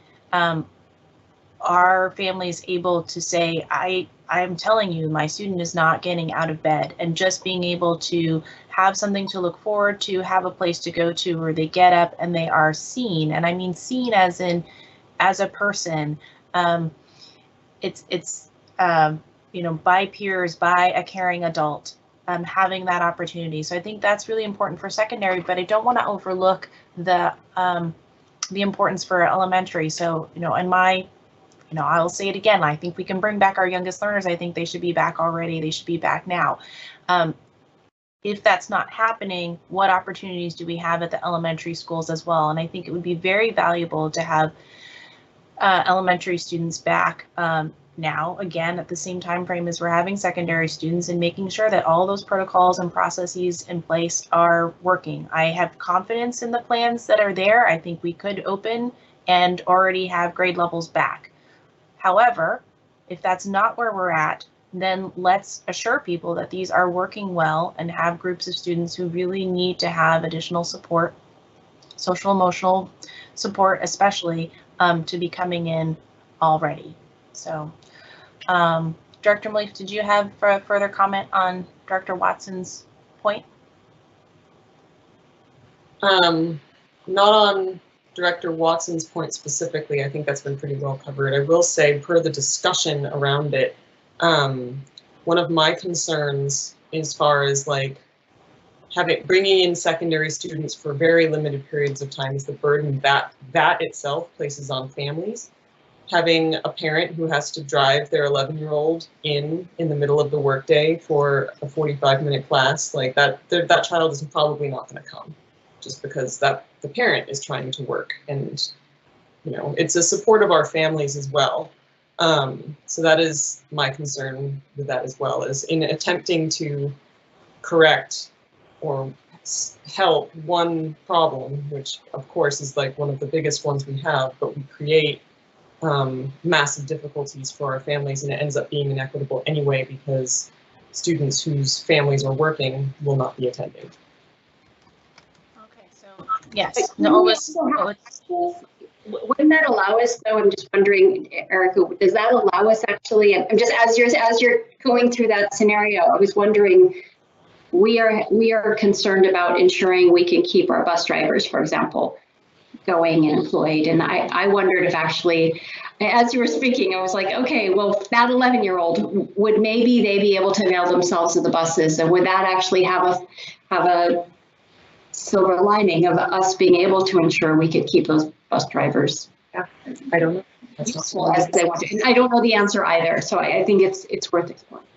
Are families able to say, I am telling you, my student is not getting out of bed, and just being able to have something to look forward to, have a place to go to where they get up and they are seen. And I mean seen as a person. It's by peers, by a caring adult, having that opportunity. So I think that's really important for secondary, but I don't want to overlook the importance for elementary. So, I'll say it again, I think we can bring back our youngest learners. I think they should be back already. They should be back now. If that's not happening, what opportunities do we have at the elementary schools as well? And I think it would be very valuable to have elementary students back now, again, at the same time frame as we're having secondary students, and making sure that all those protocols and processes in place are working. I have confidence in the plans that are there. I think we could open and already have grade levels back. However, if that's not where we're at, then let's assure people that these are working well and have groups of students who really need to have additional support, social emotional support especially, to be coming in already. So, Director Malik, did you have a further comment on Director Watson's point?
Not on Director Watson's point specifically. I think that's been pretty well covered. I will say, per the discussion around it, one of my concerns as far as bringing in secondary students for very limited periods of time is the burden that itself places on families. Having a parent who has to drive their 11-year-old in the middle of the workday for a 45-minute class, that child is probably not going to come, just because the parent is trying to work, and it's a support of our families as well. So that is my concern with that as well, is in attempting to correct or help one problem, which of course is one of the biggest ones we have, but we create massive difficulties for our families, and it ends up being inequitable anyway because students whose families are working will not be attending.
Okay, so yes,
wouldn't that allow us, though? I'm just wondering, Erica, does that allow us actually? I'm just as you're going through that scenario, I was wondering. We are concerned about ensuring we can keep our bus drivers, for example, going and employed. And I wondered if actually, as you were speaking, I was like, okay, well, that 11-year-old, would maybe they be able to avail themselves of the buses? And would that actually have a silver lining of us being able to ensure we could keep those bus drivers?
Yeah, I don't know.
Useful as they want to. I don't know the answer either. So I think it's worth exploring.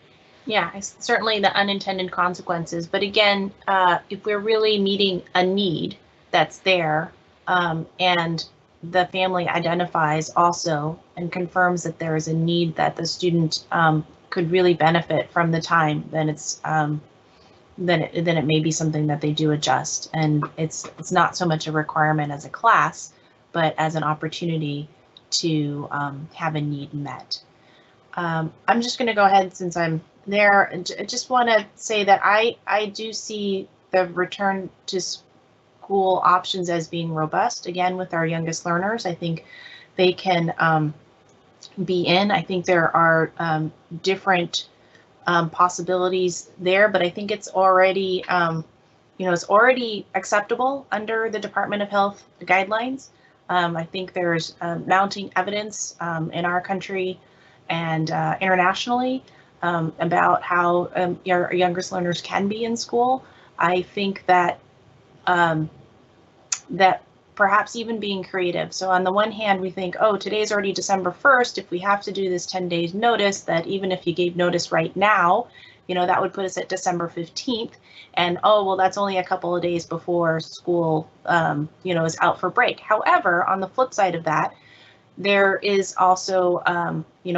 Yeah, certainly the unintended consequences. But again, if we're really meeting a need that's there, and the family identifies also and confirms that there is a need that the student could really benefit from the time, then it's then it may be something that they do adjust. And it's not so much a requirement as a class, but as an opportunity to have a need met. I'm just going to go ahead since I'm there and I just want to say that I do see the return to school options as being robust. Again, with our youngest learners, I think they can be in. I think there are different possibilities there, but I think it's already, it's already acceptable under the Department of Health guidelines. I think there's mounting evidence in our country and internationally about how our youngest learners can be in school. I think that that perhaps even being creative. So on the one hand, we think, oh, today's already December 1st. If we have to do this 10 days notice, that even if you gave notice right now, that would put us at December 15th. And, oh, well, that's only a couple of days before school, is out for break. However, on the flip side of that, there is also,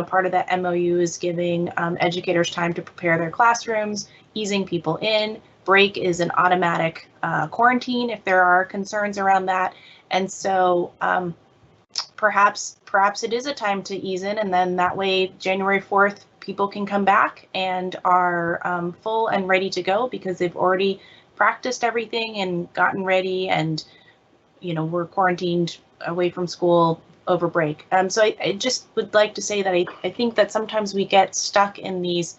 part of that MOU is giving educators time to prepare their classrooms, easing people in. Break is an automatic quarantine if there are concerns around that. And so perhaps it is a time to ease in, and then that way January 4th people can come back and are full and ready to go because they've already practiced everything and gotten ready, and we're quarantined away from school over break. So I just would like to say that I think that sometimes we get stuck in these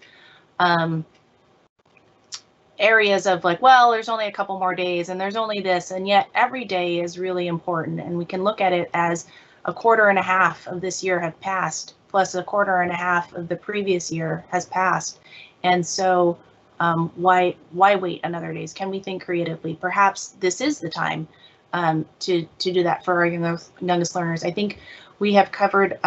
areas of like, well, there's only a couple more days and there's only this, and yet every day is really important, and we can look at it as a quarter and a half of this year have passed, plus a quarter and a half of the previous year has passed. And so why wait another days? Can we think creatively? Perhaps this is the time to do that for our youngest learners. I think we have covered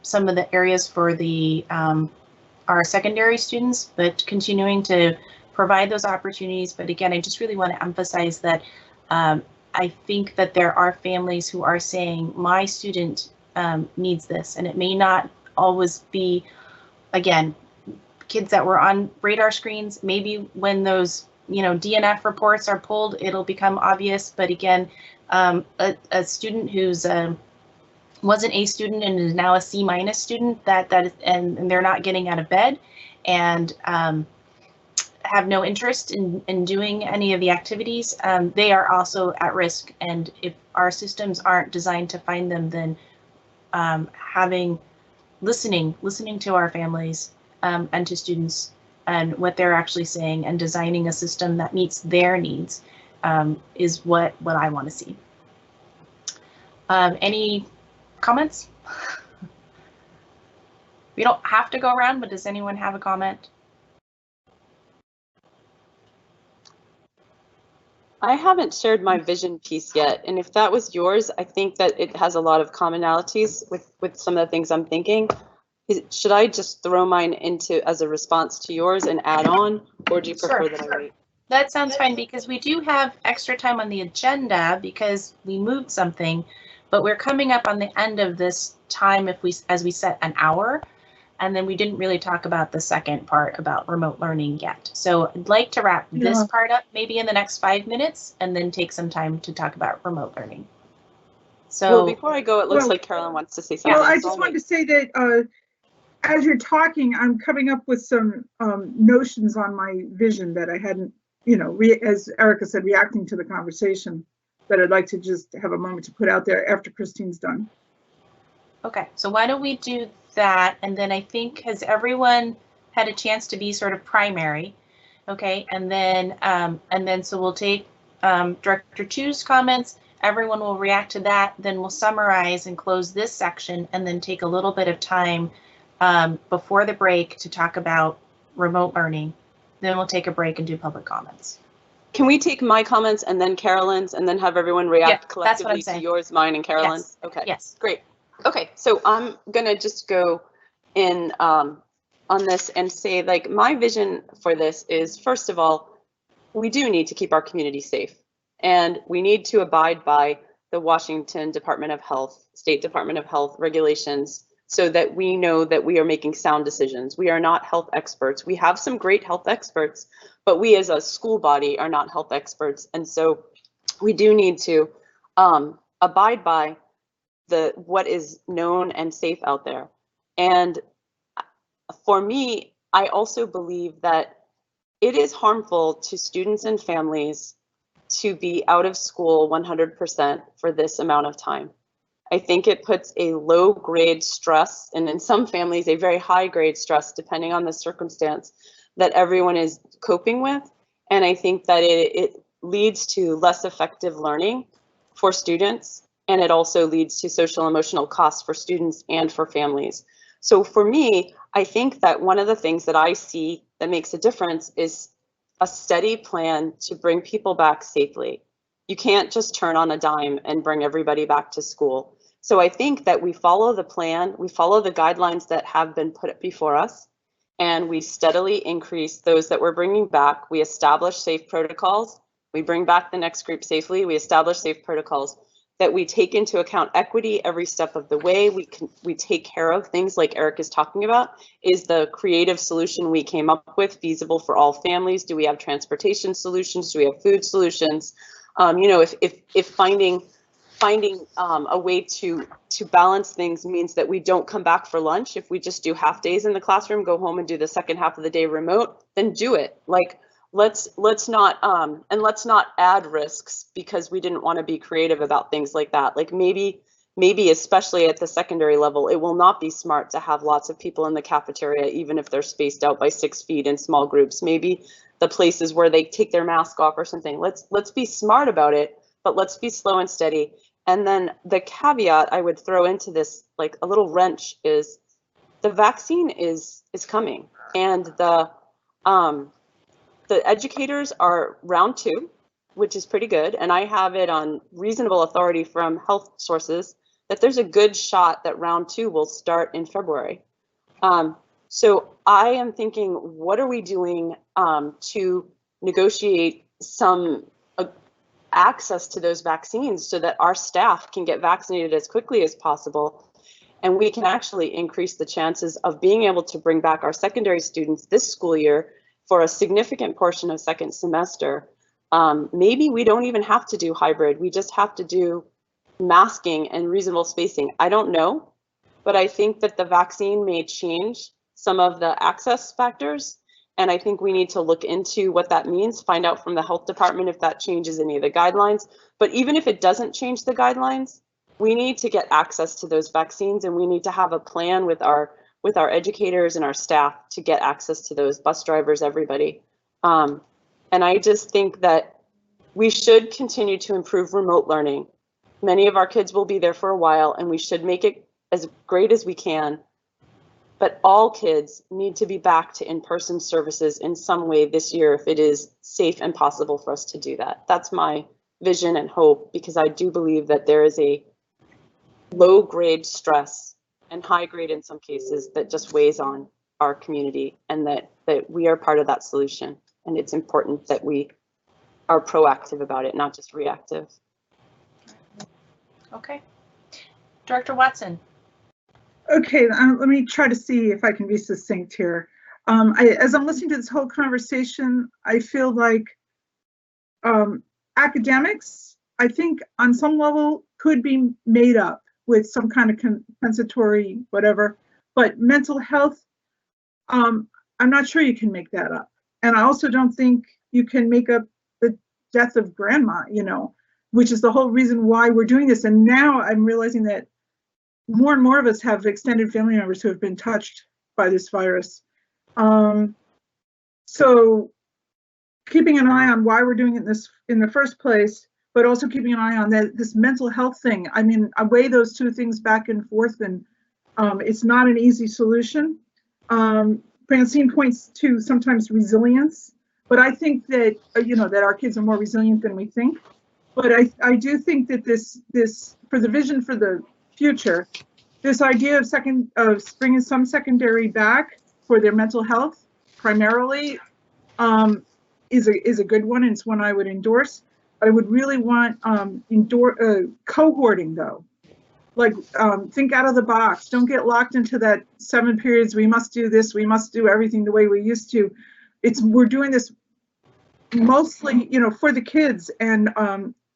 some of the areas for the our secondary students, but continuing to provide those opportunities. But again, I just really want to emphasize that I think that there are families who are saying, my student needs this, and it may not always be, again, kids that were on radar screens. Maybe when those DNF reports are pulled, it'll become obvious. But again, a student who's was an A student and is now a C- student, and they're not getting out of bed and have no interest in doing any of the activities, they are also at risk. And if our systems aren't designed to find them, then listening to our families and to students and what they're actually saying, and designing a system that meets their needs is what I want to see. Any comments? We don't have to go around, but does anyone have a comment?
I haven't shared my vision piece yet, and if that was yours, I think that it has a lot of commonalities with some of the things I'm thinking. Should I just throw mine into as a response to yours and add on, or do you prefer that I wait?
That sounds fine, because we do have extra time on the agenda because we moved something, but we're coming up on the end of this time as we set an hour. And then we didn't really talk about the second part about remote learning yet. So I'd like to wrap this part up maybe in the next 5 minutes, and then take some time to talk about remote learning. So
well, before I go, it looks like Carolyn wants to say something.
Well, I just wanted to say that as you're talking, I'm coming up with some notions on my vision that I hadn't, as Erica said, reacting to the conversation, that I'd like to just have a moment to put out there after Christine's done.
Okay, so why don't we do that, and then I think, has everyone had a chance to be sort of primary? Okay, and then so we'll take Director Chu's comments, everyone will react to that, then we'll summarize and close this section, and then take a little bit of time before the break to talk about remote learning. Then we'll take a break and do public comments.
Can we take my comments and then Carolyn's, and then have everyone react collectively to yours, mine, and Carolyn's?
Yes.
Okay.
Yes.
Great. Okay, so I'm gonna just go in on this and say, like, my vision for this is, first of all, we do need to keep our community safe, and we need to abide by the Washington Department of Health, State Department of Health regulations, so that we know that we are making sound decisions. We are not health experts. We have some great health experts, but we as a school body are not health experts, and so we do need to abide by what is known and safe out there. And for me, I also believe that it is harmful to students and families to be out of school 100% for this amount of time. I think it puts a low grade stress, and in some families, a very high grade stress, depending on the circumstance that everyone is coping with. And I think that it leads to less effective learning for students, and it also leads to social emotional costs for students and for families. So for me, I think that one of the things that I see that makes a difference is a steady plan to bring people back safely. You can't just turn on a dime and bring everybody back to school. So I think that we follow the plan, we follow the guidelines that have been put before us, and we steadily increase those that we're bringing back. We establish safe protocols. We bring back the next group safely. We establish safe protocols that we take into account equity every step of the way. We take care of things like Eric is talking about. Is the creative solution we came up with feasible for all families? Do we have transportation solutions? Do we have food solutions? You know, if finding a way to balance things means that we don't come back for lunch, if we just do half days in the classroom, go home and do the second half of the day remote, then do it. Like, let's not add risks because we didn't want to be creative about things like that. Like maybe especially at the secondary level, it will not be smart to have lots of people in the cafeteria, even if they're spaced out by 6 feet in small groups. Maybe the places where they take their mask off or something. Let's be smart about it, but let's be slow and steady. And then the caveat I would throw into this, like a little wrench, is the vaccine is coming, and the educators are round 2, which is pretty good. And I have it on reasonable authority from health sources that there's a good shot that round 2 will start in February. So I am thinking, what are we doing to negotiate some access to those vaccines so that our staff can get vaccinated as quickly as possible, and we can actually increase the chances of being able to bring back our secondary students this school year for a significant portion of second semester. Maybe we don't even have to do hybrid. We just have to do masking and reasonable spacing. I don't know, but I think that the vaccine may change some of the access factors. And I think we need to look into what that means, find out from the health department if that changes any of the guidelines. But even if it doesn't change the guidelines, we need to get access to those vaccines, and we need to have a plan with our educators and our staff to get access to those, bus drivers, everybody. And I just think that we should continue to improve remote learning. Many of our kids will be there for a while, and we should make it as great as we can. But all kids need to be back to in-person services in some way this year if it is safe and possible for us to do that. That's my vision and hope, because I do believe that there is a low grade stress and high grade in some cases that just weighs on our community, and that we are part of that solution. And it's important that we are proactive about it, not just reactive.
Okay. Director Watson.
Okay, let me try to see if I can be succinct here. As I'm listening to this whole conversation, I feel like academics, I think on some level could be made up with some kind of compensatory whatever, but mental health, I'm not sure you can make that up. And I also don't think you can make up the death of grandma, you know, which is the whole reason why we're doing this. And now I'm realizing that more and more of us have extended family members who have been touched by this virus. So keeping an eye on why we're doing it in the first place, but also keeping an eye on this mental health thing. I mean, I weigh those two things back and forth, and it's not an easy solution. Francine points to sometimes resilience, but I think that, you know, that our kids are more resilient than we think. But I do think that this for the vision for the future, this idea of bringing some secondary back for their mental health primarily is a good one, and it's one I would endorse. I would really want cohorting though, like think out of the box. Don't get locked into that 7 periods. We must do this. We must do everything the way we used to. We're doing this mostly, you know, for the kids, and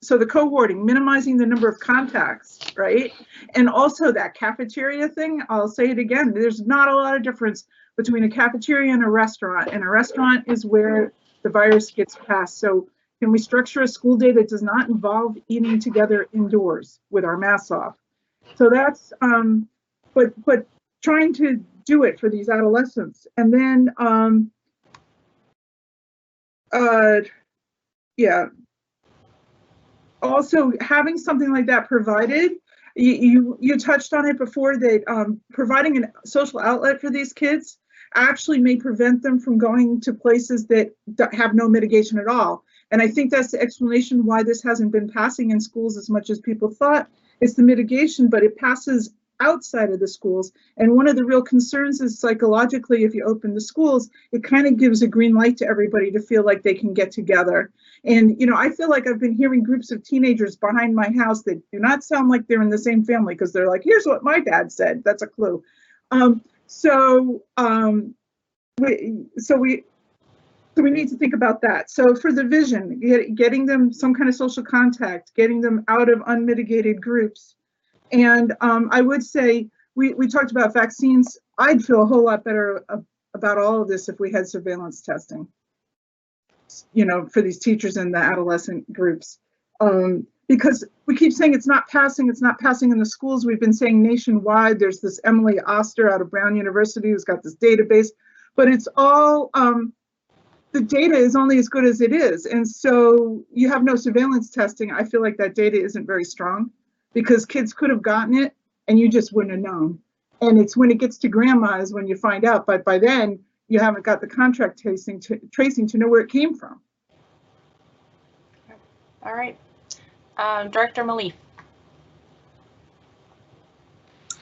so the cohorting, minimizing the number of contacts, right? And also that cafeteria thing, I'll say it again, there's not a lot of difference between a cafeteria and a restaurant is where the virus gets passed. So can we structure a school day that does not involve eating together indoors with our masks off? So that's, but trying to do it for these adolescents. And then, yeah. Also having something like that provided, you touched on it before, that providing a social outlet for these kids actually may prevent them from going to places that have no mitigation at all. And I think that's the explanation why this hasn't been passing in schools as much as people thought. It's the mitigation, but it passes outside of the schools. And one of the real concerns is psychologically, if you open the schools, it kind of gives a green light to everybody to feel like they can get together. And, you know, I feel like I've been hearing groups of teenagers behind my house that do not sound like they're in the same family, because they're like, here's what my dad said. That's a clue. So we need to think about that. So for the vision, getting them some kind of social contact, getting them out of unmitigated groups. And I would say, we talked about vaccines. I'd feel a whole lot better about all of this if we had surveillance testing, you know, for these teachers in the adolescent groups. Because we keep saying it's not passing in the schools. We've been saying nationwide. There's this Emily Oster out of Brown University who's got this database, but it's all, the data is only as good as it is. And so you have no surveillance testing. I feel like that data isn't very strong, because kids could have gotten it and you just wouldn't have known. And it's when it gets to grandma's when you find out, but by then you haven't got the contract tracing to know where it came from.
All right. Director Malif.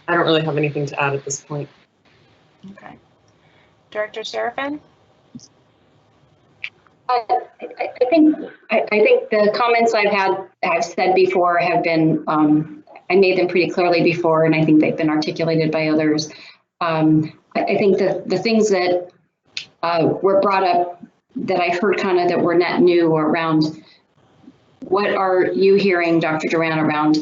I don't really have anything to add at this point.
Okay. Director Serafin.
I think the comments I've said before have been, I made them pretty clearly before, and I think they've been articulated by others. I think the things that were brought up that I heard kind of that were net new around, what are you hearing, Dr. Duran, around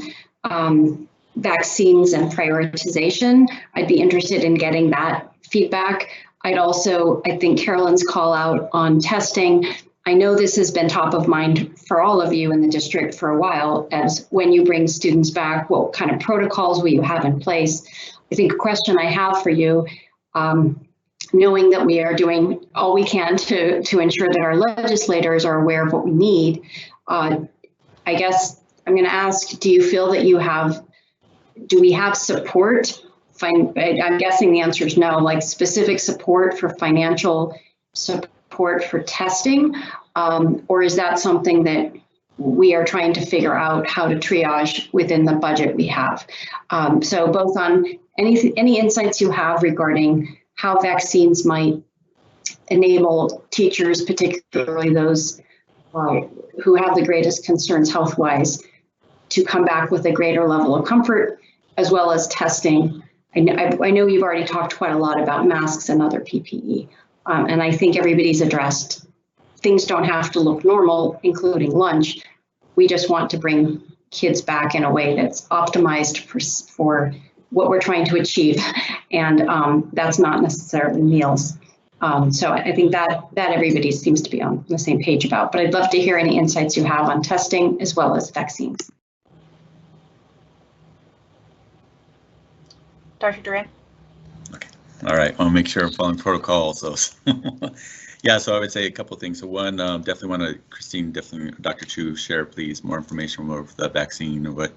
vaccines and prioritization? I'd be interested in getting that feedback. I think Carolyn's call out on testing, I know this has been top of mind for all of you in the district for a while, as when you bring students back, what kind of protocols will you have in place? I think a question I have for you, knowing that we are doing all we can to ensure that our legislators are aware of what we need, I guess I'm going to ask, do you feel that do we have support? I'm guessing the answer is no, like specific support for financial support for testing, or is that something that we are trying to figure out how to triage within the budget we have? So both on any insights you have regarding how vaccines might enable teachers, particularly those who have the greatest concerns health-wise, to come back with a greater level of comfort, as well as testing. I know you've already talked quite a lot about masks and other PPE, and I think everybody's addressed things don't have to look normal, including lunch. We just want to bring kids back in a way that's optimized for what we're trying to achieve, and that's not necessarily meals. So I think that everybody seems to be on the same page about, but I'd love to hear any insights you have on testing as well as vaccines.
Dr. Duran.
Okay. All right. I'll make sure I'm following protocol. So, yeah. So I would say a couple of things. So one, definitely want to, Christine, definitely, Dr. Chu, share please more information of the vaccine or what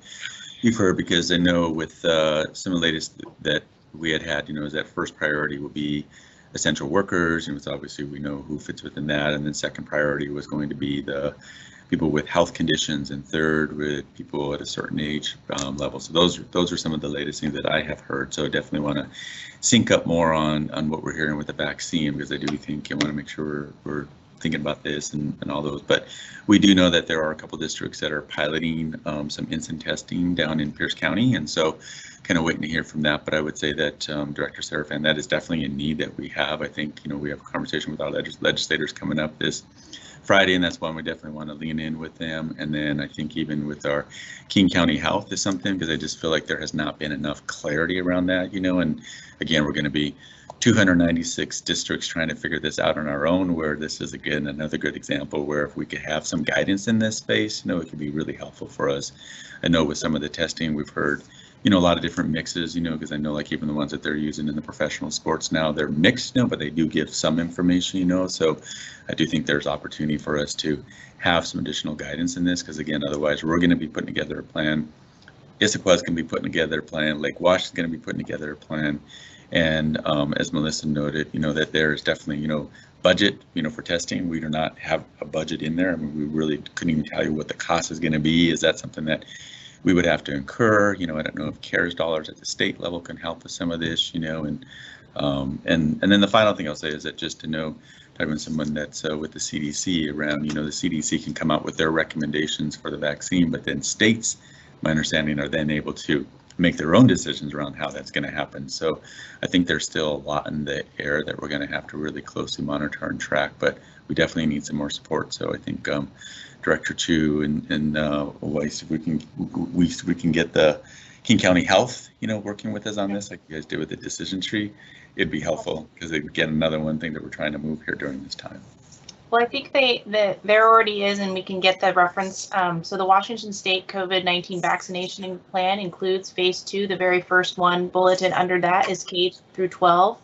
you've heard, because I know with some of the latest that we had, you know, is that first priority will be essential workers, and obviously we know who fits within that, and then second priority was going to be the people with health conditions, and third with people at a certain age level. So those are some of the latest things that I have heard. So I definitely want to sync up more on what we're hearing with the vaccine, because I do think I want to make sure we're thinking about this and all those. But we do know that there are a couple districts that are piloting some instant testing down in Pierce County, and so kind of waiting to hear from that. But I would say that Director Serafin, that is definitely a need that we have. I think, you know, we have a conversation with our legislators coming up this Friday, and that's one we definitely want to lean in with them. And then I think even with our King County Health is something, because I just feel like there has not been enough clarity around that, you know, and again, we're going to be 296 districts trying to figure this out on our own, where this is again another good example where if we could have some guidance in this space, it could be really helpful for us. I know with some of the testing we've heard, a lot of different mixes, because I know like even the ones that they're using in the professional sports now, they're mixed, but they do give some information, so I do think there's opportunity for us to have some additional guidance in this, because again, otherwise we're going to be putting together a plan. Issaquah is going to be putting together a plan. Lake Wash is going to be putting together a plan. And as Melissa noted, that there is definitely, budget, for testing. We do not have a budget in there. I mean, we really couldn't even tell you what the cost is going to be. Is that something that we would have to incur? I don't know if CARES dollars at the state level can help with some of this, and then the final thing I'll say is that just to know, talking with someone that's with the CDC around, the CDC can come out with their recommendations for the vaccine, but then states, my understanding, are then able to make their own decisions around how that's going to happen. So I think there's still a lot in the air that we're going to have to really closely monitor and track, but we definitely need some more support. So I think Director Chu and Weiss, if we can get the King County Health, working with us on this, like you guys did with the decision tree, it'd be helpful, because again, another one thing that we're trying to move here during this time.
Well, I think there already is, and we can get the reference. So the Washington State COVID-19 vaccination plan includes phase 2. The very first one bulleted under that is K through 12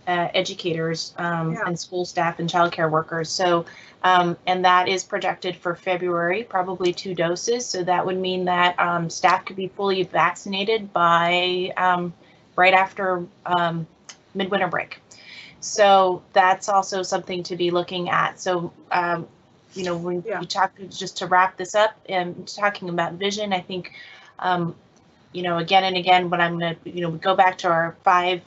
educators and school staff and childcare workers. So, and that is projected for February, probably 2 doses. So that would mean that staff could be fully vaccinated by right after midwinter break. So that's also something to be looking at. So, when we talk, just to wrap this up and talking about vision, I think, again and again, when I'm going to, go back to our 5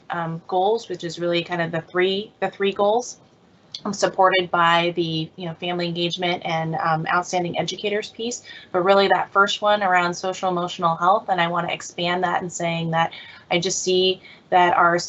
goals, which is really kind of the three goals, supported by the, family engagement and outstanding educators piece, but really that first one around social emotional health. And I want to expand that and saying that I just see that our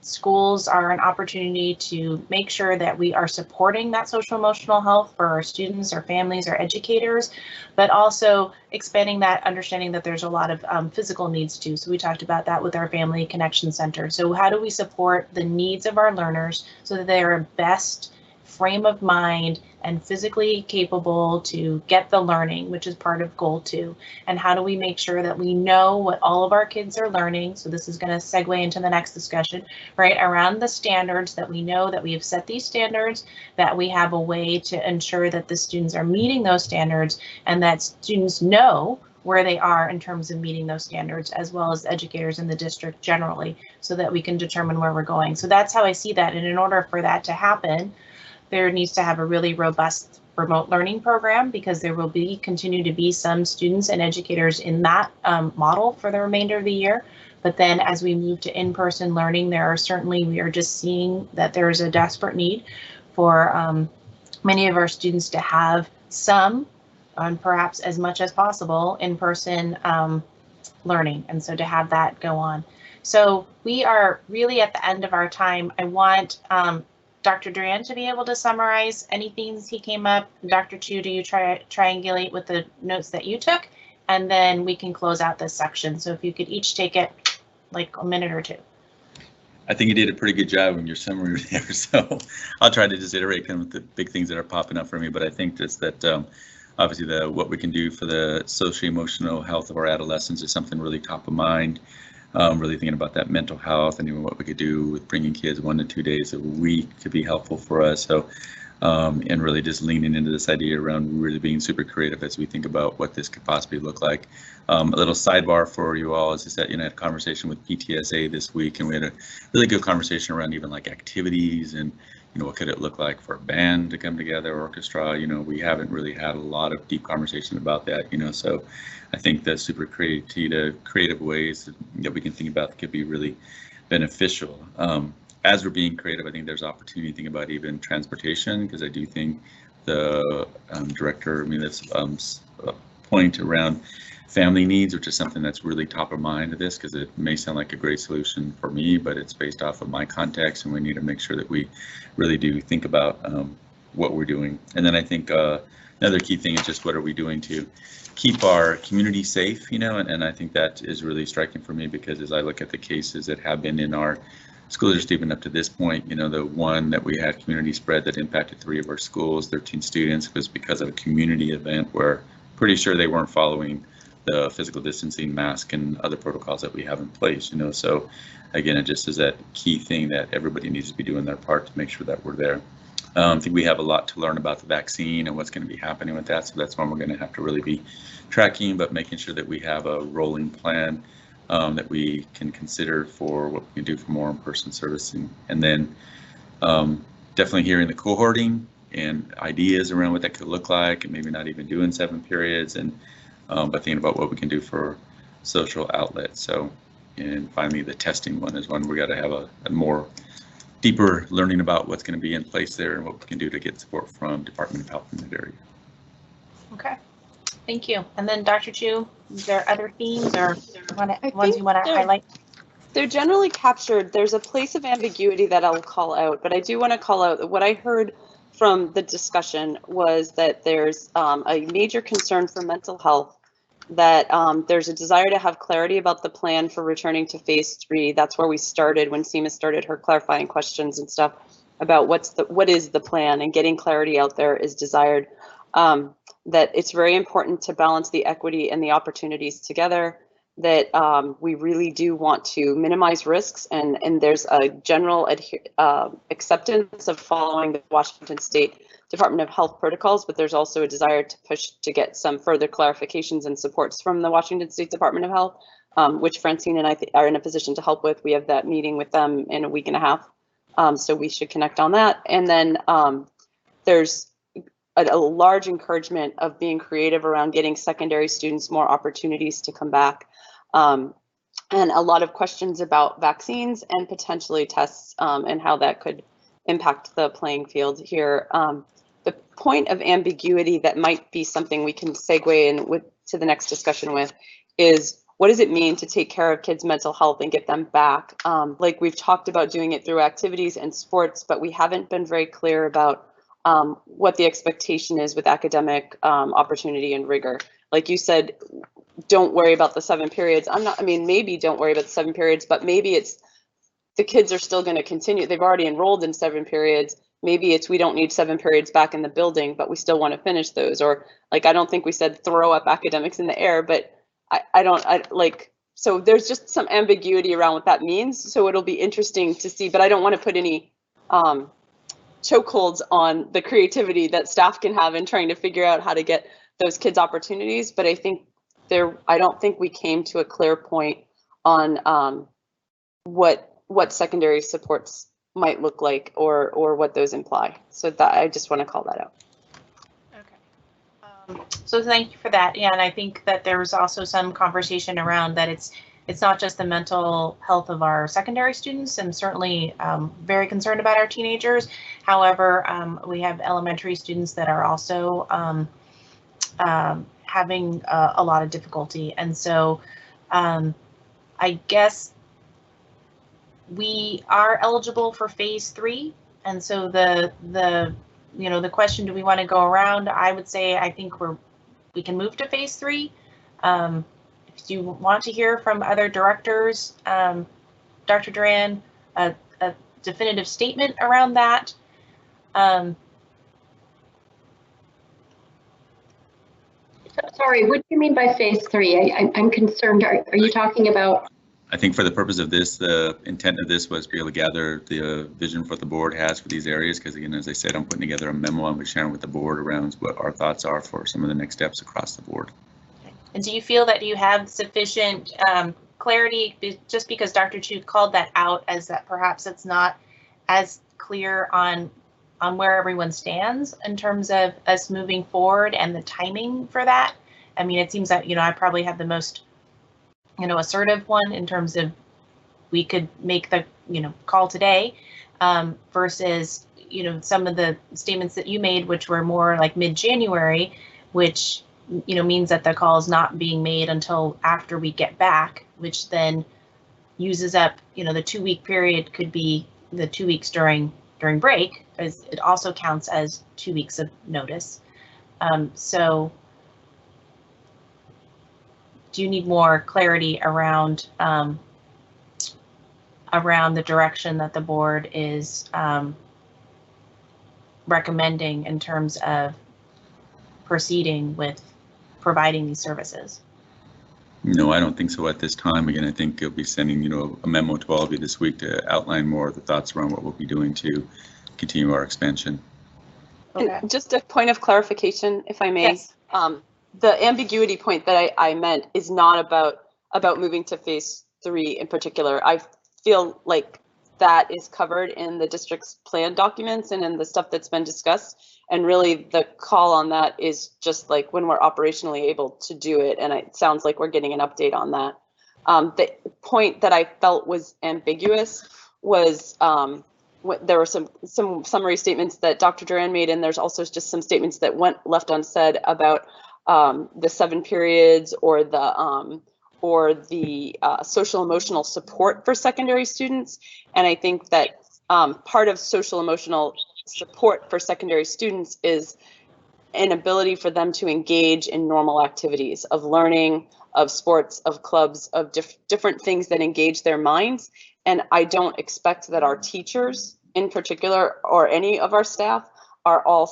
schools are an opportunity to make sure that we are supporting that social emotional health for our students, our families, our educators, but also expanding that, understanding that there's a lot of physical needs too. So we talked about that with our Family Connection Center. So how do we support the needs of our learners so that they are best frame of mind and physically capable to get the learning, which is part of goal 2. And how do we make sure that we know what all of our kids are learning? So this is going to segue into the next discussion, right? Around the standards, that we know that we have set these standards, that we have a way to ensure that the students are meeting those standards, and that students know where they are in terms of meeting those standards, as well as educators in the district generally, so that we can determine where we're going. So that's how I see that. And in order for that to happen, there needs to have a really robust remote learning program, because there will continue to be some students and educators in that model for the remainder of the year. But then as we move to in-person learning, we are just seeing that there is a desperate need for many of our students to have some, and perhaps as much as possible, in-person learning. And so to have that go on. So we are really at the end of our time. I want Dr. Duran to be able to summarize any themes he came up. Dr. Chu, do you triangulate with the notes that you took? And then we can close out this section. So if you could each take it like a minute or 2.
I think you did a pretty good job in your summary there. So I'll try to just iterate kind of the big things that are popping up for me. But I think just that obviously what we can do for the socio-emotional health of our adolescents is something really top of mind. Really thinking about that mental health, and even what we could do with bringing kids 1 to 2 days a week could be helpful for us. So, and really just leaning into this idea around really being super creative as we think about what this could possibly look like. A little sidebar for you all is that, I had a conversation with PTSA this week, and we had a really good conversation around even like activities and, what could it look like for a band to come together, orchestra. We haven't really had a lot of deep conversation about that, so I think the super creative ways that we can think about could be really beneficial. As we're being creative, I think there's opportunity to think about even transportation, because I do think the director, this point around family needs, which is something that's really top of mind to this, because it may sound like a great solution for me, but it's based off of my context, and we need to make sure that we really do think about what we're doing. And then I think another key thing is just what are we doing to keep our community safe, you know, and I think that is really striking for me, because as I look at the cases that have been in our school district even up to this point, you know, the one that we had community spread that impacted 3 of our schools, 13 students, was because of a community event where pretty sure they weren't following the physical distancing, mask, and other protocols that we have in place, you know. So again, it just is that key thing that everybody needs to be doing their part to make sure that we're there. I think we have a lot to learn about the vaccine and what's going to be happening with that. So that's one we're going to have to really be tracking, but making sure that we have a rolling plan that we can consider for what we can do for more in-person servicing. And then definitely hearing the cohorting and ideas around what that could look like, and maybe not even doing 7 periods, and but thinking about what we can do for social outlets. So, and finally, the testing one is one we got to have a more deeper learning about what's going to be in place there and what we can do to get support from Department of Health in that area.
Okay, thank you. And then Dr. Chu, is there other themes or ones you want to highlight?
They're generally captured. There's a place of ambiguity that I'll call out, but I do want to call out that what I heard from the discussion was that there's a major concern for mental health, that there's a desire to have clarity about the plan for returning to phase 3. That's where we started when Seema started her clarifying questions and stuff about what is the plan, and getting clarity out there is desired. That it's very important to balance the equity and the opportunities together, that we really do want to minimize risks, and there's a general acceptance of following the Washington State Department of Health protocols, but there's also a desire to push to get some further clarifications and supports from the Washington State Department of Health, which Francine and I are in a position to help with. We have that meeting with them in a week and a half, so we should connect on that. And then there's a large encouragement of being creative around getting secondary students more opportunities to come back. And a lot of questions about vaccines and potentially tests and how that could impact the playing field here. The point of ambiguity that might be something we can segue in to the next discussion with is, what does it mean to take care of kids' mental health and get them back? Like we've talked about doing it through activities and sports, but we haven't been very clear about what the expectation is with academic opportunity and rigor. Like you said, don't worry about the 7 periods. Maybe don't worry about the 7 periods, but maybe it's the kids are still going to continue. They've already enrolled in 7 periods. Maybe it's we don't need 7 periods back in the building, but we still want to finish those. Or like, I don't think we said throw up academics in the air, but so there's just some ambiguity around what that means. So it'll be interesting to see, but I don't want to put any chokeholds on the creativity that staff can have in trying to figure out how to get those kids opportunities. But I think I don't think we came to a clear point on what secondary supports might look like or what those imply. So that I just want to call that out.
Okay. So thank you for that. Yeah, and I think that there was also some conversation around that it's not just the mental health of our secondary students, and certainly very concerned about our teenagers. However, we have elementary students that are also having a lot of difficulty. And so I guess we are eligible for phase 3. And so the question, do we want to go around? I would say, I think we can move to phase 3. If you want to hear from other directors, Dr. Duran, a definitive statement around that.
Sorry, what do you mean by phase 3? I'm concerned. Are you talking about?
I think for the purpose of this, the intent of this was to be able to gather the vision for what the board has for these areas. Because again, as I said, I'm putting together a memo and we're sharing with the board around what our thoughts are for some of the next steps across the board.
And do you feel that you have sufficient clarity, just because Dr. Chu called that out as that perhaps it's not as clear on where everyone stands in terms of us moving forward and the timing for that? I mean, it seems that, I probably have the most, assertive one in terms of we could make the, call today versus, some of the statements that you made, which were more like mid-January, which, means that the call is not being made until after we get back, which then uses up, the 2-week period could be the 2 weeks during during break, as it also counts as 2 weeks of notice. So do you need more clarity around around the direction that the board is recommending in terms of proceeding with providing these services?
No, I don't think so at this time. Again, I think you'll be sending, a memo to all of you this week to outline more of the thoughts around what we'll be doing to continue our expansion.
Okay.
And just a point of clarification, if I may.
Yes.
The ambiguity point that I meant is not about moving to phase 3 in particular. I feel like that is covered in the district's plan documents and in the stuff that's been discussed. And really the call on that is just like when we're operationally able to do it. And it sounds like we're getting an update on that. The point that I felt was ambiguous was there were some summary statements that Dr. Duran made, and there's also just some statements that went left unsaid about the 7 periods or the social emotional support for secondary students. And I think that part of social emotional support for secondary students is an ability for them to engage in normal activities of learning, of sports, of clubs, of different things that engage their minds. And I don't expect that our teachers in particular, or any of our staff, are all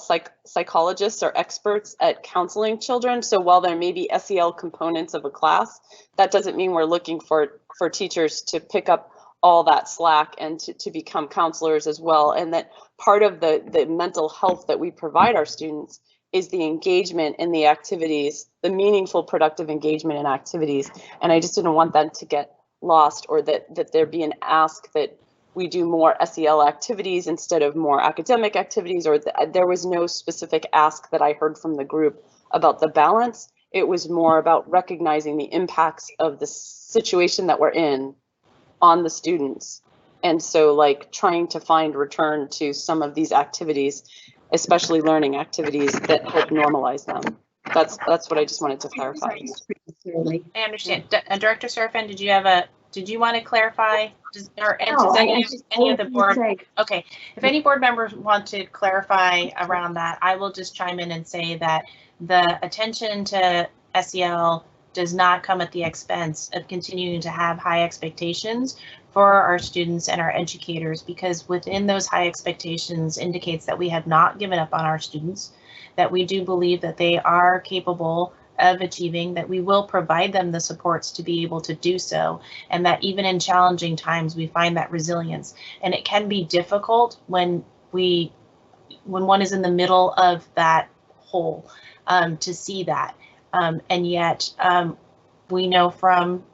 psychologists or experts at counseling children. So while there may be SEL components of a class, that doesn't mean we're looking for teachers to pick up all that slack and to become counselors as well. And that part of the mental health that we provide our students is the engagement in the activities, the meaningful, productive engagement in activities. And I just didn't want that to get lost, or that there be an ask that we do more SEL activities instead of more academic activities, or there was no specific ask that I heard from the group about the balance. It was more about recognizing the impacts of the situation that we're in on the students. And so like trying to find return to some of these activities, especially learning activities that help normalize them. That's what I just wanted to clarify.
I understand. Director Serafin, did you want to clarify? Does any of the board? Okay, if any board members want to clarify around that, I will just chime in and say that the attention to SEL does not come at the expense of continuing to have high expectations for our students and our educators, because within those high expectations indicates that we have not given up on our students, that we do believe that they are capable of achieving, that we will provide them the supports to be able to do so, and that even in challenging times we find that resilience. And it can be difficult when one is in the middle of that hole to see that, and yet we know from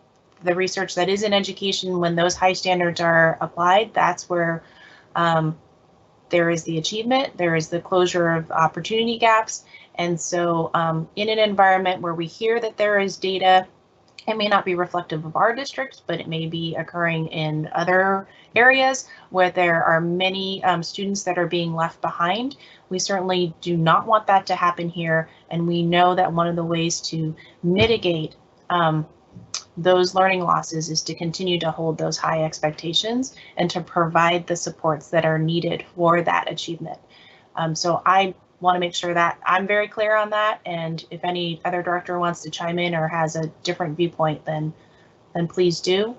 the research that is in education, when those high standards are applied, that's where there is the achievement, there is the closure of opportunity gaps. And so in an environment where we hear that there is data, it may not be reflective of our district, but it may be occurring in other areas where there are many students that are being left behind. We certainly do not want that to happen here. And we know that one of the ways to mitigate those learning losses is to continue to hold those high expectations and to provide the supports that are needed for that achievement. So I want to make sure that I'm very clear on that, and if any other director wants to chime in or has a different viewpoint, then please do.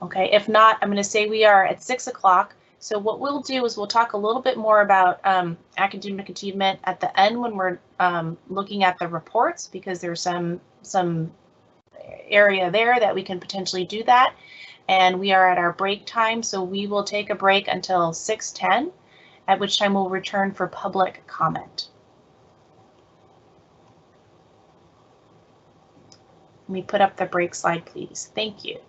Okay, if not, I'm going to say we are at 6 o'clock. So what we'll do is we'll talk a little bit more about academic achievement at the end when we're looking at the reports, because there's some area there that we can potentially do that. And we are at our break time, so we will take a break until 6:10. At which time we'll return for public comment. Let me put up the break slide, please. Thank you.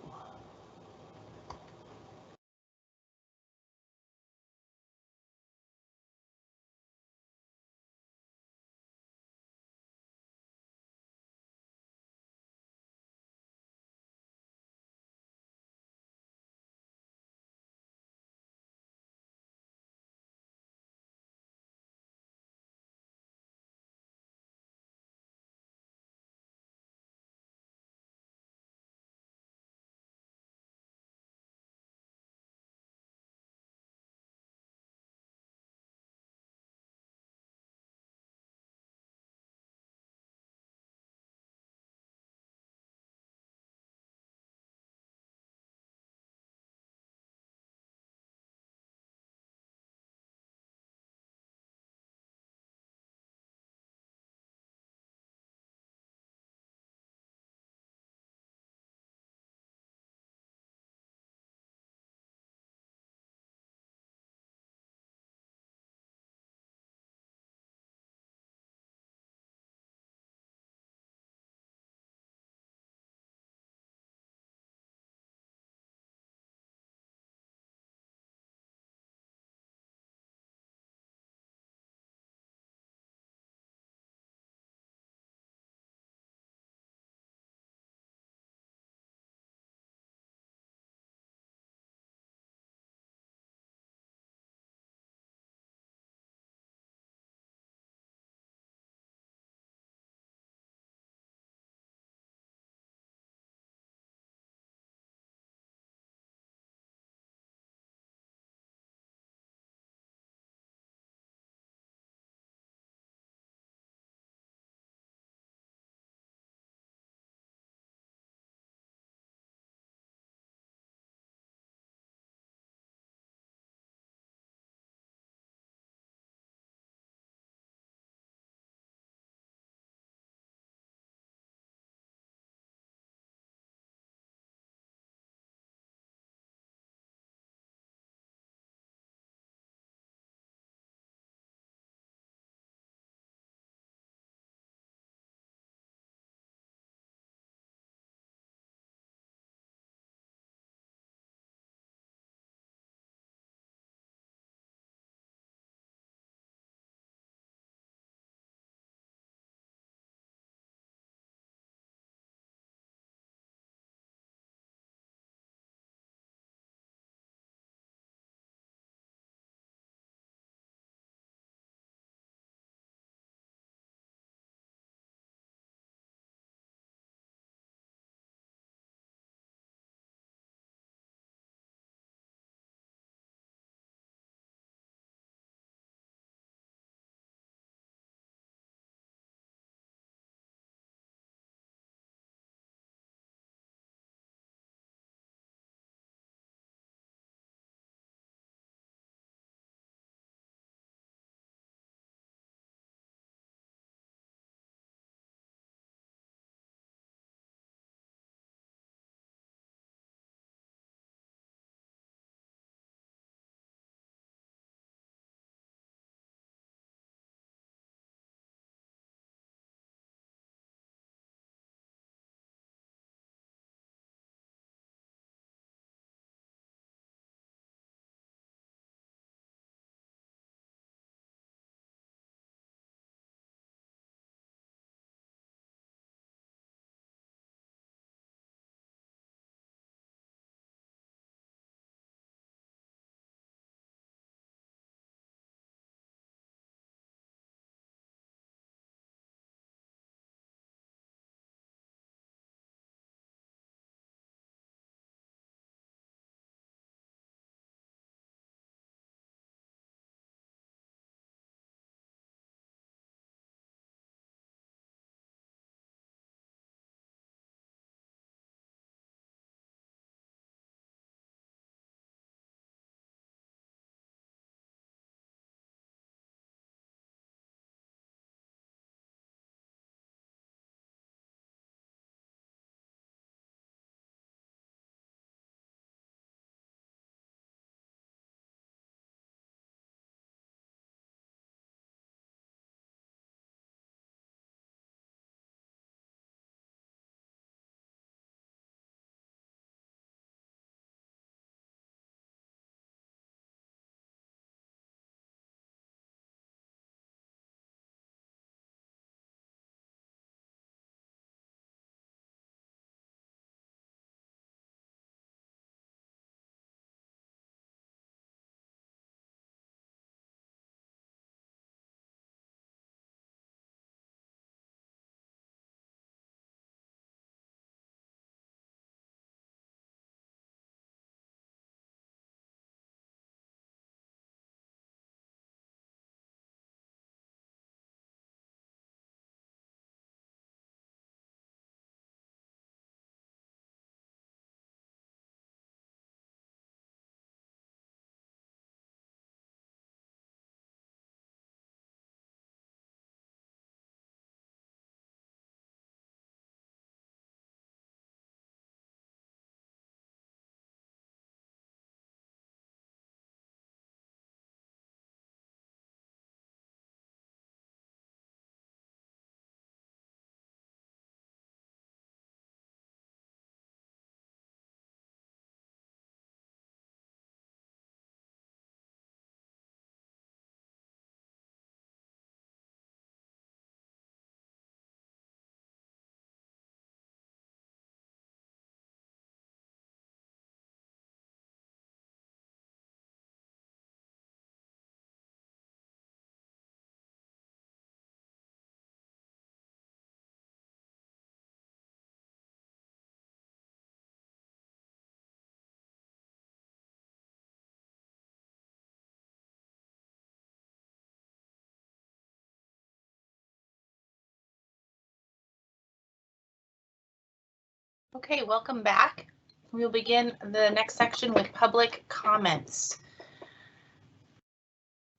Okay, welcome back. We'll begin the next section with public comments.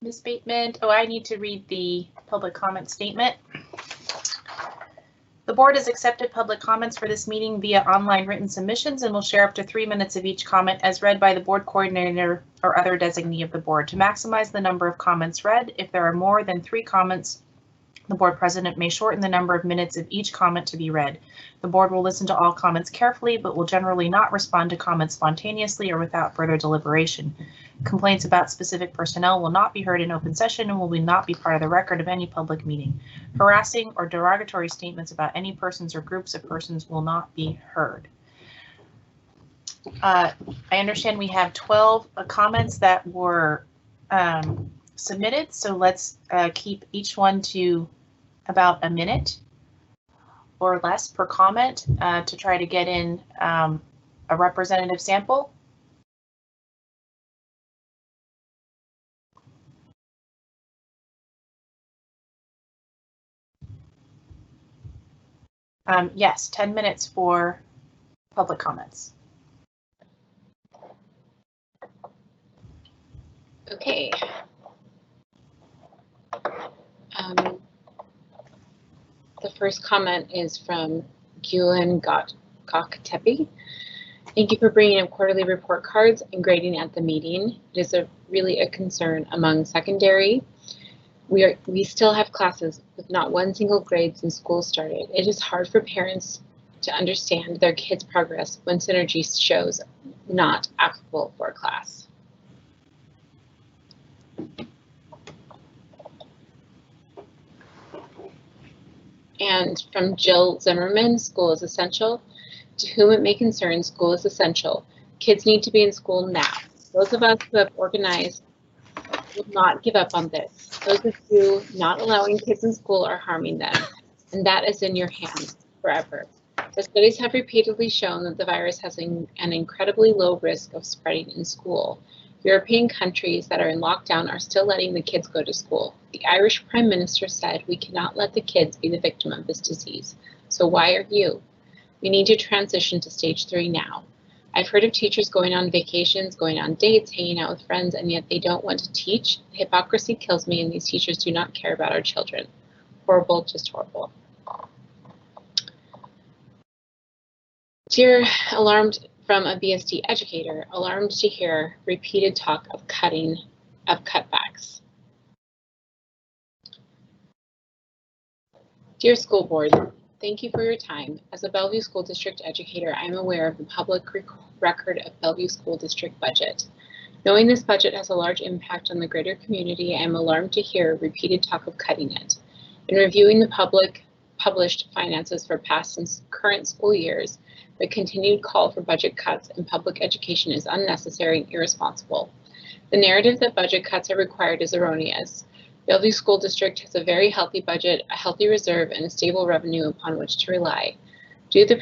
Ms. Bateman, oh, I need to read the public comment statement. The board has accepted public comments for this meeting via online written submissions and will share up to 3 minutes of each comment as read by the board coordinator or other designee of the board. To maximize the number of comments read, if there are more than 3 comments, the board president may shorten the number of minutes of each comment to be read. The board will listen to all comments carefully, but will generally not respond to comments spontaneously or without further deliberation. Complaints about specific personnel will not be heard in open session and will not be part of the record of any public meeting. Harassing or derogatory statements about any persons or groups of persons will not be heard. I understand we have 12 comments that were submitted, so let's keep each one to about a minute or less per comment to try to get in a representative sample. Yes, 10 minutes for public comments.
Okay. The first comment is from Gulen Goktepe. Thank you for bringing up quarterly report cards and grading at the meeting. It is really a concern among secondary. We still have classes with not one single grade since school started. It is hard for parents to understand their kids' progress when synergy shows not applicable for a class. And from Jill Zimmerman, school is essential. To whom it may concern, school is essential. Kids need to be in school now. Those of us who have organized will not give up on this. Those of you not allowing kids in school are harming them, and that is in your hands forever. The studies have repeatedly shown that the virus has an incredibly low risk of spreading in school. European countries that are in lockdown are still letting the kids go to school. The Irish Prime Minister said we cannot let the kids be the victim of this disease. So why are you? We need to transition to stage 3 now. I've heard of teachers going on vacations, going on dates, hanging out with friends, and yet they don't want to teach. The hypocrisy kills me, and these teachers do not care about our children. Horrible, just horrible. Dear alarmed from a BSD educator, alarmed to hear repeated talk of cutbacks. Dear school board, thank you for your time. As a Bellevue School District educator, I am aware of the public record of Bellevue School District budget. Knowing this budget has a large impact on the greater community, I am alarmed to hear repeated talk of cutting it. In reviewing the published finances for past and current school years, the continued call for budget cuts in public education is unnecessary and irresponsible. The narrative that budget cuts are required is erroneous. Bellevue School District has a very healthy budget, a healthy reserve, and a stable revenue upon which to rely. Due to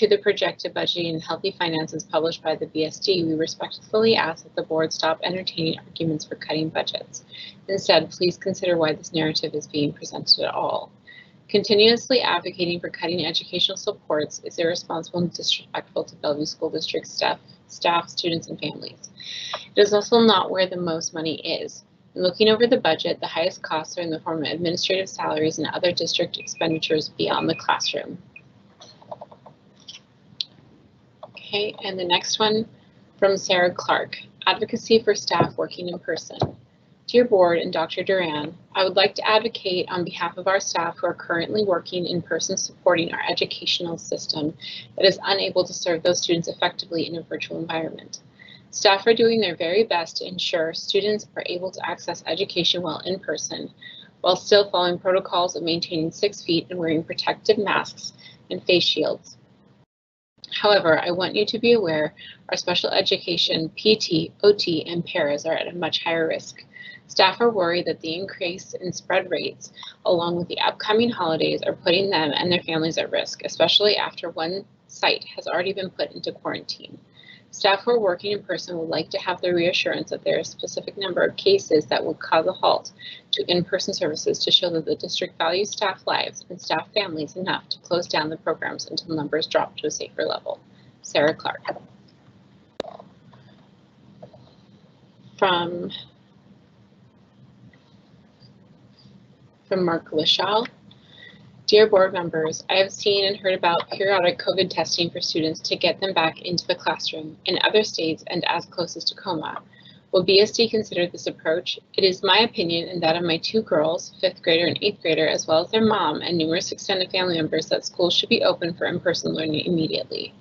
the projected budgeting and healthy finances published by the BSD, we respectfully ask that the board stop entertaining arguments for cutting budgets. Instead, please consider why this narrative is being presented at all. Continuously advocating for cutting educational supports is irresponsible and disrespectful to Bellevue School District staff, students, and families. It is also not where the most money is. In looking over the budget, the highest costs are in the form of administrative salaries and other district expenditures beyond the classroom. Okay, and the next one from Sarah Clark, advocacy for staff working in person. Dear Board and Dr. Duran, I would like to advocate on behalf of our staff who are currently working in person supporting our educational system that is unable to serve those students effectively in a virtual environment. Staff are doing their very best to ensure students are able to access education while in person, while still following protocols of maintaining 6 feet and wearing protective masks and face shields. However, I want you to be aware our special education, PT, OT, and paras are at a much higher risk. Staff are worried that the increase in spread rates, along with the upcoming holidays, are putting them and their families at risk, especially after one site has already been put into quarantine. Staff who are working in person would like to have the reassurance that there are a specific number of cases that would cause a halt to in-person services to show that the district values staff lives and staff families enough to close down the programs until numbers drop to a safer level. Sarah Clark. From Mark Lishal. Dear board members, I have seen and heard about periodic COVID testing for students to get them back into the classroom in other states and as close as Tacoma. Will BSD consider this approach? It is my opinion and that of my two girls, 5th grader and 8th grader, as well as their mom and numerous extended family members, that schools should be open for in-person learning immediately.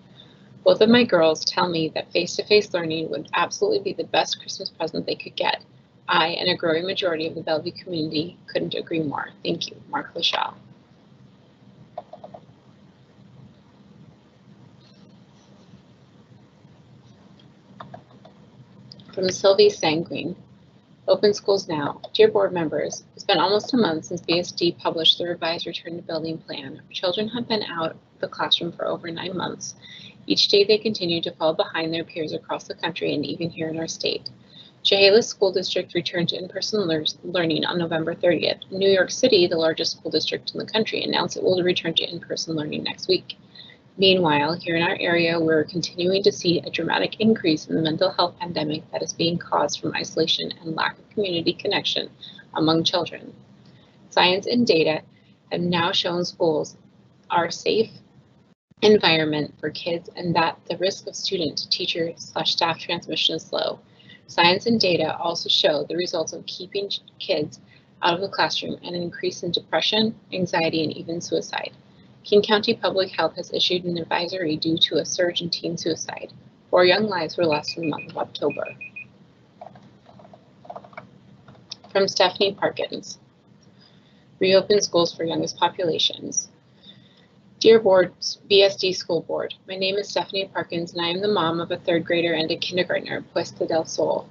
Both of my girls tell me that face-to-face learning would absolutely be the best Christmas present they could get. I and a growing majority of the Bellevue community couldn't agree more. Thank you, Mark Lachelle. From Sylvie Sanguine, Open Schools Now. Dear board members, it's been almost a month since BSD published the revised return to building plan. Children have been out of the classroom for over 9 months. Each day they continue to fall behind their peers across the country and even here in our state. Chehalis School District returned to in-person learning on November 30th. New York City, the largest school district in the country, announced it will return to in-person learning next week. Meanwhile, here in our area, we're continuing to see a dramatic increase in the mental health pandemic that is being caused from isolation and lack of community connection among children. Science and data have now shown schools are a safe environment for kids and that the risk of student-to-teacher/staff transmission is low. Science and data also show the results of keeping kids out of the classroom and an increase in depression, anxiety, and even suicide. King County Public Health has issued an advisory due to a surge in teen suicide. 4 young lives were lost in the month of October. From Stephanie Parkins, Reopen Schools for Youngest Populations. Dear Board, BSD School Board, my name is Stephanie Parkins and I am the mom of a 3rd grader and a kindergartner at Puesta del Sol.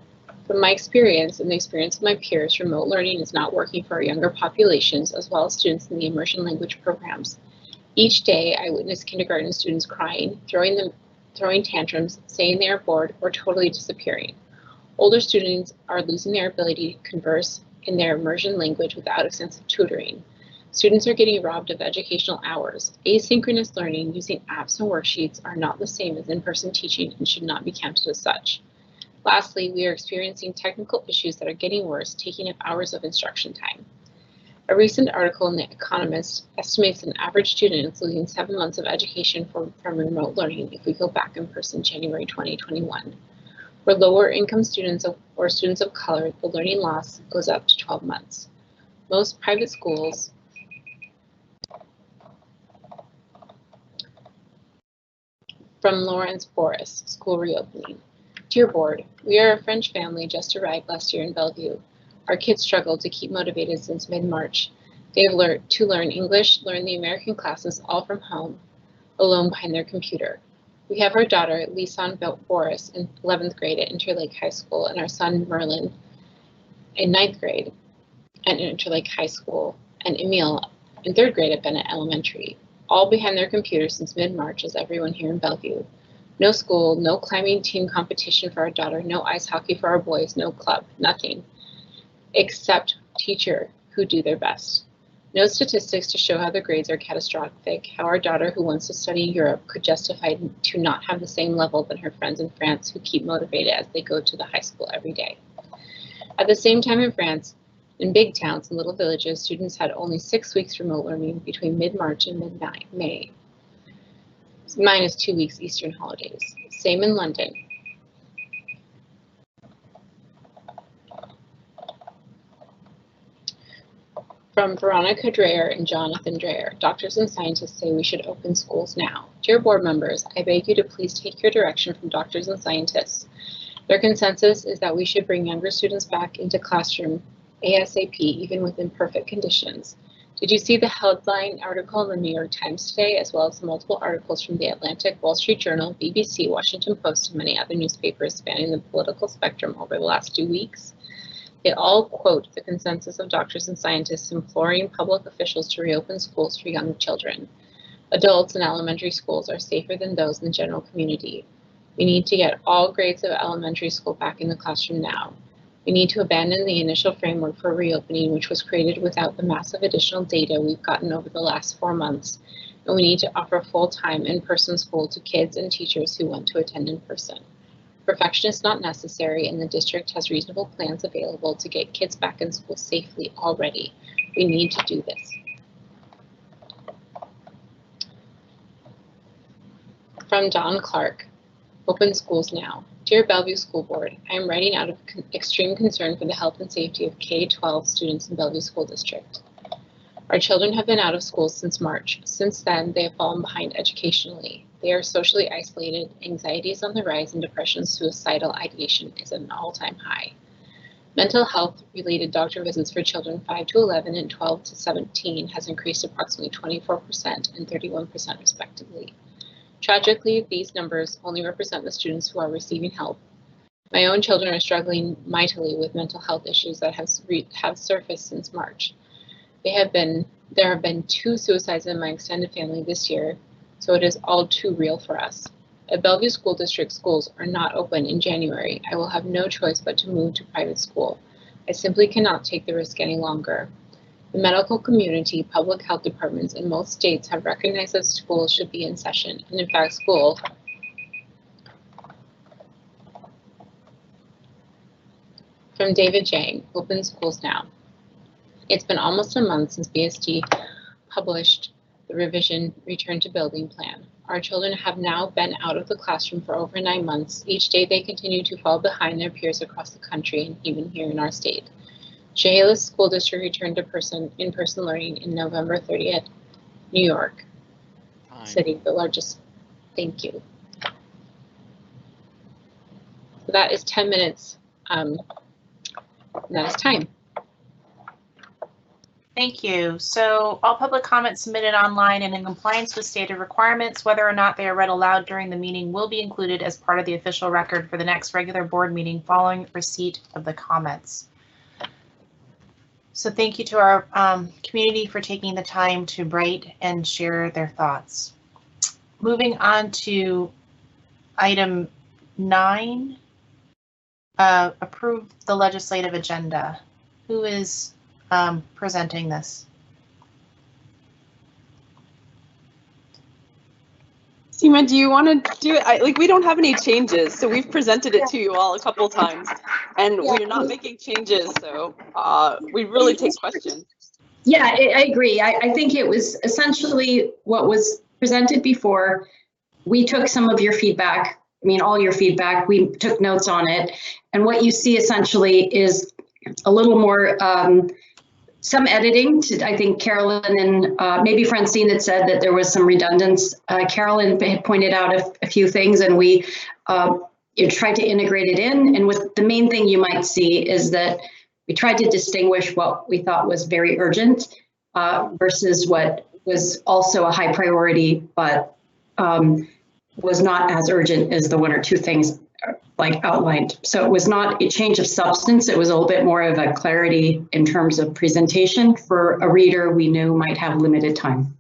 From my experience and the experience of my peers, remote learning is not working for our younger populations as well as students in the immersion language programs. Each day, I witness kindergarten students crying, throwing tantrums, saying they are bored, or totally disappearing. Older students are losing their ability to converse in their immersion language without a sense of tutoring. Students are getting robbed of educational hours. Asynchronous learning using apps and worksheets are not the same as in-person teaching and should not be counted as such. Lastly, we are experiencing technical issues that are getting worse, taking up hours of instruction time. A recent article in The Economist estimates an average student is losing 7 months of education from remote learning if we go back in person January 2021. For lower income students or students of color, the learning loss goes up to 12 months. Most private schools From Lawrence Boris, School Reopening. Dear Board, we are a French family just arrived last year in Bellevue. Our kids struggled to keep motivated since mid-March. They have learned to learn English, learn the American classes all from home, alone behind their computer. We have our daughter, Liaison Boris, in 11th grade at Interlake High School, and our son, Merlin, in 9th grade at Interlake High School, and Emil in 3rd grade at Bennett Elementary, all behind their computers since mid-March as everyone here in Bellevue. No school, no climbing team competition for our daughter, no ice hockey for our boys, no club, nothing, except teacher who do their best. No statistics to show how the grades are catastrophic, how our daughter who wants to study in Europe could justify to not have the same level than her friends in France who keep motivated as they go to the high school every day. At the same time in France, in big towns and little villages, students had only 6 weeks remote learning between mid-March and mid-May, minus 2 weeks Eastern holidays. Same in London. From Veronica Dreyer and Jonathan Dreyer, doctors and scientists say we should open schools now. Dear board members, I beg you to please take your direction from doctors and scientists. Their consensus is that we should bring younger students back into classroom ASAP, even with imperfect conditions. Did you see the headline article in the New York Times today, as well as multiple articles from The Atlantic, Wall Street Journal, BBC, Washington Post, and many other newspapers spanning the political spectrum over the last 2 weeks? They all quote the consensus of doctors and scientists imploring public officials to reopen schools for young children. Adults in elementary schools are safer than those in the general community. We need to get all grades of elementary school back in the classroom now. We need to abandon the initial framework for reopening, which was created without the massive additional data we've gotten over the last 4 months. And we need to offer full-time in-person school to kids and teachers who want to attend in person. Perfection is not necessary, and the district has reasonable plans available to get kids back in school safely already. We need to do this. From Don Clark, Open Schools Now. Dear Bellevue School Board, I am writing out of extreme concern for the health and safety of K-12 students in Bellevue School District. Our children have been out of school since March. Since then, they have fallen behind educationally. They are socially isolated, anxiety is on the rise, and depression, suicidal ideation is at an all-time high. Mental health related doctor visits for children 5 to 11 and 12 to 17 has increased approximately 24% and 31% respectively. Tragically, these numbers only represent the students who are receiving help. My own children are struggling mightily with mental health issues that have surfaced since March. There have been 2 suicides in my extended family this year, so it is all too real for us. If Bellevue School District schools are not open in January, I will have no choice but to move to private school. I simply cannot take the risk any longer. The medical community, public health departments in most states have recognized that schools should be in session, and in fact, school from David Jang, Open Schools Now. It's been almost a month since BSD published the revision Return to Building plan. Our children have now been out of the classroom for over 9 months. Each day they continue to fall behind their peers across the country and even here in our state. Chehalis School District returned to in-person learning in November 30th, New York City, the largest. Thank you. So that is 10 minutes. That is time.
Thank you. So all public comments submitted online and in compliance with stated requirements, whether or not they are read aloud during the meeting, will be included as part of the official record for the next regular board meeting following receipt of the comments. So thank you to our community for taking the time to write and share their thoughts. Moving on to item 9, approve the legislative agenda. Who is presenting this?
Seema, do you want to do it? We don't have any changes, so we've presented it to you all a couple times, and we're not making changes, so we really take questions.
Yeah, I agree. I think it was essentially what was presented before. We took some of your feedback, all your feedback, we took notes on it, and what you see essentially is a little more some editing. I think Carolyn and maybe Francine had said that there was some redundance. Carolyn had pointed out a few things, and we tried to integrate it in. And with the main thing you might see is that we tried to distinguish what we thought was very urgent versus what was also a high priority, but was not as urgent as the 1 or 2 things outlined. So it was not a change of substance. It was a little bit more of a clarity in terms of presentation for a reader we knew might have limited time.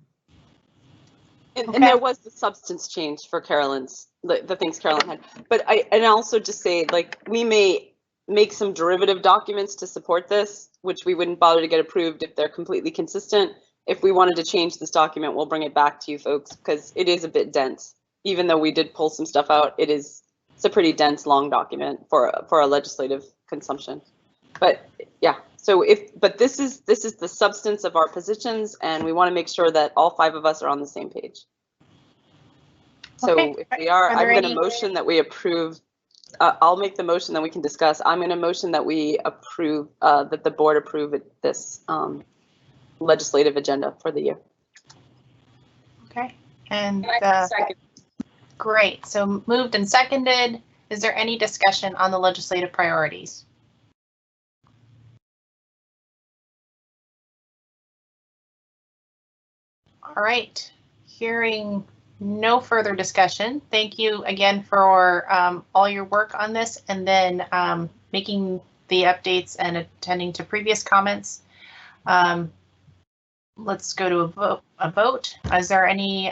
And there was the substance change for Carolyn's, the things Carolyn had. But I also just say, we may make some derivative documents to support this, which we wouldn't bother to get approved if they're completely consistent. If we wanted to change this document, we'll bring it back to you folks, because it is a bit dense. Even though we did pull some stuff out, it's a pretty dense, long document for a legislative consumption. But yeah, but this is the substance of our positions, and we want to make sure that all 5 of us are on the same page. So if we are, I'm going to motion that we approve. I'll make the motion that we can discuss. I'm going to motion that we approve, that the board approve this legislative agenda for the year.
Okay, and
second.
Great. So moved and seconded. Is there any discussion on the legislative priorities? All right. Hearing no further discussion, thank you again for all your work on this, and then making the updates and attending to previous comments. Let's go to a vote. Is there any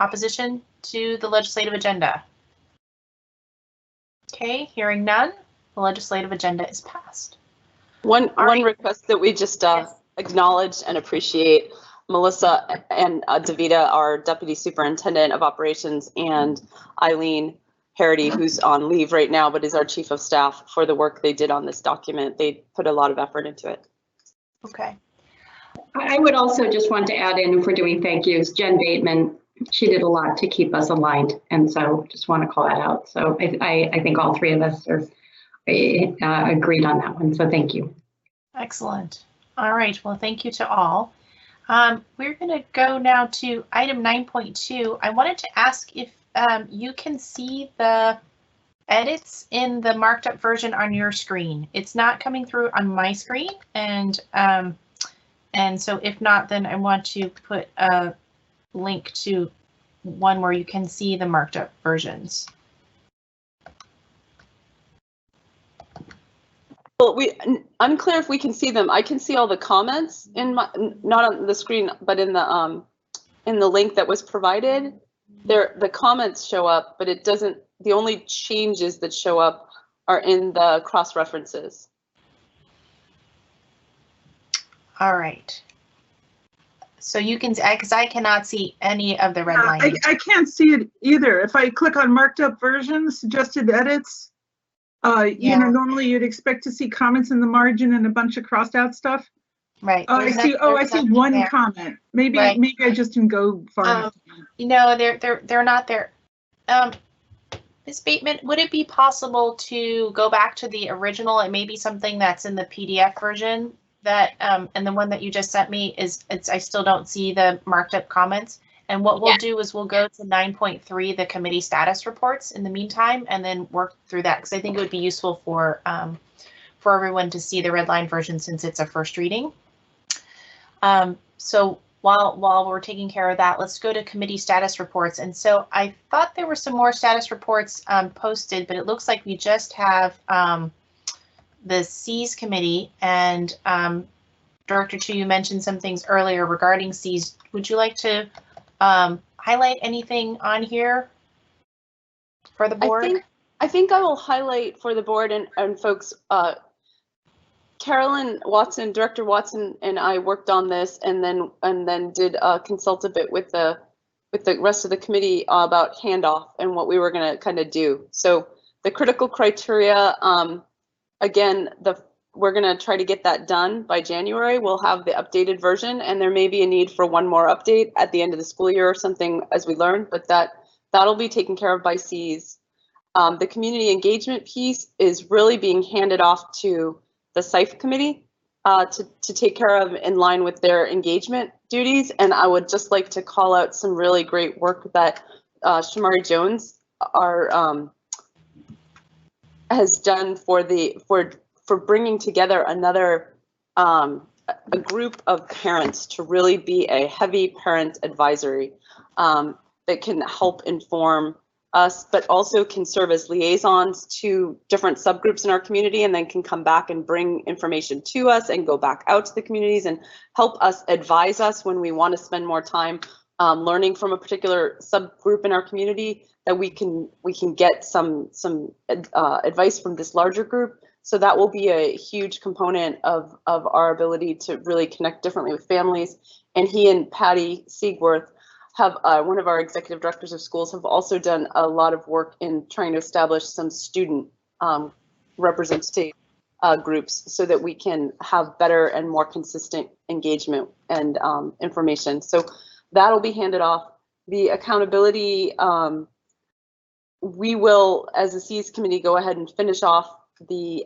opposition to the legislative agenda? Okay, hearing none, the legislative agenda is passed.
One request that we just acknowledge and appreciate Melissa and Davida, our Deputy Superintendent of Operations, and Eileen Harity, who's on leave right now, but is our Chief of Staff, for the work they did on this document. They put a lot of effort into it.
Okay.
I would also just want to add in, if we're doing thank yous, Jen Bateman, she did a lot to keep us aligned. And so just want to call that out. So I think all three of us are agreed on that one. So thank you.
Excellent. All right. Well, thank you to all. We're going to go now to item 9.2. I wanted to ask if you can see the edits in the marked up version on your screen. It's not coming through on my screen, and so if not, then I want to put a link to one where you can see the marked up versions.
Well, unclear if we can see them. I can see all the comments in my, not on the screen, but in the link that was provided. There, the comments show up, but it doesn't. The only changes that show up are in the cross references.
All right. So you can, because I cannot see any of the red lines.
I can't see it either. If I click on marked up versions, suggested edits, you know, normally you'd expect to see comments in the margin and a bunch of crossed out stuff.
Right.
Oh, I see. Oh, I see one there. Comment. Maybe maybe I just didn't go far enough.
No, they're not there. Ms. Bateman, would it be possible to go back to the original? It may be something that's in the PDF version that, and the one that you just sent me is, I still don't see the marked up comments. And what we'll do is we'll go to 9.3, the committee status reports in the meantime, and then work through that, because I think it would be useful for everyone to see the red line version since it's a first reading. So while we're taking care of that, let's go to committee status reports. And so I thought there were some more status reports posted, but it looks like we just have the Cs committee, and Director Chu, you mentioned some things earlier regarding Cs. Would you like to highlight anything on here for the board?
I think I will highlight for the board and folks, Carolyn Watson, Director Watson, and I worked on this, and then did consult a bit with the rest of the committee about handoff and what we were going to kind of do. So the critical criteria, again, we're going to try to get that done by January. We'll have the updated version, and there may be a need for one more update at the end of the school year or something as we learn, but that'll be taken care of by Cs. The community engagement piece is really being handed off to the SIFE committee to take care of in line with their engagement duties. And I would just like to call out some really great work that Shamari Jones has done for bringing together another a group of parents to really be a heavy parent advisory that can help inform us, but also can serve as liaisons to different subgroups in our community, and then can come back and bring information to us and go back out to the communities and help us advise us when we want to spend more time learning from a particular subgroup in our community, that we can get some advice from this larger group. So that will be a huge component of our ability to really connect differently with families. And he and Patty Siegworth have, one of our executive directors of schools, have also done a lot of work in trying to establish some student representative groups so that we can have better and more consistent engagement and information. So that'll be handed off. The accountability, we will, as a Cs committee, go ahead and finish off the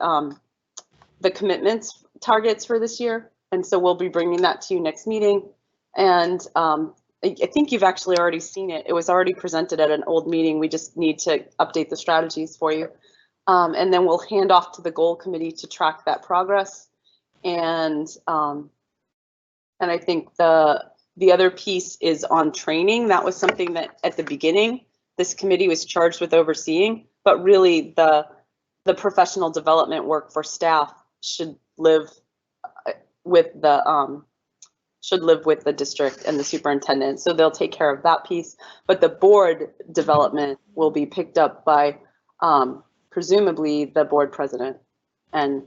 commitments targets for this year. And so we'll be bringing that to you next meeting. And I think you've actually already seen it. It was already presented at an old meeting. We just need to update the strategies for you. And then we'll hand off to the goal committee to track that progress. And I think the other piece is on training. That was something that at the beginning, this committee was charged with overseeing, but really the professional development work for staff should live with the district and the superintendent. So they'll take care of that piece, but the board development will be picked up by presumably the board president, and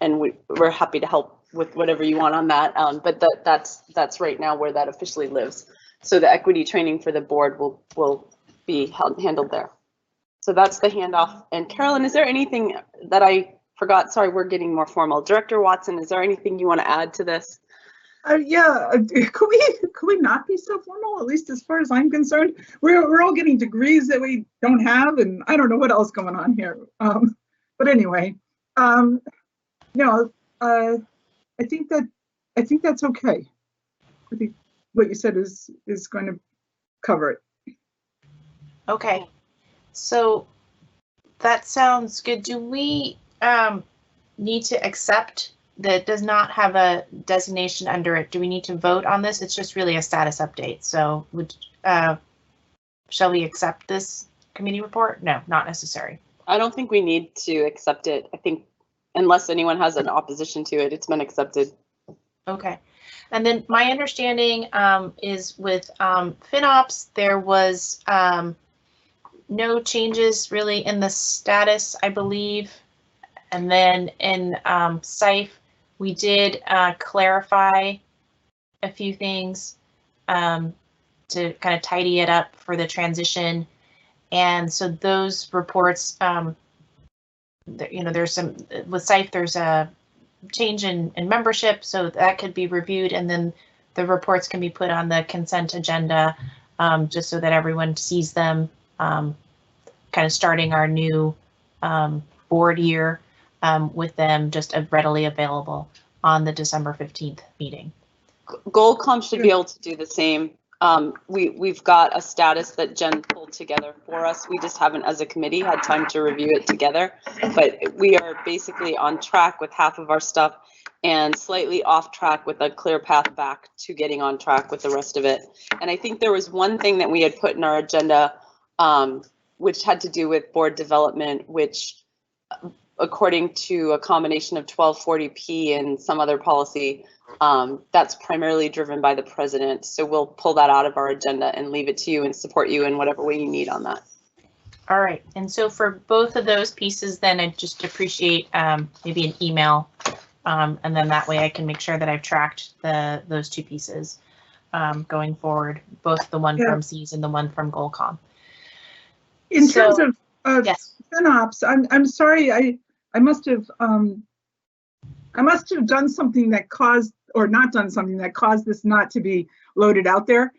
we're happy to help with whatever you want on that. But that's right now where that officially lives. So the equity training for the board will be handled there. So that's the handoff. And Carolyn, is there anything that I forgot? Sorry, we're getting more formal. Director Watson, is there anything you want to add to this?
Yeah, could we not be so formal? At least as far as I'm concerned, we're all getting degrees that we don't have, and I don't know what else going on here. But anyway, no, I think that's okay. I think what you said is going to cover it.
Okay, so that sounds good. Do we need to accept that does not have a designation under it? Do we need to vote on this? It's just really a status update. So shall we accept this committee report? No, not necessary.
I don't think we need to accept it. I think unless anyone has an opposition to it, it's been accepted.
Okay. And then my understanding is with FinOps, there was no changes really in the status, I believe. And then in SIFE, we did clarify a few things to kind of tidy it up for the transition. And so those reports, there's some, with SIFE, there's a change in membership, so that could be reviewed, and then the reports can be put on the consent agenda just so that everyone sees them, kind of starting our new board year with them just readily available on the December 15th meeting.
GoalCom should be able to do the same. We've got a status that Jen pulled together for us. We just haven't, as a committee, had time to review it together, but we are basically on track with half of our stuff and slightly off track with a clear path back to getting on track with the rest of it. And I think there was one thing that we had put in our agenda, which had to do with board development, which according to a combination of 1240p and some other policy, that's primarily driven by the president. So we'll pull that out of our agenda and leave it to you and support you in whatever way you need on that.
All right. And so for both of those pieces, then I just appreciate maybe an email. And then that way I can make sure that I've tracked those two pieces going forward, both the one from SEAS and the one from GoalCom.
In terms of
yes.
FinOps, I'm sorry, I must have done something that caused, or not done something that caused this not to be loaded out there,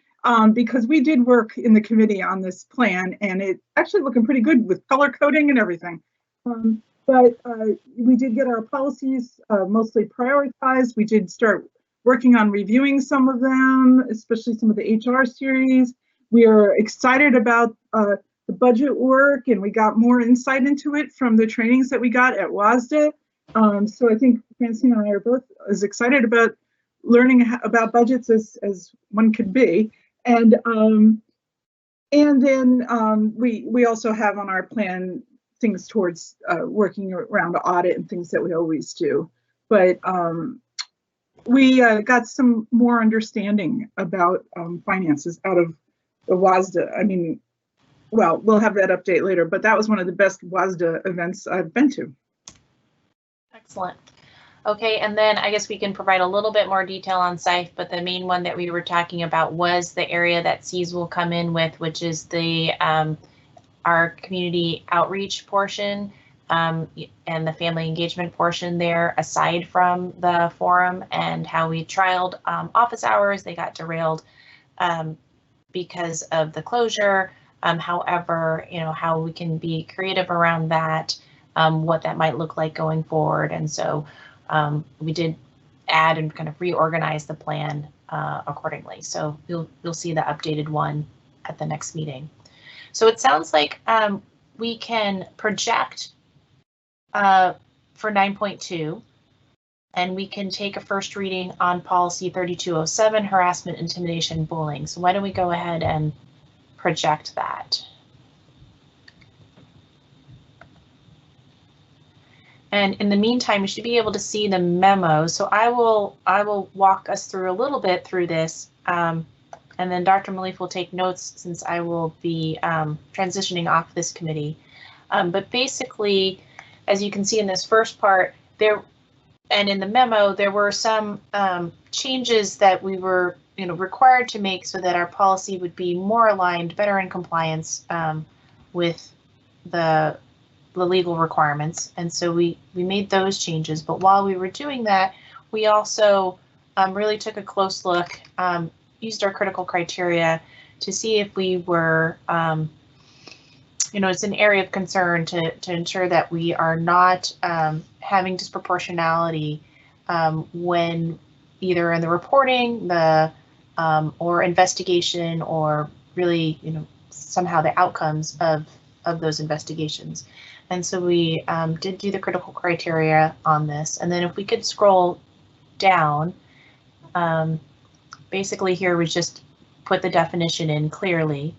because we did work in the committee on this plan, and it's actually looking pretty good with color coding and everything. But we did get our policies mostly prioritized. We did start working on reviewing some of them, especially some of the HR series. We are excited about the budget work, and we got more insight into it from the trainings that we got at WASDA. So I think Francine and I are both as excited about learning about budgets as one could be. And then we also have on our plan things towards working around audit and things that we always do. But we got some more understanding about finances out of the WASDA. I mean, well, we'll have that update later, but that was one of the best WASDA events I've been to.
Excellent. Okay, and then I guess we can provide a little bit more detail on SIFE, but the main one that we were talking about was the area that SEAS will come in with, which is the our community outreach portion and the family engagement portion there, aside from the forum, and how we trialed office hours. They got derailed because of the closure. However, how we can be creative around that, what that might look like going forward. And so we did add and kind of reorganize the plan accordingly. So you'll see the updated one at the next meeting. So it sounds like we can project for 9.2, and we can take a first reading on policy 3207, harassment, intimidation, bullying. So why don't we go ahead and project that. And in the meantime, you should be able to see the memo. So I will walk us through a little bit through this, and then Dr. Malif will take notes since I will be transitioning off this committee. But basically, as you can see in this first part, there and in the memo, there were some changes that we were required to make so that our policy would be more aligned, better in compliance with the legal requirements. And so we made those changes. But while we were doing that, we also really took a close look, used our critical criteria to see if we were, it's an area of concern to ensure that we are not having disproportionality when either in the reporting, the or investigation, or really, somehow the outcomes of those investigations. And so we did do the critical criteria on this. And then if we could scroll down, basically here we just put the definition in clearly.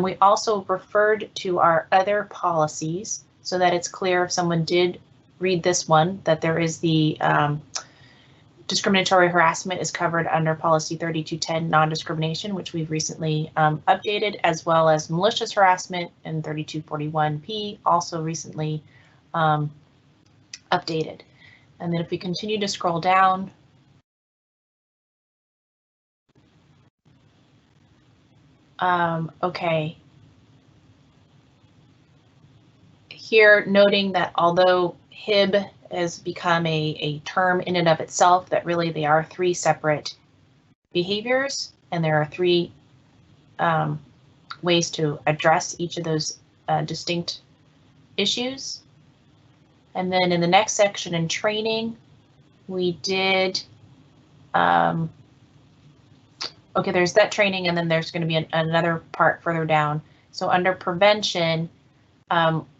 We also referred to our other policies so that it's clear if someone did read this one, that there is the discriminatory harassment is covered under policy 3210 non-discrimination, which we've recently updated, as well as malicious harassment and 3241P, also recently updated. And then if we continue to scroll down, okay. Here noting that although HIB has become a term in and of itself, that really they are three separate behaviors, and there are three ways to address each of those distinct issues. And then in the next section in training, we did, okay, there's that training, and then there's going to be another part further down. So under prevention,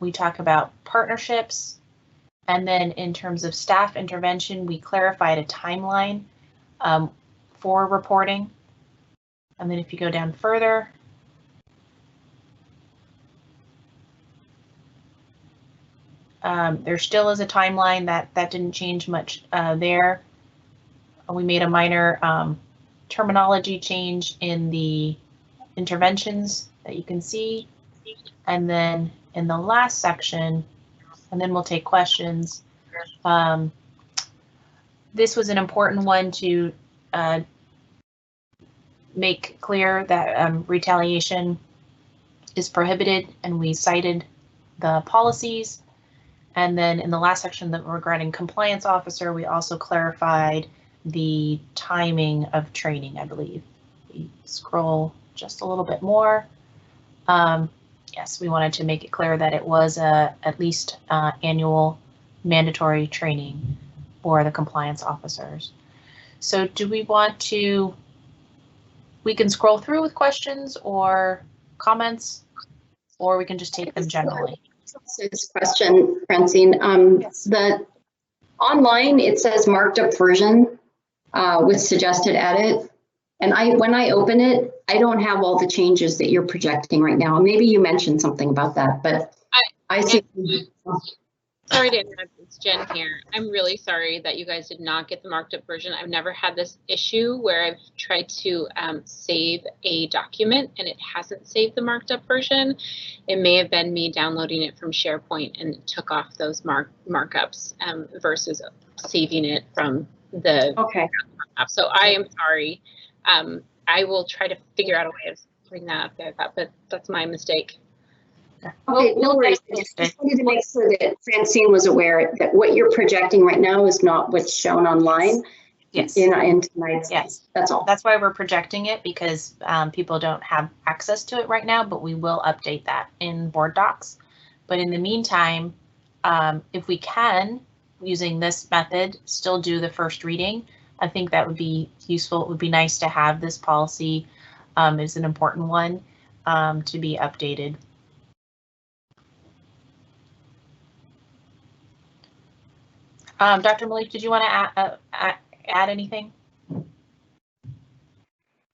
we talk about partnerships. And then in terms of staff intervention, we clarified a timeline for reporting. And then if you go down further, there still is a timeline that didn't change much there. We made a minor terminology change in the interventions that you can see. And then in the last section, and then we'll take questions. This was an important one to make clear that retaliation is prohibited, and we cited the policies. And then in the last section that regarding compliance officer, we also clarified the timing of training, I believe. We scroll just a little bit more. Yes, we wanted to make it clear that it was at least annual mandatory training for the compliance officers. So do we want to, we can scroll through with questions or comments, or we can just take them generally.
This question, Francine,
Yes.
the online, it says marked up version with suggested edit. And when I open it, I don't have all the changes that you're projecting right now. Maybe you mentioned something about that, but I see.
Sorry to interrupt, it's Jen here. I'm really sorry that you guys did not get the marked up version. I've never had this issue where I've tried to save a document and it hasn't saved the marked up version. It may have been me downloading it from SharePoint and it took off those markups versus saving it from the app. So I am sorry. I will try to figure out a way of putting that up there, but that's my mistake.
Okay, no worries. I just wanted to make sure that Francine was aware that what you're projecting right now is not what's shown online.
Yes.
In tonight's.
Yes.
That's all.
That's why we're projecting it, because people don't have access to it right now, but we will update that in board docs. But in the meantime, if we can, using this method, still do the first reading, I think that would be useful. It would be nice to have this policy. Is an important one to be updated. Dr. Malik, did you want to add anything?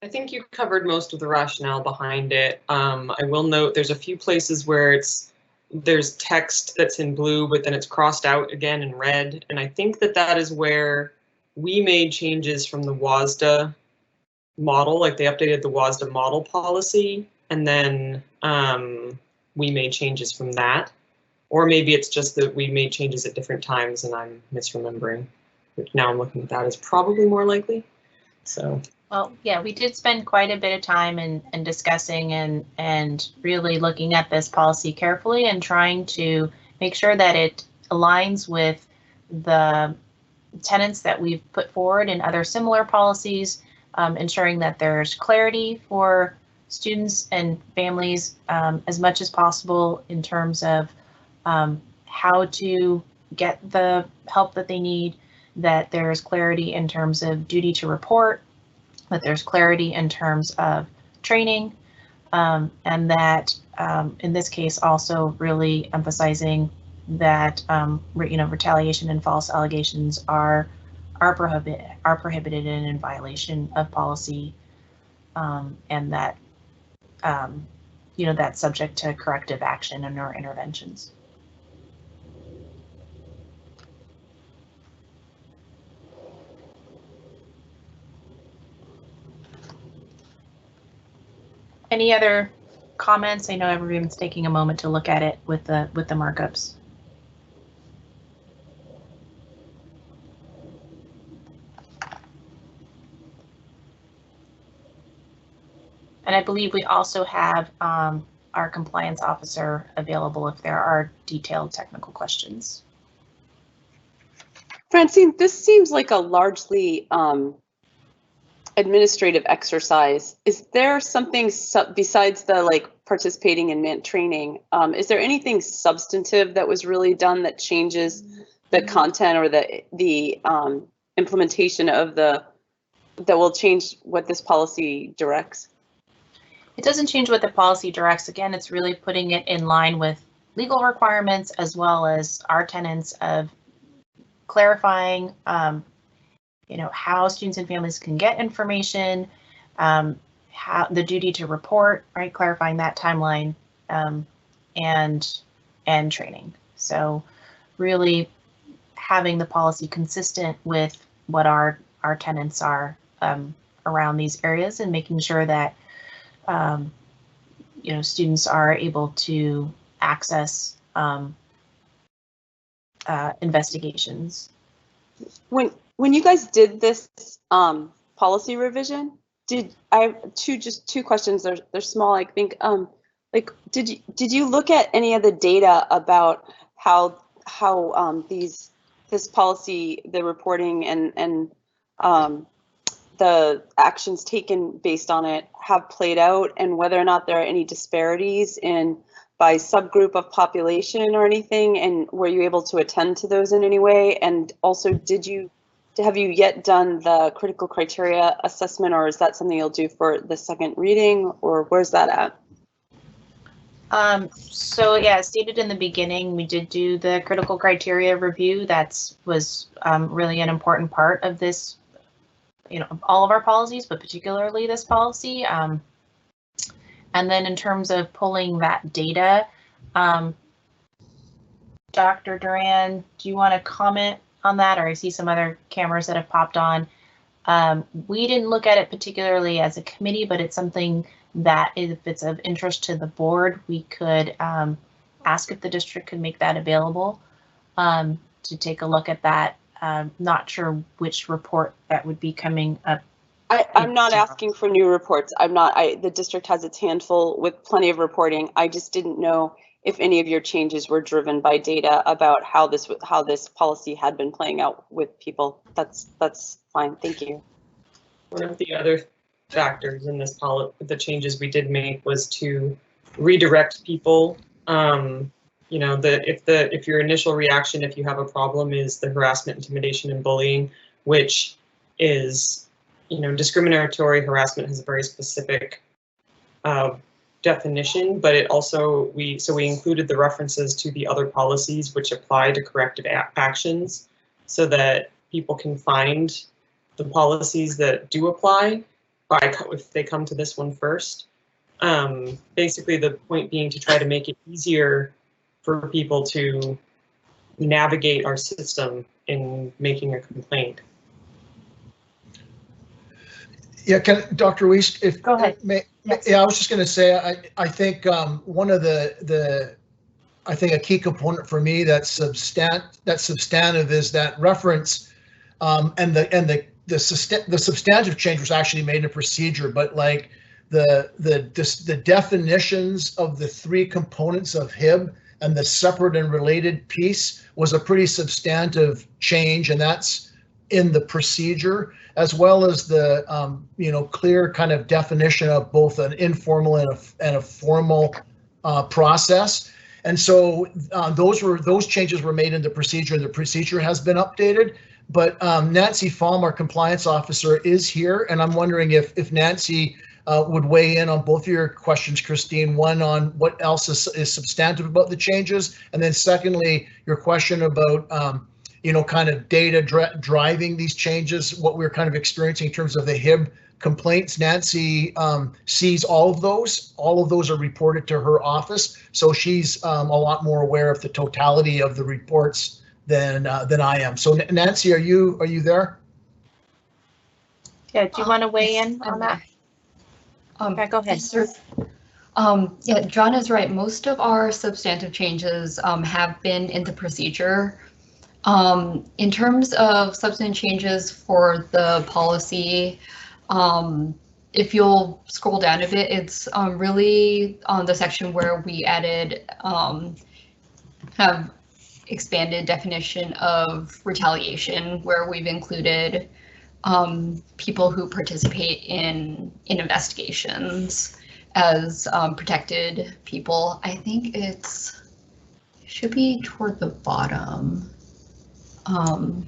I think you covered most of the rationale behind it. I will note there's a few places where there's text that's in blue, but then it's crossed out again in red. And I think that is where we made changes from the WASDA model, like they updated the WASDA model policy, and then we made changes from that. Or maybe it's just that we made changes at different times and I'm misremembering. Which now I'm looking at that as probably more likely. So.
Well, yeah, we did spend quite a bit of time in discussing and really looking at this policy carefully and trying to make sure that it aligns with the tenets that we've put forward in other similar policies, ensuring that there's clarity for students and families as much as possible in terms of how to get the help that they need, that there's clarity in terms of duty to report, that there's clarity in terms of training, and that in this case also really emphasizing that retaliation and false allegations are prohibited and in violation of policy, and that that's subject to corrective action and or interventions. Any other comments? I know everyone's taking a moment to look at it with the markups. And I believe we also have our compliance officer available if there are detailed technical questions.
Francine, this seems like a largely administrative exercise. Is there something besides the participating in MANT training? Is there anything substantive that was really done that changes the content or the implementation of that will change what this policy directs?
It doesn't change what the policy directs. Again, it's really putting it in line with legal requirements as well as our tenets of clarifying how students and families can get information, how the duty to report, right, clarifying that timeline, and training. So really having the policy consistent with what our tenets are around these areas, and making sure that students are able to access investigations.
When you guys did this policy revision, I have two questions. They're small, I think. Did you look at any of the data about how this policy, the reporting and the actions taken based on it have played out, and whether or not there are any disparities by subgroup of population or anything, and were you able to attend to those in any way? And also, have you yet done the critical criteria assessment, or is that something you'll do for the second reading, or where's that at?
So yeah, as stated in the beginning, we did do the critical criteria review. That was really an important part of this, all of our policies, but particularly this policy. And then in terms of pulling that data, Dr. Duran, do you want to comment on that? Or I see some other cameras that have popped on. We didn't look at it particularly as a committee, but it's something that if it's of interest to the board, we could ask if the district could make that available to take a look at that. Not sure which report that would be coming up.
I'm not asking for new reports. The district has its handful with plenty of reporting. I just didn't know if any of your changes were driven by data about how this policy had been playing out with people. That's fine. Thank you.
One of the other factors in this policy, the changes we did make, was to redirect people. If your initial reaction, if you have a problem, is the harassment, intimidation, and bullying, which is, discriminatory harassment has a very specific definition, but it also, we included the references to the other policies which apply to corrective actions, so that people can find the policies that do apply if they come to this one first. Basically, the point being to try to make it easier for people to navigate our system in making a complaint.
Yeah, Dr. Weiss,
go ahead.
Yeah, I was just going to say, I think one of the I think a key component for me that's substantive is that reference, and the substantive change was actually made in a procedure, but like the definitions of the three components of HIB and the separate and related piece was a pretty substantive change, and that's in the procedure, as well as the clear kind of definition of both an informal and a formal process. And so those changes were made in the procedure, and the procedure has been updated. But Nancy Falm, our compliance officer, is here, and I'm wondering if Nancy would weigh in on both of your questions, Christine. One, on what else is substantive about the changes, and then secondly, your question about kind of data driving these changes, what we're kind of experiencing in terms of the HIB complaints. Nancy sees all of those. All of those are reported to her office, so she's a lot more aware of the totality of the reports than I am. So Nancy, are you there?
Yeah, do you want to weigh in on that? Okay, go ahead.
Yes, sir. Yeah, John is right. Most of our substantive changes have been in the procedure. In terms of substantive changes for the policy, if you'll scroll down a bit, it's really on the section where we added have expanded definition of retaliation, where we've included people who participate in investigations as protected people. I think it should be toward the bottom. And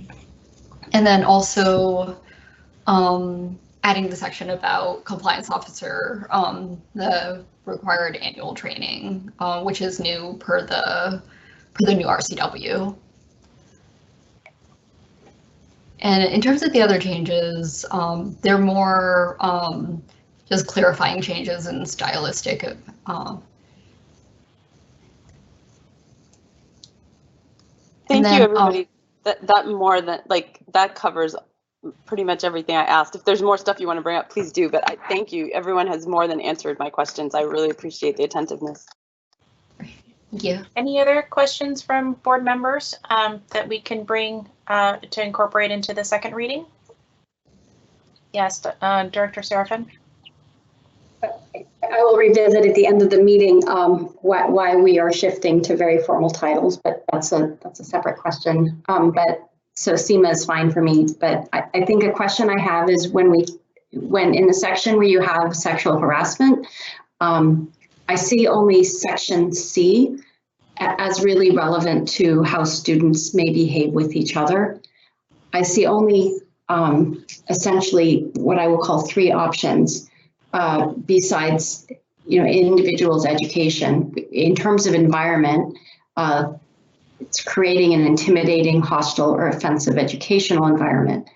then also adding the section about compliance officer, the required annual training, which is new per the new RCW. And in terms of the other changes, they're more just clarifying changes and stylistic.
Thank you, everybody. That more than that covers pretty much everything I asked. If there's more stuff you want to bring up, please do. But I thank you. Everyone has more than answered my questions. I really appreciate the attentiveness.
Thank you.
Any other questions from board members that we can bring to incorporate into the second reading? Yes, Director Serafin.
I will revisit at the end of the meeting why we are shifting to very formal titles, but that's a separate question. But so SEMA is fine for me. But I think a question I have is when in the section where you have sexual harassment, I see only section C as really relevant to how students may behave with each other. I see only essentially what I will call three options besides individual's education. In terms of environment, it's creating an intimidating, hostile, or offensive educational environment.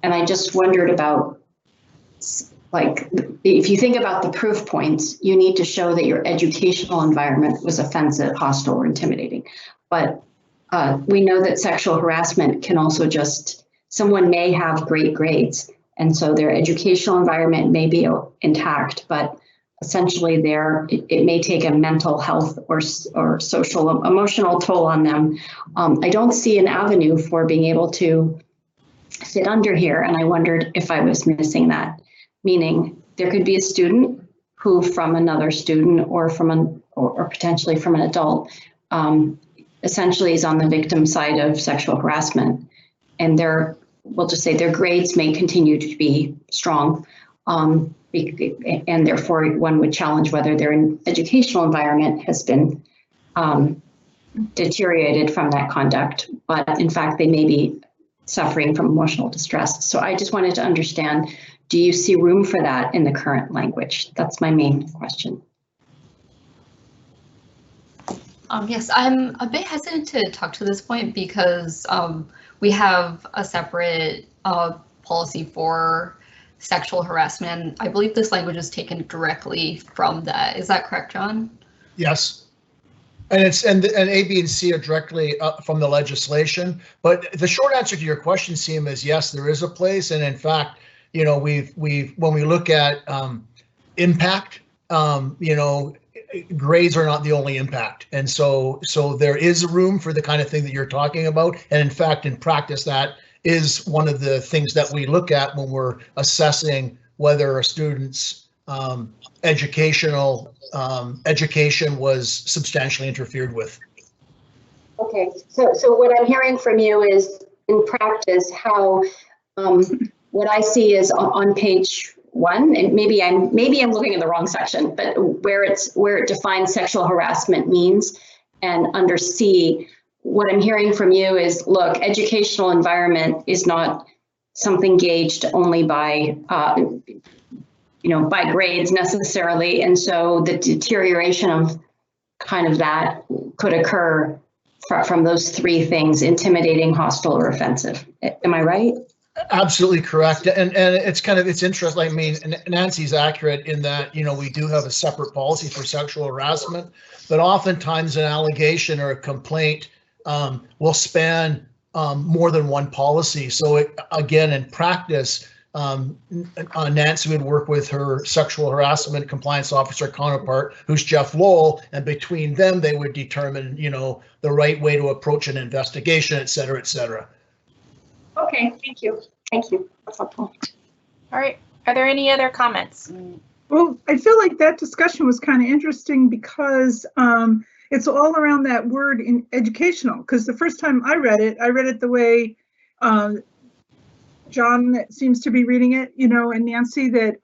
And I just wondered about, if you think about the proof points, you need to show that your educational environment was offensive, hostile, or intimidating. But we know that sexual harassment can also someone may have great grades, and so their educational environment may be intact, but essentially it may take a mental health or social emotional toll on them. I don't see an avenue for being able to fit under here, and I wondered if I was missing that. Meaning there could be a student who from another student or or potentially from an adult essentially is on the victim side of sexual harassment, and we'll just say their grades may continue to be strong, and therefore one would challenge whether their educational environment has been deteriorated from that conduct, but in fact they may be suffering from emotional distress. So I just wanted to understand, do you see room for that in the current language? That's my main question.
Yes, I'm a bit hesitant to talk to this point because we have a separate policy for sexual harassment. I believe this language is taken directly from that. Is that correct, John? Yes. And A, B, and C are directly from the legislation. But the short answer to your question, Seema, is yes, there is a place. And in fact, when we look at impact,
grades are not the only impact. And so there is room for the kind of thing that you're talking about. And in fact, in practice, that is one of the things that we look at when we're assessing whether a student's education was substantially interfered with.
Okay, so what I'm hearing from you is in practice how what I see is on page 1, and maybe I'm looking in the wrong section, but where it defines sexual harassment means, and under C, what I'm hearing from you is, look, educational environment is not something gauged only by by grades necessarily, and so the deterioration of kind of that could occur from those 3 things: intimidating, hostile, or offensive. Am I right?
Absolutely correct. And it's interesting. I mean, Nancy's accurate in that, we do have a separate policy for sexual harassment, but oftentimes an allegation or a complaint will span more than one policy. So again, in practice, Nancy would work with her sexual harassment compliance officer counterpart, who's Jeff Lowell, and between them, they would determine, the right way to approach an investigation, et cetera, et cetera.
Okay, thank you. Thank you. That's helpful.
All right. Are there any other comments?
Well, I feel like that discussion was kind of interesting because it's all around that word in educational. Because the first time I read it the way John seems to be reading it, and Nancy, that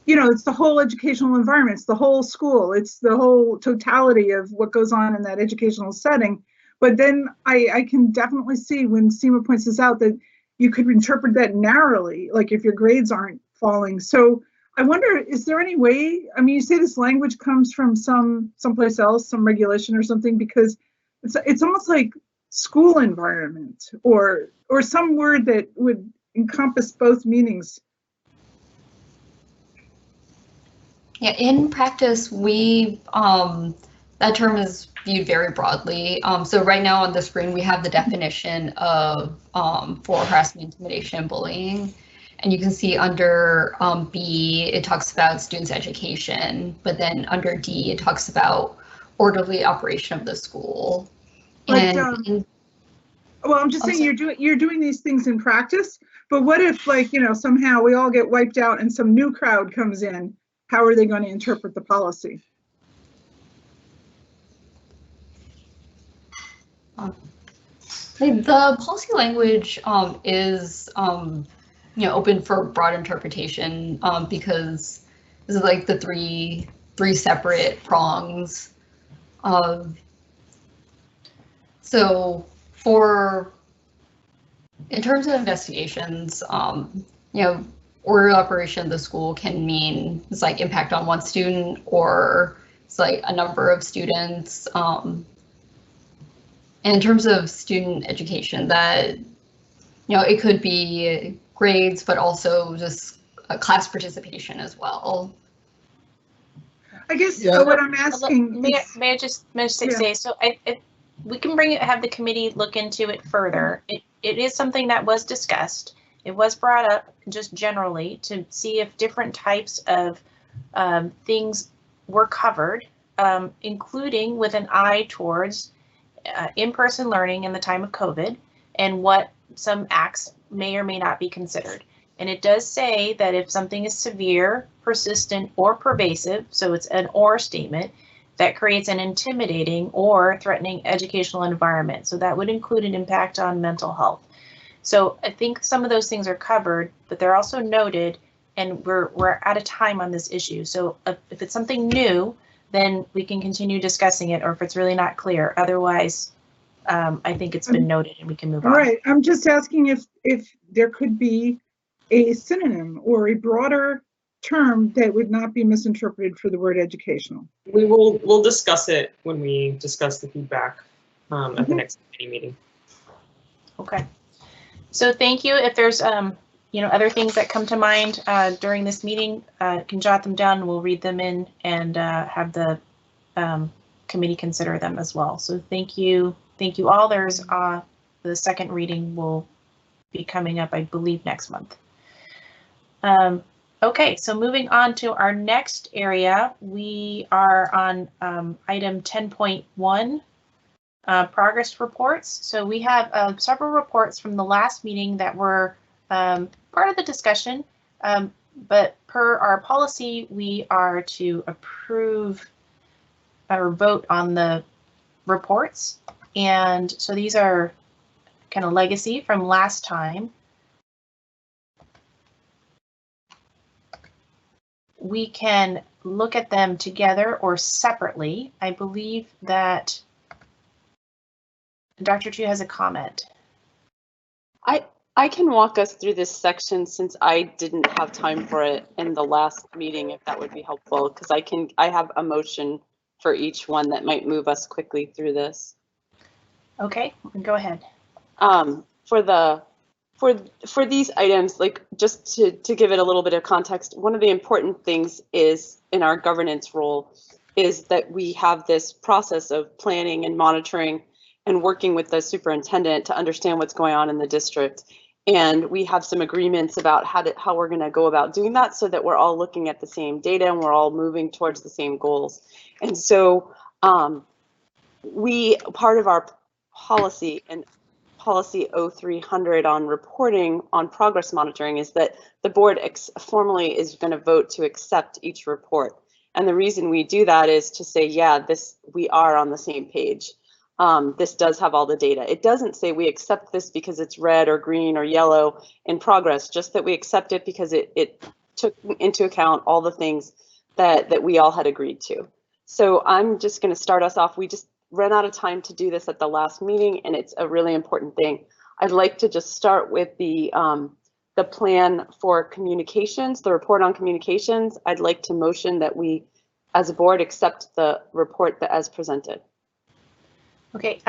it's the whole educational environment, it's the whole school, it's the whole totality of what goes on in that educational setting. But then I can definitely see when Seema points this out that you could interpret that narrowly, like if your grades aren't falling. So I wonder, is there any way, I mean, you say this language comes from someplace else, some regulation or something, because it's almost like school environment or some word that would encompass both meanings.
Yeah, in practice, we that term is viewed very broadly. So right now on the screen, we have the definition of for harassment, intimidation, and bullying. And you can see under B, it talks about students' education, but then under D, it talks about orderly operation of the school.
But, well, I'm just saying you're doing these things in practice, but what if, like, somehow we all get wiped out and some new crowd comes in? How are they going to interpret the policy?
The policy language is open for broad interpretation because this is like the three separate prongs. So in terms of investigations, order operation of the school can mean it's like impact on one student or it's like a number of students. And in terms of student education, that it could be grades, but also just class participation as well.
I guess what I'm asking.
May I just say, so we can have the committee look into it further. It is something that was discussed. It was brought up just generally to see if different types of things were covered, including with an eye towards in-person learning in the time of COVID and what some acts may or may not be considered. And it does say that if something is severe, persistent, or pervasive, so it's an or statement, that creates an intimidating or threatening educational environment. So that would include an impact on mental health. So I think some of those things are covered, but they're also noted, and we're out of time on this issue. So if it's something new, then we can continue discussing it, or if it's really not clear. Otherwise, I think it's been noted and we can move on.
All right, I'm just asking if there could be a synonym or a broader term that would not be misinterpreted for the word educational.
We'll discuss it when we discuss the feedback at the next committee meeting.
Okay. So thank you. If there's other things that come to mind during this meeting, can jot them down and we'll read them in and have the committee consider them as well. So thank you all. There's the second reading will be coming up, I believe, next month. Okay, so moving on to our next area, we are on item 10.1, progress reports. So we have several reports from the last meeting that were part of the discussion, but per our policy, we are to approve or vote on the reports. And so these are kind of legacy from last time. We can look at them together or separately. I believe that Dr. Chu has a comment.
I can walk us through this section since I didn't have time for it in the last meeting, if that would be helpful, because I have a motion for each one that might move us quickly through this.
Okay, go ahead.
For these items, like just to give it a little bit of context, one of the important things is in our governance role is that we have this process of planning and monitoring and working with the superintendent to understand what's going on in the district. And we have some agreements about how we're going to go about doing that so that we're all looking at the same data and we're all moving towards the same goals. And so part of our policy and policy 0300 on reporting on progress monitoring is that the board formally is going to vote to accept each report. And the reason we do that is to say, yeah, we are on the same page. This does have all the data. It doesn't say we accept this because it's red or green or yellow in progress, just that we accept it because it took into account all the things that we all had agreed to. So I'm just going to start us off. We just ran out of time to do this at the last meeting, and it's a really important thing. I'd like to just start with the plan for communications, the report on communications. I'd like to motion that we, as a board, accept the report as presented.
Okay,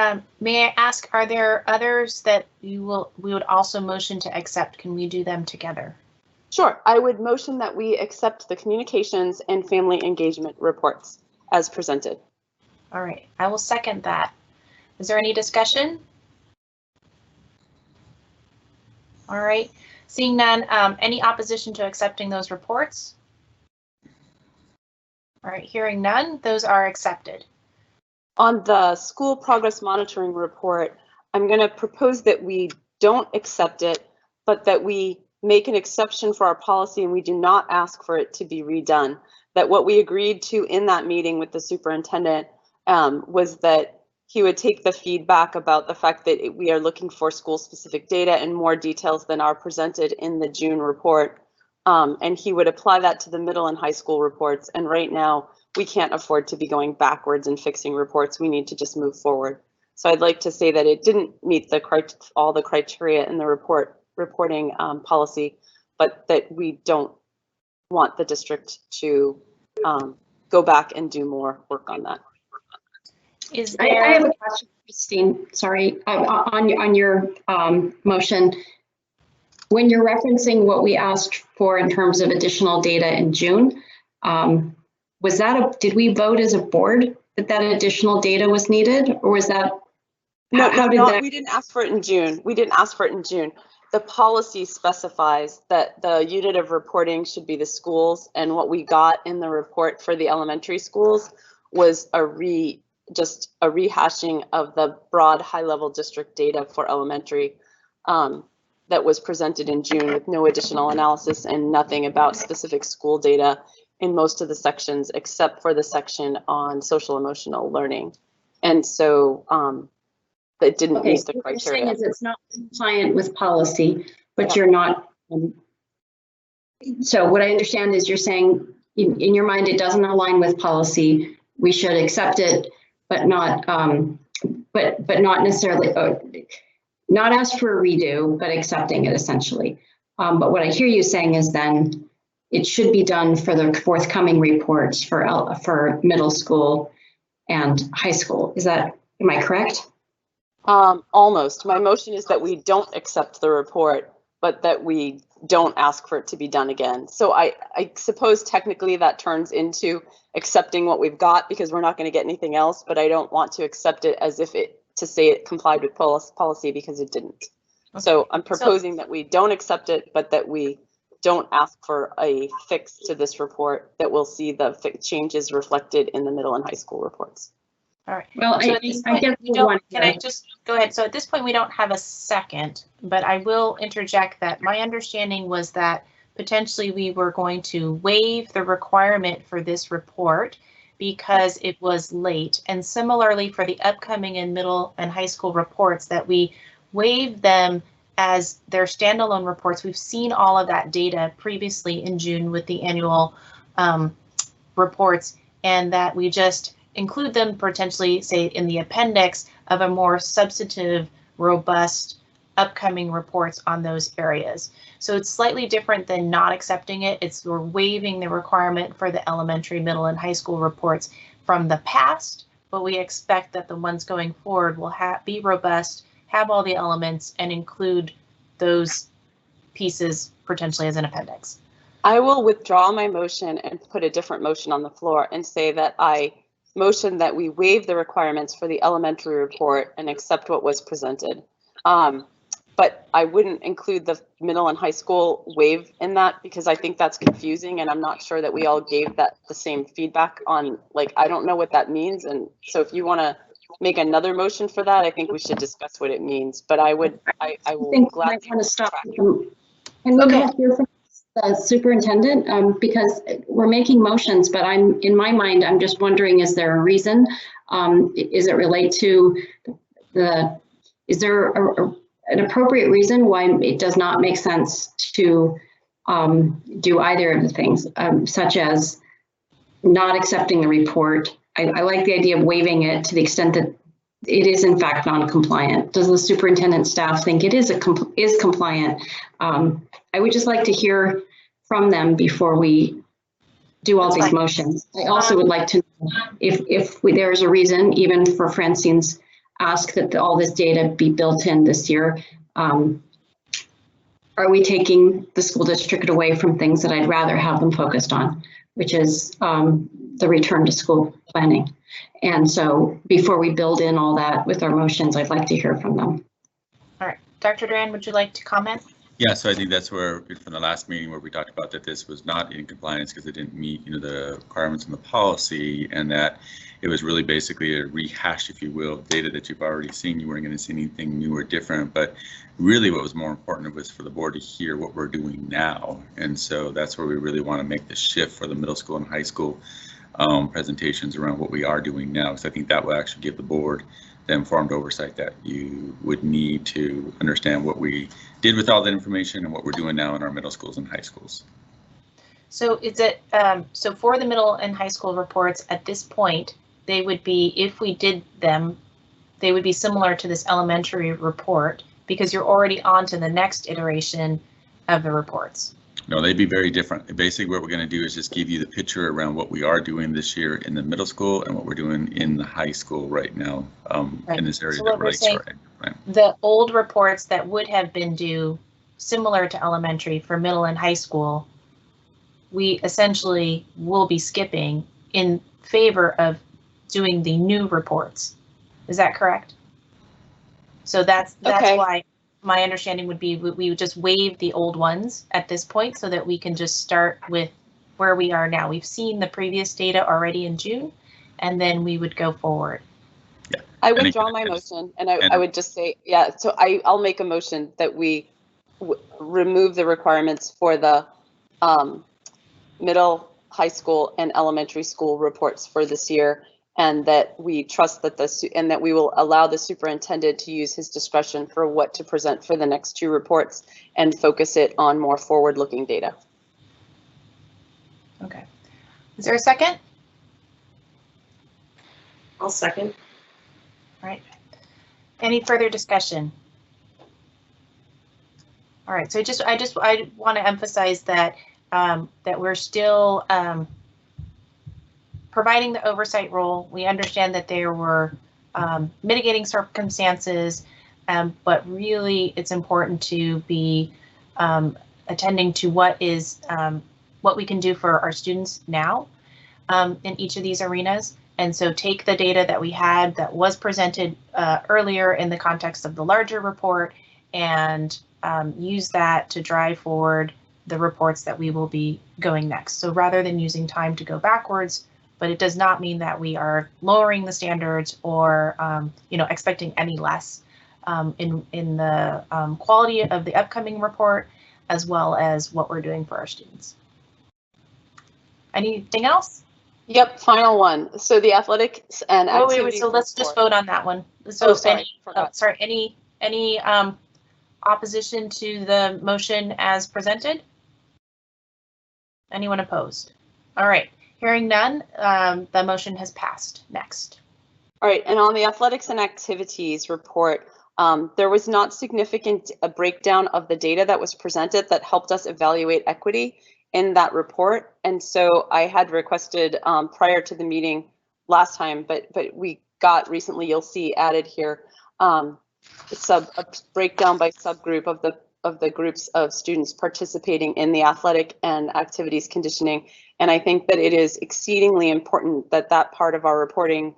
may I ask, are there others that we would also motion to accept? Can we do them together?
Sure, I would motion that we accept the communications and family engagement reports as presented.
All right, I will second that. Is there any discussion? All right, seeing none, any opposition to accepting those reports? All right, hearing none, those are accepted.
On the school progress monitoring report, I'm going to propose that we don't accept it, but that we make an exception for our policy and we do not ask for it to be redone. That what we agreed to in that meeting with the superintendent was that he would take the feedback about the fact that we are looking for school-specific data and more details than are presented in the June report. And he would apply that to the middle and high school reports. And right now, we can't afford to be going backwards and fixing reports. We need to just move forward. So I'd like to say that it didn't meet all the criteria in the reporting policy, but that we don't want the district to go back and do more work on that.
I have a question, Christine. Sorry, on your motion. When you're referencing what we asked for in terms of additional data in June, did we vote as a board that additional data was needed, or was that?
No, we didn't ask for it in June. We didn't ask for it in June. The policy specifies that the unit of reporting should be the schools, and what we got in the report for the elementary schools was just a rehashing of the broad high-level district data for elementary that was presented in June with no additional analysis and nothing about specific school data in most of the sections except for the section on social emotional learning. And so that didn't meet the criteria.
What you're saying is it's not compliant with policy, but you're not. So what I understand is you're saying in your mind it doesn't align with policy. We should accept it, but not not necessarily not ask for a redo, but accepting it essentially. But what I hear you saying is then it should be done for the forthcoming reports for middle school and high school. Am I correct?
Almost. My motion is that we don't accept the report, but that we don't ask for it to be done again. So I suppose technically that turns into accepting what we've got because we're not going to get anything else, but I don't want to accept it as if to say it complied with policy because it didn't. Okay. So I'm proposing that we don't accept it, but that we don't ask for a fix to this report, that we'll see the changes reflected in the middle and high school reports.
All right.
Well,
So at this point, can I just go ahead? So at this point, we don't have a second, but I will interject that my understanding was that potentially we were going to waive the requirement for this report because it was late. And similarly for the upcoming and middle and high school reports, that we waive them as their standalone reports. We've seen all of that data previously in June with the annual reports, and that we just include them potentially, say, in the appendix of a more substantive, robust upcoming reports on those areas. So it's slightly different than not accepting it. It's we're waiving the requirement for the elementary, middle, and high school reports from the past, but we expect that the ones going forward will be robust, have all the elements, and include those pieces potentially as an appendix.
I will withdraw my motion and put a different motion on the floor and say that I motion that we waive the requirements for the elementary report and accept what was presented. But I wouldn't include the middle and high school waive in that because I think that's confusing, and I'm not sure that we all gave that the same feedback on, like, I don't know what that means. And so if you want to make another motion for that, I think we should discuss what it means. But I will gladly
want to stop. And we have hear from the superintendent because we're making motions, but in my mind, I'm just wondering, is there a reason? Is it relate to is there an appropriate reason why it does not make sense to do either of the things, such as not accepting the report? I like the idea of waiving it to the extent that it is in fact non-compliant. Does the superintendent staff think it is compliant? I would just like to hear from them before we do all these motions. I also would like to know if there's a reason, even for Francine's ask that all this data be built in this year. Are we taking the school district away from things that I'd rather have them focused on, which is the return to school planning? And so before we build in all that with our motions, I'd like to hear from them.
All right, Dr. Duran, would you like to comment?
Yeah, so I think that's where, from the last meeting where we talked about that this was not in compliance because it didn't meet, the requirements in the policy, and that it was really basically a rehash, if you will, of data that you've already seen. You weren't going to see anything new or different, but really what was more important was for the board to hear what we're doing now. And so that's where we really want to make the shift for the middle school and high school presentations around what we are doing now. because I think that will actually give the board the informed oversight that you would need to understand what we did with all that information and what we're doing now in our middle schools and high schools.
So is it, so for the middle and high school reports at this point, they would be, if we did them, they would be similar to this elementary report because you're already on to the next iteration of the reports.
No, they'd be very different. Basically, what we're going to do is just give you the picture around what we are doing this year in the middle school and what we're doing in the high school right now in this area. So that relates to right.
The old reports that would have been due similar to elementary for middle and high school, we essentially will be skipping in favor of doing the new reports. Is that correct? So that's okay. Why my understanding would be we would just waive the old ones at this point so that we can just start with where we are now. We've seen the previous data already in June, and then we would go forward.
Yeah.
I withdraw my motion, and I would just say, yeah, so I'll make a motion that we remove the requirements for the middle, high school, and elementary school reports for this year, and that we trust that and that we will allow the superintendent to use his discretion for what to present for the next two reports and focus it on more forward-looking data.
Okay. Is there a second?
I'll second.
All right. Any further discussion? All right. So I want to emphasize that that we're still providing the oversight role. We understand that there were mitigating circumstances, but really it's important to be attending to what we can do for our students now in each of these arenas. And so take the data that we had that was presented earlier in the context of the larger report and use that to drive forward the reports that we will be going next. So rather than using time to go backwards, but it does not mean that we are lowering the standards or expecting any less in the quality of the upcoming report, as well as what we're doing for our students. Anything else?
Yep, final one. So the athletics and activities.
Wait, so let's just vote on that one. So any opposition to the motion as presented? Anyone opposed? All right, hearing none, the motion has passed. Next.
All right, and on the athletics and activities report, there was not significant a breakdown of the data that was presented that helped us evaluate equity in that report. And so I had requested prior to the meeting last time, but we got recently, you'll see added here, a breakdown by subgroup of the groups of students participating in the athletic and activities conditioning. And I think that it is exceedingly important that that part of our reporting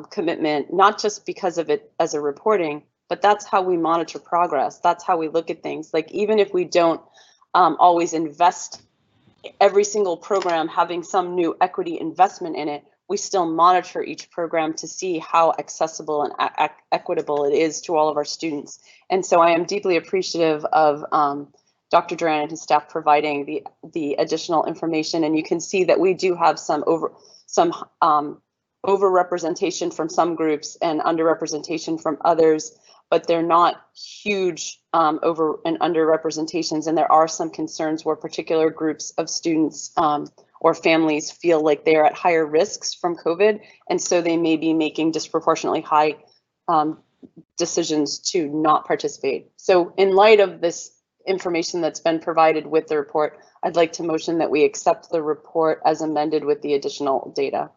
commitment, not just because of it as a reporting, but that's how we monitor progress. That's how we look at things. Like, even if we don't always invest every single program having some new equity investment in it, we still monitor each program to see how accessible and equitable it is to all of our students. And so I am deeply appreciative of Dr. Duran and his staff providing the additional information. And you can see that we do have some overrepresentation from some groups and underrepresentation from others, but they're not huge over and underrepresentations. And there are some concerns where particular groups of students or families feel like they are at higher risks from COVID. And so they may be making disproportionately high decisions to not participate. So in light of this information that's been provided with the report, I'd like to motion that we accept the report as amended with the additional data.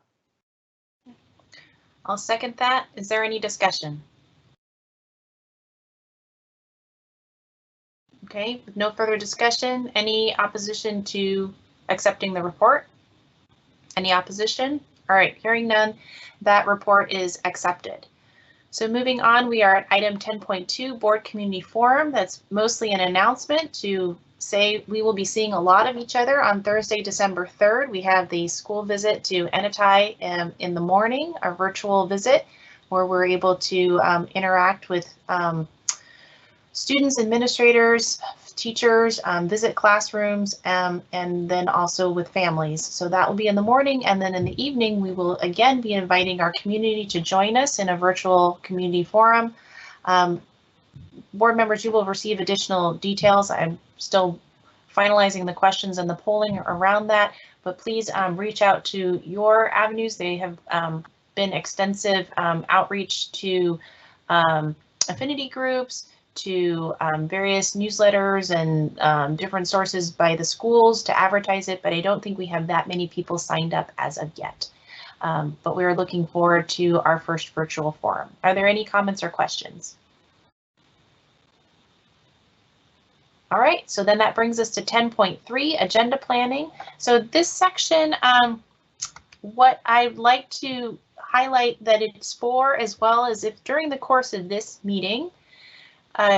I'll second that. Is there any discussion? Okay, with no further discussion, any opposition to accepting the report? Any opposition? All right, hearing none, that report is accepted. So moving on, we are at item 10.2, Board Community Forum. That's mostly an announcement to say we will be seeing a lot of each other on Thursday, December 3rd. We have the school visit to Enitai in the morning, our virtual visit, where we're able to interact with students, administrators, teachers, visit classrooms, and then also with families. So that will be in the morning, and then in the evening we will again be inviting our community to join us in a virtual community forum. Board members, you will receive additional details. I'm still finalizing the questions and the polling around that, but please reach out to your avenues. They have been extensive outreach to affinity groups, to various newsletters and different sources by the schools to advertise it, but I don't think we have that many people signed up as of yet. But we're looking forward to our first virtual forum. Are there any comments or questions? All right, so then that brings us to 10.3, agenda planning. So this section, what I'd like to highlight that it's for, as well as if during the course of this meeting,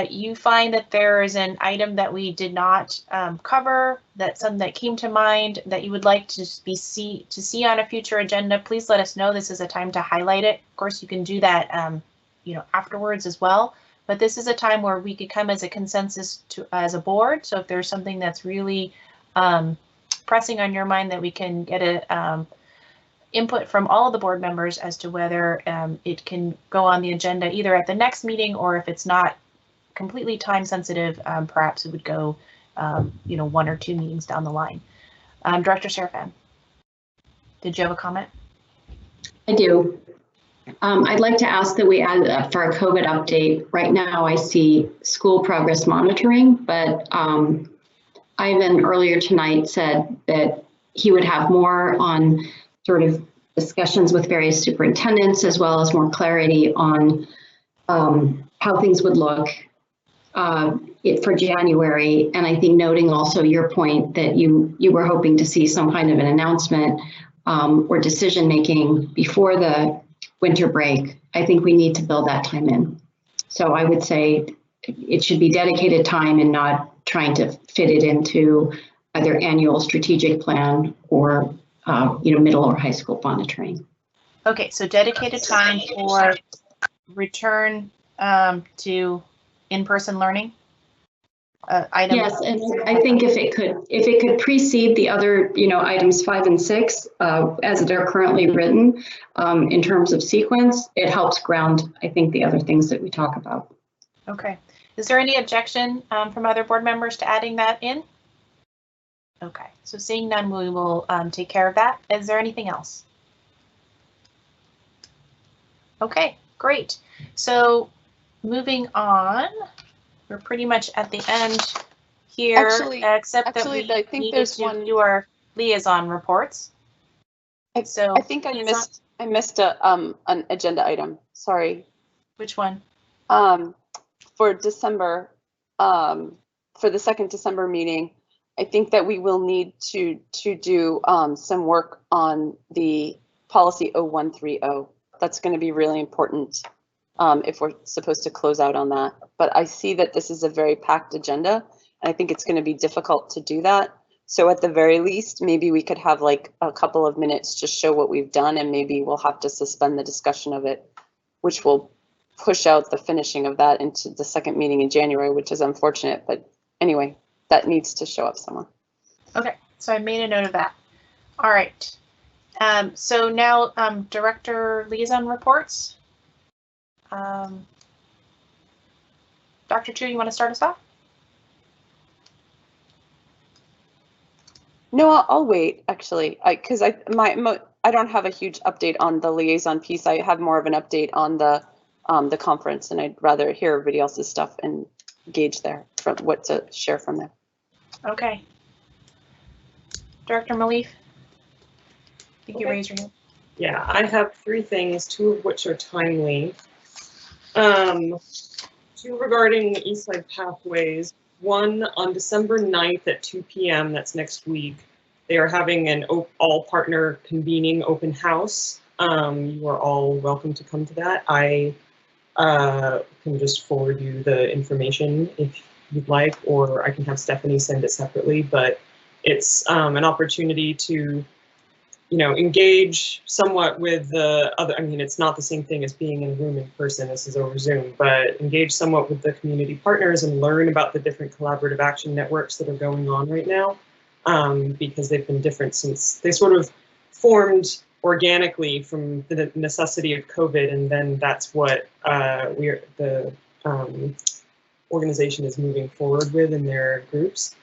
you find that there is an item that we did not cover, that something that came to mind that you would like to see on a future agenda, please let us know. This is a time to highlight it. Of course, you can do that afterwards as well. But this is a time where we could come as a consensus as a board. So if there's something that's really pressing on your mind, that we can get a input from all of the board members as to whether it can go on the agenda either at the next meeting, or if it's not completely time sensitive, perhaps it would go 1 or 2 meetings down the line. Director Serafan, did you have a comment?
I do. I'd like to ask that we add for a COVID update. Right now I see school progress monitoring, but Ivan earlier tonight said that he would have more on sort of discussions with various superintendents, as well as more clarity on how things would look for January. And I think noting also your point that you were hoping to see some kind of an announcement or decision making before the winter break. I think we need to build that time in. So I would say it should be dedicated time and not trying to fit it into either annual strategic plan or middle or high school monitoring.
Okay, so dedicated time for return to in-person learning. Item.
Yes, and I think if it could precede the other, items 5 and 6 as they're currently written in terms of sequence, it helps ground, I think, the other things that we talk about.
Okay. Is there any objection from other board members to adding that in? Okay, so seeing none, we will take care of that. Is there anything else? Okay, great. So moving on, we're pretty much at the end here, except that we
I think
needed
there's
to
one.
do our liaison reports. So
I think I missed an agenda item. Sorry.
Which one?
For December, for the second December meeting, I think that we will need to do some work on the policy 0130. That's going to be really important if we're supposed to close out on that. But I see that this is a very packed agenda, and I think it's going to be difficult to do that. So at the very least, maybe we could have like a couple of minutes to show what we've done, and maybe we'll have to suspend the discussion of it, which will push out the finishing of that into the second meeting in January, which is unfortunate. But anyway, that needs to show up somewhere.
Okay, so I made a note of that. All right. So now director liaison reports. Dr. Chu, you want to start us off?
No, I'll wait actually, because I don't have a huge update on the liaison piece. I have more of an update on the conference, and I'd rather hear everybody else's stuff and gauge there from what to share from there.
Okay. Director Malif, I think you raised your hand.
Yeah, I have 3 things, 2 of which are timely. 2 regarding Eastside Pathways. 1 on December 9th at 2 p.m. That's next week. They are having an all partner convening open house. You are all welcome to come to that. I can just forward you the information if you'd like, or I can have Stephanie send it separately. But it's an opportunity to, engage somewhat with the other. I mean, it's not the same thing as being in a room in person. This is over Zoom, but engage somewhat with the community partners and learn about the different collaborative action networks that are going on right now, because they've been different since they sort of formed organically from the necessity of COVID, and then that's what the organization is moving forward with in their groups.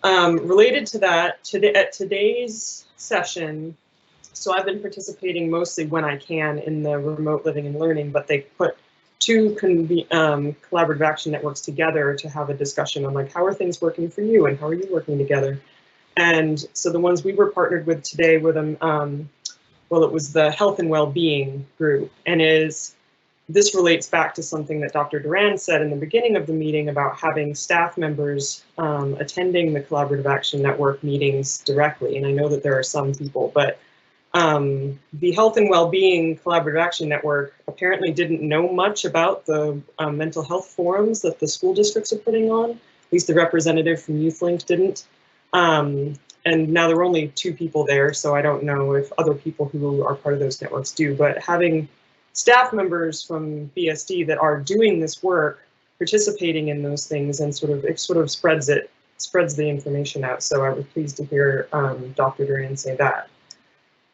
Related to that, at today's session, so I've been participating mostly when I can in the remote living and learning, but they put 2 collaborative action networks together to have a discussion on like, how are things working for you and how are you working together? And so the ones we were partnered with today were well, it was the health and well-being group, and this relates back to something that Dr. Duran said in the beginning of the meeting about having staff members attending the Collaborative Action Network meetings directly. And I know that there are some people, but the Health and Wellbeing Collaborative Action Network apparently didn't know much about the mental health forums that the school districts are putting on. At least the representative from YouthLink didn't. And now there are only 2 people there, so I don't know if other people who are part of those networks do, but having staff members from BSD that are doing this work, participating in those things, and it sort of spreads the information out. So I was pleased to hear Dr. Duran say that.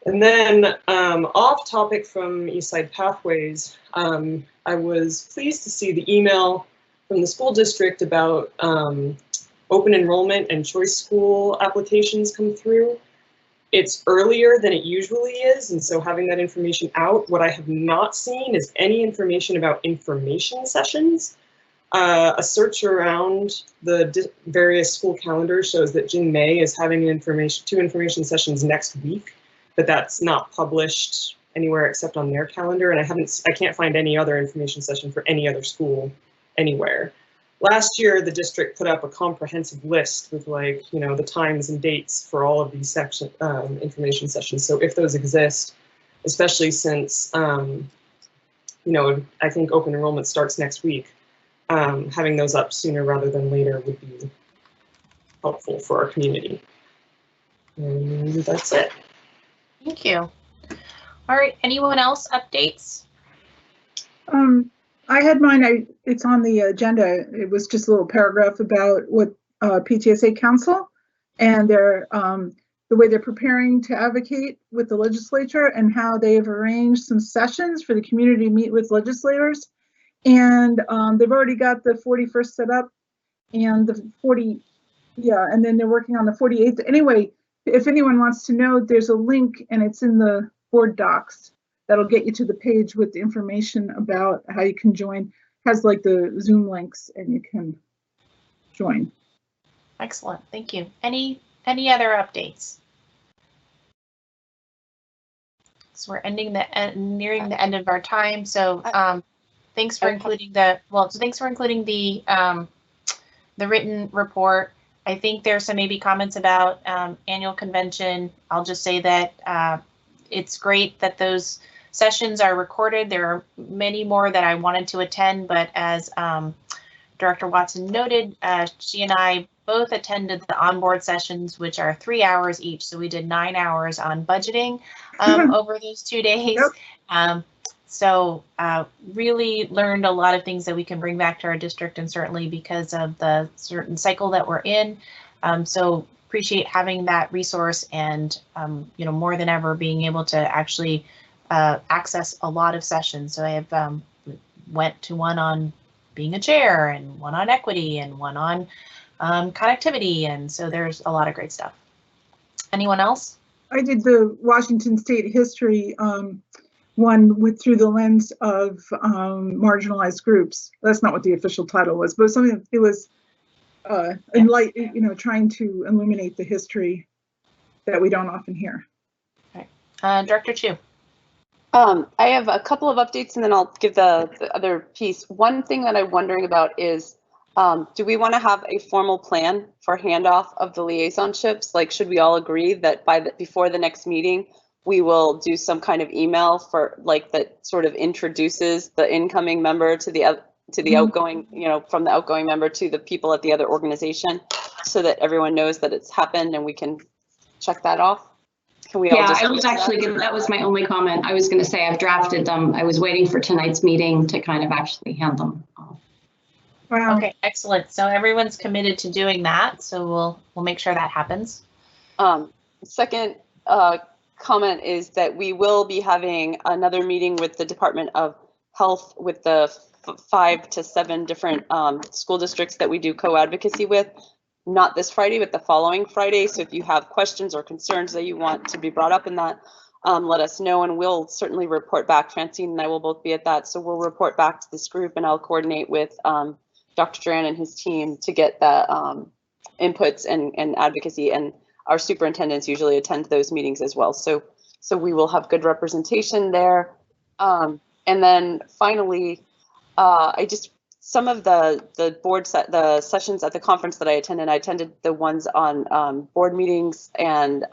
And then off topic from Eastside Pathways, I was pleased to see the email from the school district about open enrollment and choice school applications come through. It's earlier than it usually is, and so having that information out, what I have not seen is any information about information sessions. A search around the various school calendars shows that Jin May is having 2 information sessions next week, but that's not published anywhere except on their calendar, and I can't find any other information session for any other school anywhere. Last year, the district put up a comprehensive list with the times and dates for all of these information sessions. So if those exist, especially since, I think open enrollment starts next week, having those up sooner rather than later would be helpful for our community. And that's it.
Thank you. All right, anyone else updates?
I had mine, it's on the agenda. It was just a little paragraph about what PTSA Council and their the way they're preparing to advocate with the legislature and how they have arranged some sessions for the community to meet with legislators. And they've already got the 41st set up and the 40, yeah, and then they're working on the 48th. Anyway, if anyone wants to know, there's a link and it's in the board docs that'll get you to the page with the information about how you can join. It has like the Zoom links and you can join.
Excellent, thank you. Any other updates? So we're nearing the end of our time. So thanks for including the written report. I think there's some maybe comments about annual convention. I'll just say that it's great that those sessions are recorded. There are many more that I wanted to attend, but as Director Watson noted, she and I both attended the onboard sessions, which are 3 hours each. So we did 9 hours on budgeting over those 2 days. Yep. So really learned a lot of things that we can bring back to our district, and certainly because of the certain cycle that we're in. So appreciate having that resource, and more than ever being able to actually access a lot of sessions. So I have went to one on being a chair, and one on equity, and one on connectivity, and so there's a lot of great stuff. Anyone else?
I did the Washington State history one through the lens of marginalized groups. That's not what the official title was, but something it was trying to illuminate the history that we don't often hear.
Okay. Director Chu.
I have a couple of updates, and then I'll give the other piece. One thing that I'm wondering about is, do we want to have a formal plan for handoff of the liaisonships? Like, should we all agree that before the next meeting, we will do some kind of email for that sort of introduces the incoming member to the outgoing, from the outgoing member to the people at the other organization, so that everyone knows that it's happened and we can check that off? Can we all just
I was actually that was my only comment. I was going to say I've drafted them. I was waiting for tonight's meeting to kind of actually hand them off.
Wow.
Okay, excellent. So everyone's committed to doing that. So we'll make sure that happens.
Second comment is that we will be having another meeting with the Department of Health with the 5 to 7 different school districts that we do co-advocacy with. Not this Friday, but the following Friday. So if you have questions or concerns that you want to be brought up in that, let us know, and we'll certainly report back. Francine and I will both be at that. So we'll report back to this group, and I'll coordinate with Dr. Duran and his team to get the inputs and advocacy, and our superintendents usually attend those meetings as well. So we will have good representation there. And then finally, some of the the sessions at the conference that I attended the ones on board meetings and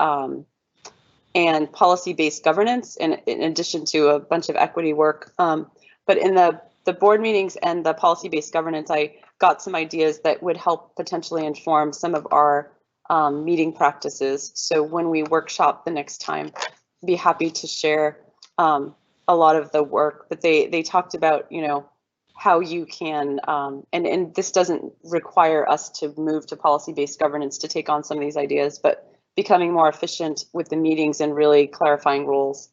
policy-based governance, in addition to a bunch of equity work. But in the board meetings and the policy-based governance, I got some ideas that would help potentially inform some of our meeting practices. So when we workshop the next time, be happy to share a lot of the work. But they talked about, how you can, and this doesn't require us to move to policy-based governance to take on some of these ideas, but becoming more efficient with the meetings and really clarifying roles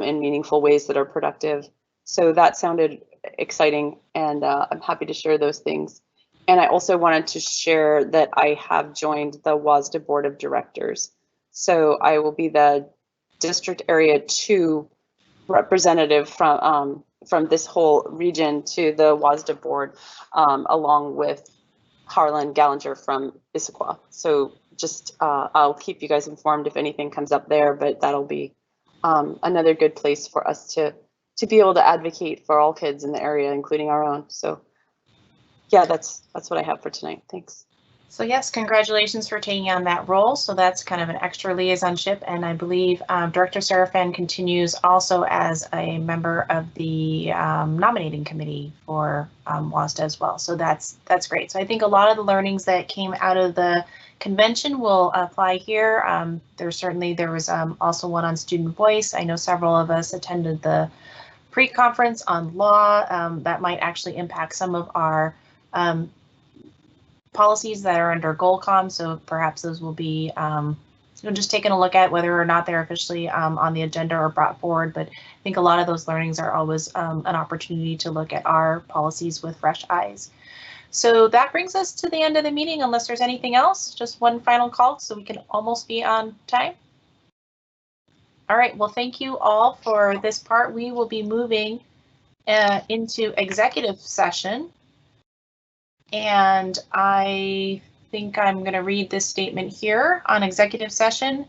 in meaningful ways that are productive. So that sounded exciting, and I'm happy to share those things. And I also wanted to share that I have joined the WASDA Board of Directors. So I will be the District Area 2 representative from this whole region to the WASDA board, along with Harlan Gallinger from Issaquah. So just I'll keep you guys informed if anything comes up there, but that'll be another good place for us to be able to advocate for all kids in the area, including our own. So yeah, that's what I have for tonight. Thanks.
So yes, congratulations for taking on that role. So that's kind of an extra liaisonship, and I believe Director Serafin continues also as a member of the nominating committee for WASDA as well. So that's great. So I think a lot of the learnings that came out of the convention will apply here. There was also one on student voice. I know several of us attended the pre-conference on law. That might actually impact some of our policies that are under GoalCom, so perhaps those will be just taking a look at whether or not they're officially on the agenda or brought forward. But I think a lot of those learnings are always an opportunity to look at our policies with fresh eyes. So that brings us to the end of the meeting, unless there's anything else. Just one final call so we can almost be on time. All right, well, thank you all for this part. We will be moving into executive session. And I think I'm going to read this statement here on executive session,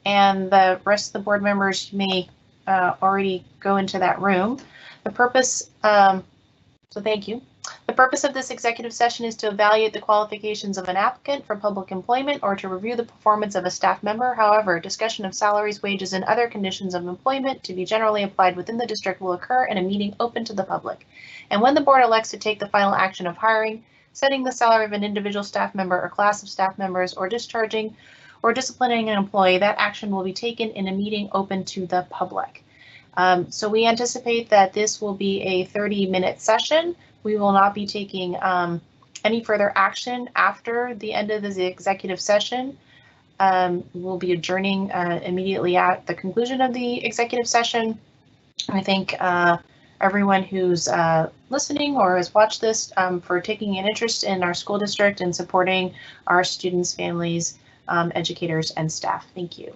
and the rest of the board members may already go into that room. The purpose, so thank you. The purpose of this executive session is to evaluate the qualifications of an applicant for public employment or to review the performance of a staff member. However, discussion of salaries, wages, and other conditions of employment to be generally applied within the district will occur in a meeting open to the public. And when the board elects to take the final action of hiring, setting the salary of an individual staff member or class of staff members, or discharging or disciplining an employee, that action will be taken in a meeting open to the public. So we anticipate that this will be a 30-minute session. We will not be taking any further action after the end of the executive session. We'll be adjourning immediately at the conclusion of the executive session. I thank everyone who's listening or has watched this for taking an interest in our school district and supporting our students, families, educators, and staff. Thank you.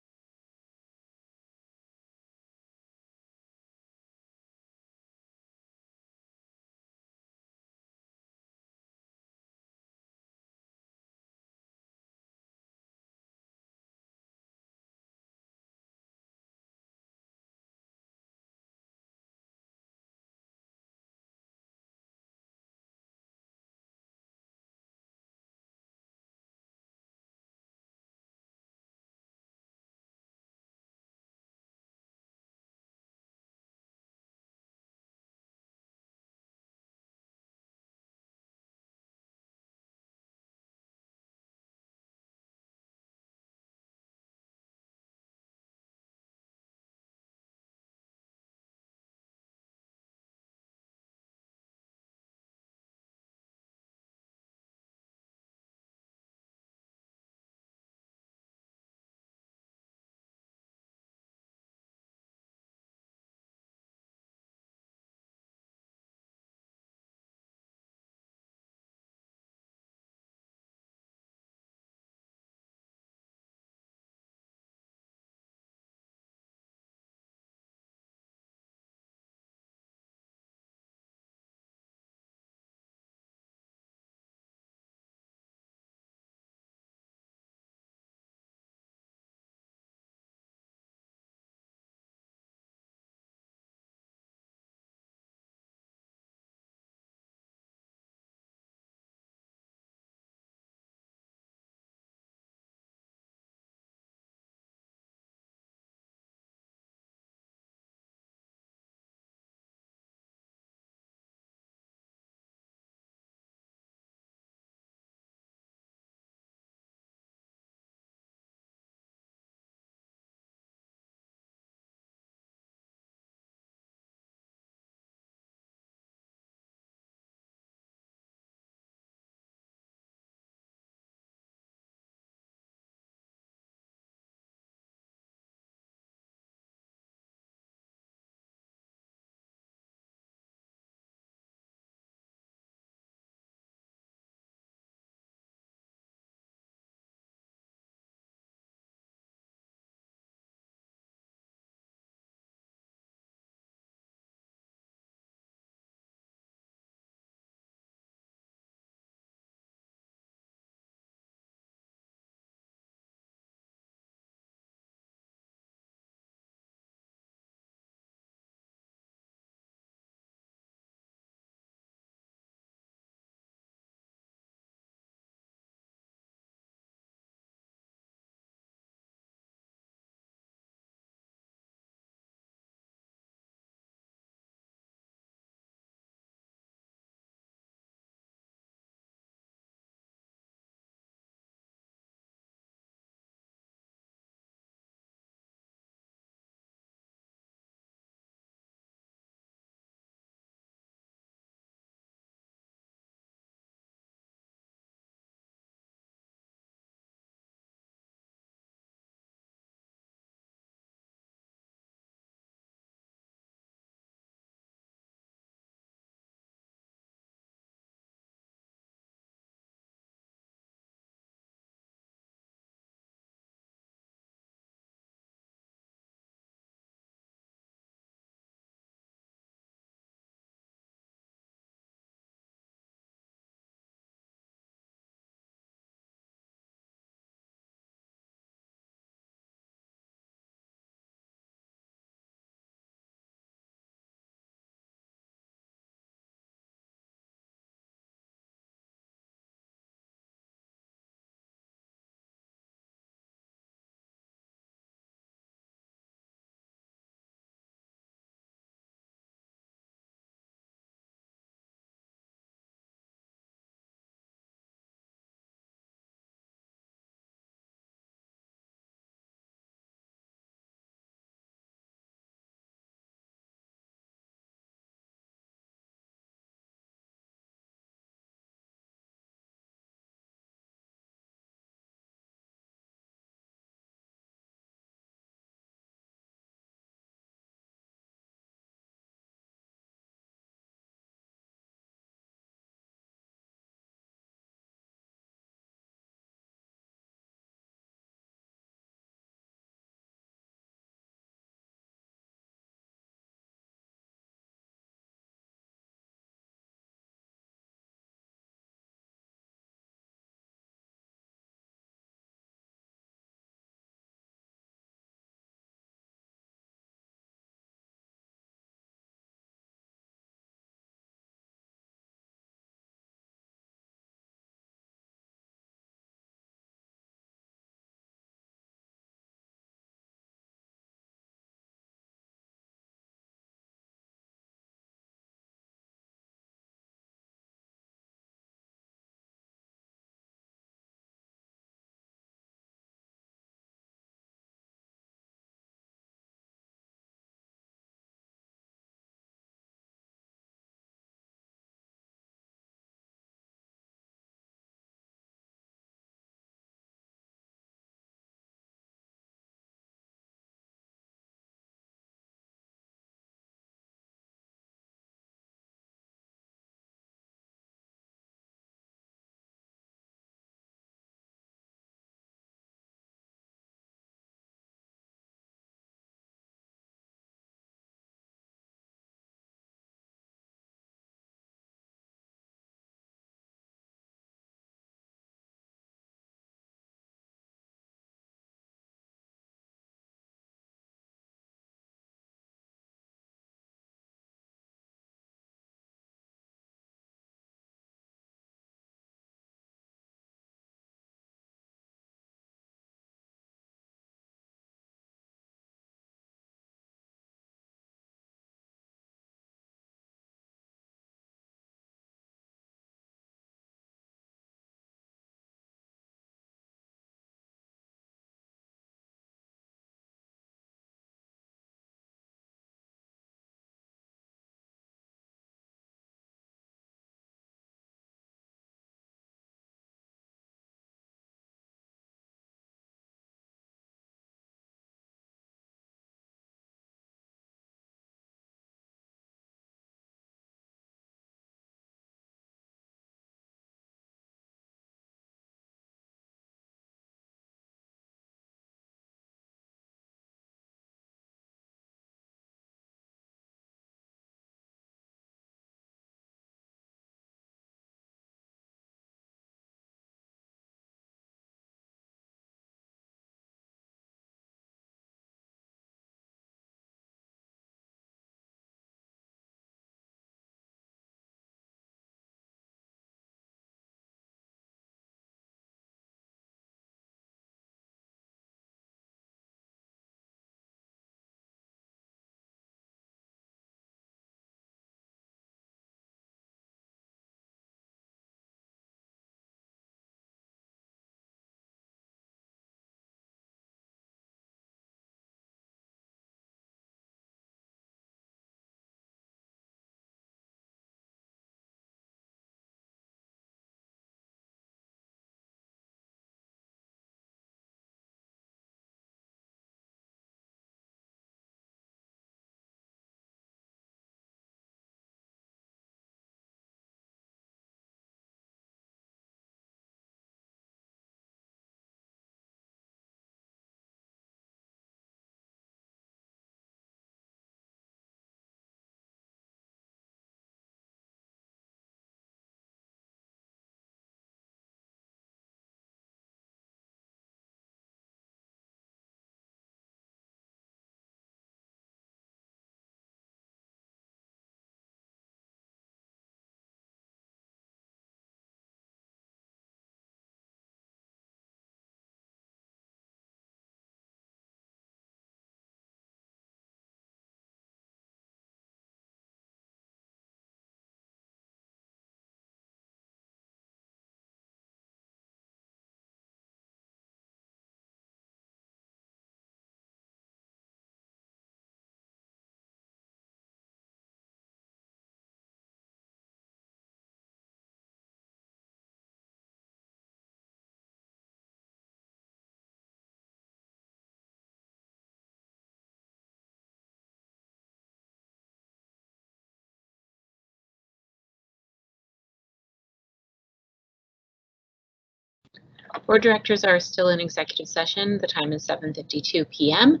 Board directors are still in executive session. The time is 7:52 p.m.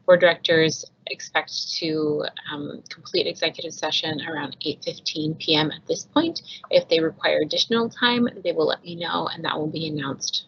Board directors expect to complete executive session around 8:15 p.m. at this point. If they require additional time, they will let me know, and that will be announced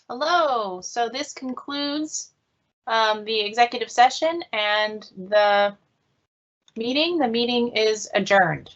Hello. So this concludes the executive session and the meeting. The meeting is adjourned.